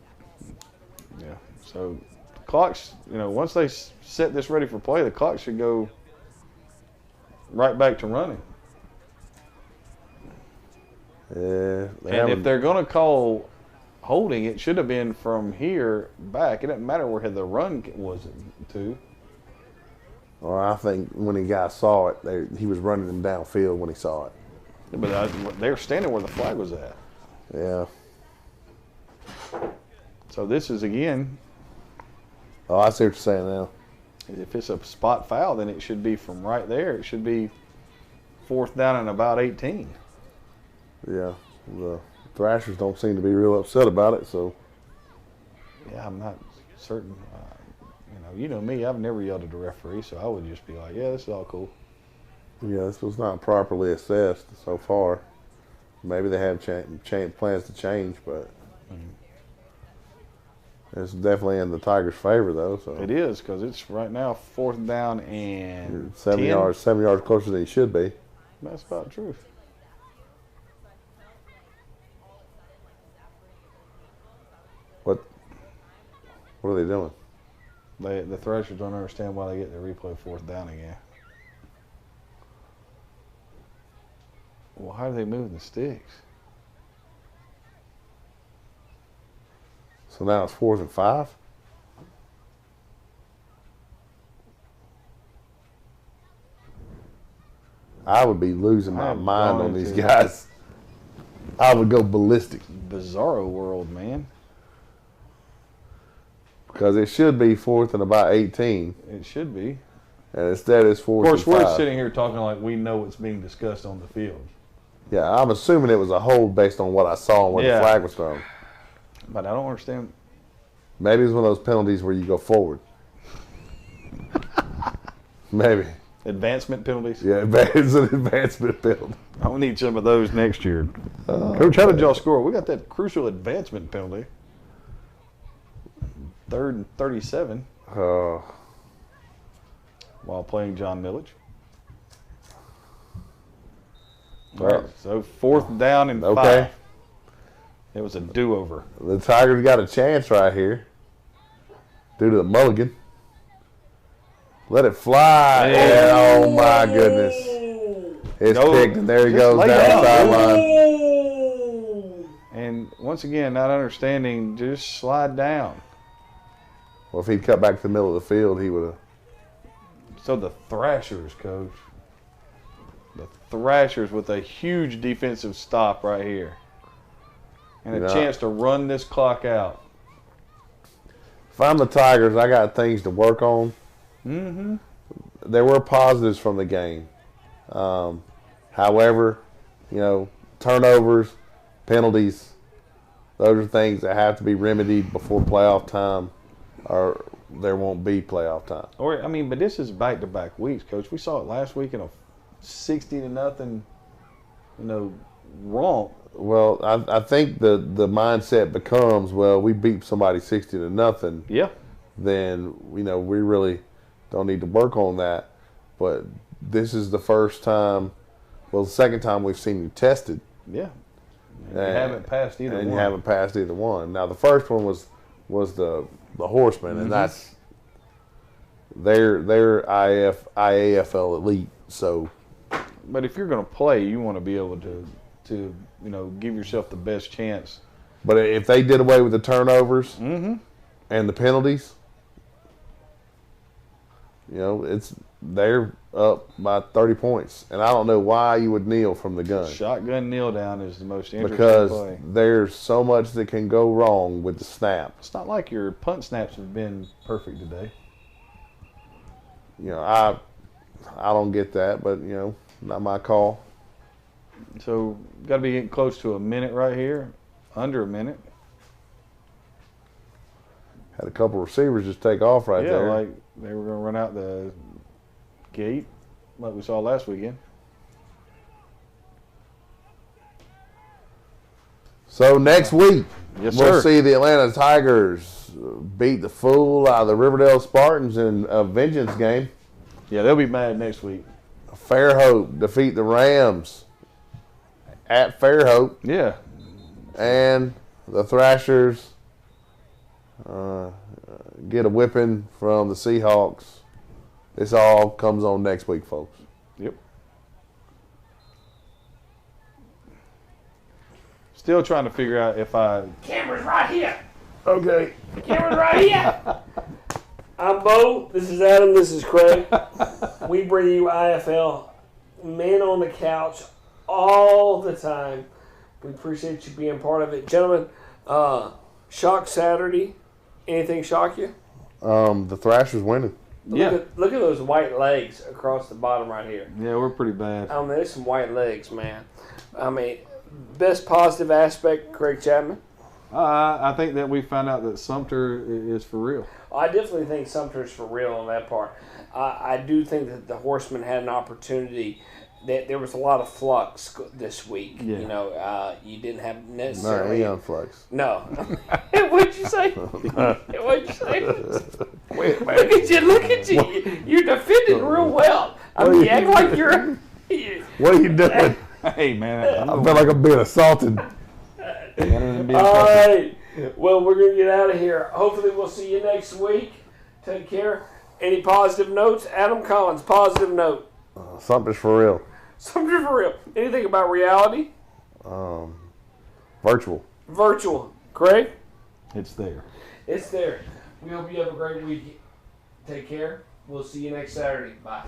Speaker 3: Yeah. So the clocks, once they set this ready for play, the clock should go right back to running.
Speaker 2: Yeah.
Speaker 3: And if they're going to call holding, it should have been from here back. It doesn't matter where the run was to.
Speaker 2: Or I think when the guy saw it, he was running them downfield when he saw it.
Speaker 3: But they were standing where the flag was at.
Speaker 2: Yeah.
Speaker 3: So this is, again.
Speaker 2: Oh, I see what you're saying now.
Speaker 3: If it's a spot foul, then it should be from right there. It should be 4th down and about 18.
Speaker 2: Yeah. The Thrashers don't seem to be real upset about it, so.
Speaker 3: Yeah, I'm not certain. You know me, I've never yelled at the referee, so I would just be like, yeah, this is all cool.
Speaker 2: Yeah, this was not properly assessed so far. Maybe they have plans to change, but it's definitely in the Tigers' favor, though. So
Speaker 3: it is, because it's right now 4th down and
Speaker 2: 7 yards closer than he should be.
Speaker 3: That's about the truth.
Speaker 2: What are they doing?
Speaker 3: The Thrashers don't understand why they get to replay 4th down again. Well, how are they moving the sticks?
Speaker 2: So now it's 4th and 5? I would be losing my mind on these guys. I would go ballistic.
Speaker 3: Bizarro world, man.
Speaker 2: Because it should be 4th and about 18.
Speaker 3: It should be.
Speaker 2: And instead it's 4th and 5.
Speaker 3: Of course, we're sitting here talking like we know what's being discussed on the field.
Speaker 2: Yeah, I'm assuming it was a hold based on what I saw when the flag was thrown.
Speaker 3: But I don't understand.
Speaker 2: Maybe it's one of those penalties where you go forward. Maybe.
Speaker 3: Advancement penalties?
Speaker 2: Yeah, it's an advancement penalty.
Speaker 3: I'll need some of those next year. Coach, how did y'all score? We got that crucial advancement penalty. 3rd and 37. While playing John Millage. All right, so 4th down and 5. It was a do-over.
Speaker 2: The Tigers got a chance right here due to the mulligan. Let it fly. Yeah. Oh, my goodness. It's picked, and there he goes down the sideline.
Speaker 3: And once again, not understanding, just slide down.
Speaker 2: Well, if he'd cut back to the middle of the field, he would have.
Speaker 3: So the Thrashers, Coach. The Thrashers with a huge defensive stop right here. And a chance to run this clock out.
Speaker 2: If I'm the Tigers, I got things to work on.
Speaker 3: Mm-hmm.
Speaker 2: There were positives from the game. However, turnovers, penalties, those are things that have to be remedied before playoff time, or there won't be playoff time.
Speaker 3: But this is back-to-back weeks, Coach. We saw it last week in a 60-0, wrong.
Speaker 2: Well, I think the mindset becomes, well, we beat somebody 60-0.
Speaker 3: Yeah.
Speaker 2: Then we really don't need to work on that. But this is the first time, the second time we've seen you tested.
Speaker 3: Yeah. And you haven't passed either one.
Speaker 2: And you haven't passed either one. Now the first one was the Horsemen, and that's they're IAFL elite. So,
Speaker 3: but if you're going to play, you want to be able to give yourself the best chance.
Speaker 2: But if they did away with the turnovers and the penalties, they're up by 30 points. And I don't know why you would kneel from the gun.
Speaker 3: Shotgun kneel down is the most interesting
Speaker 2: because
Speaker 3: play.
Speaker 2: There's so much that can go wrong with the snap.
Speaker 3: It's not like your punt snaps have been perfect today.
Speaker 2: I don't get that, but not my call.
Speaker 3: So got to be getting close to a minute right here, under a minute.
Speaker 2: Had a couple receivers just take off right there.
Speaker 3: Yeah, like they were going to run out the gate, like we saw last weekend.
Speaker 2: So next week,
Speaker 3: we'll
Speaker 2: see the Atlanta Tigers beat the fool out of the Riverdale Spartans in a vengeance game.
Speaker 3: Yeah, they'll be mad next week.
Speaker 2: Fairhope defeat the Rams at Fairhope.
Speaker 3: Yeah.
Speaker 2: And the Thrashers get a whipping from the Seahawks. This all comes on next week, folks.
Speaker 3: Yep. Still trying to figure out if
Speaker 1: Camera's right here.
Speaker 2: Okay.
Speaker 1: Camera's right here. I'm Bo. This is Adam. This is Craig. We bring you IFL Men on the Couch all the time. We appreciate you being part of it. Gentlemen, shock Saturday. Anything shock you?
Speaker 2: The Thrashers winning.
Speaker 1: Look at those white legs across the bottom right here.
Speaker 3: Yeah, we're pretty bad.
Speaker 1: There's some white legs, man. Best positive aspect, Craig Chapman?
Speaker 3: I think that we found out that Sumter is for real.
Speaker 1: I definitely think Sumter's for real on that part. I do think that the Horsemen had an opportunity. That there was a lot of flux this week.
Speaker 3: Yeah.
Speaker 1: You didn't have necessarily.
Speaker 2: No, Leon flux.
Speaker 1: No. What'd you say? What'd you say? Wait, look at you. You're defending real well. You act like you're.
Speaker 2: What are you doing?
Speaker 3: Hey, man.
Speaker 2: I feel like I'm being assaulted.
Speaker 1: All right. Well, we're going to get out of here. Hopefully, we'll see you next week. Take care. Any positive notes? Adam Collins, positive note.
Speaker 2: Something's for real.
Speaker 1: Something for real. Anything about reality?
Speaker 2: Virtual.
Speaker 1: Craig?
Speaker 3: It's there.
Speaker 1: It's there. We hope you have a great week. Take care. We'll see you next Saturday. Bye.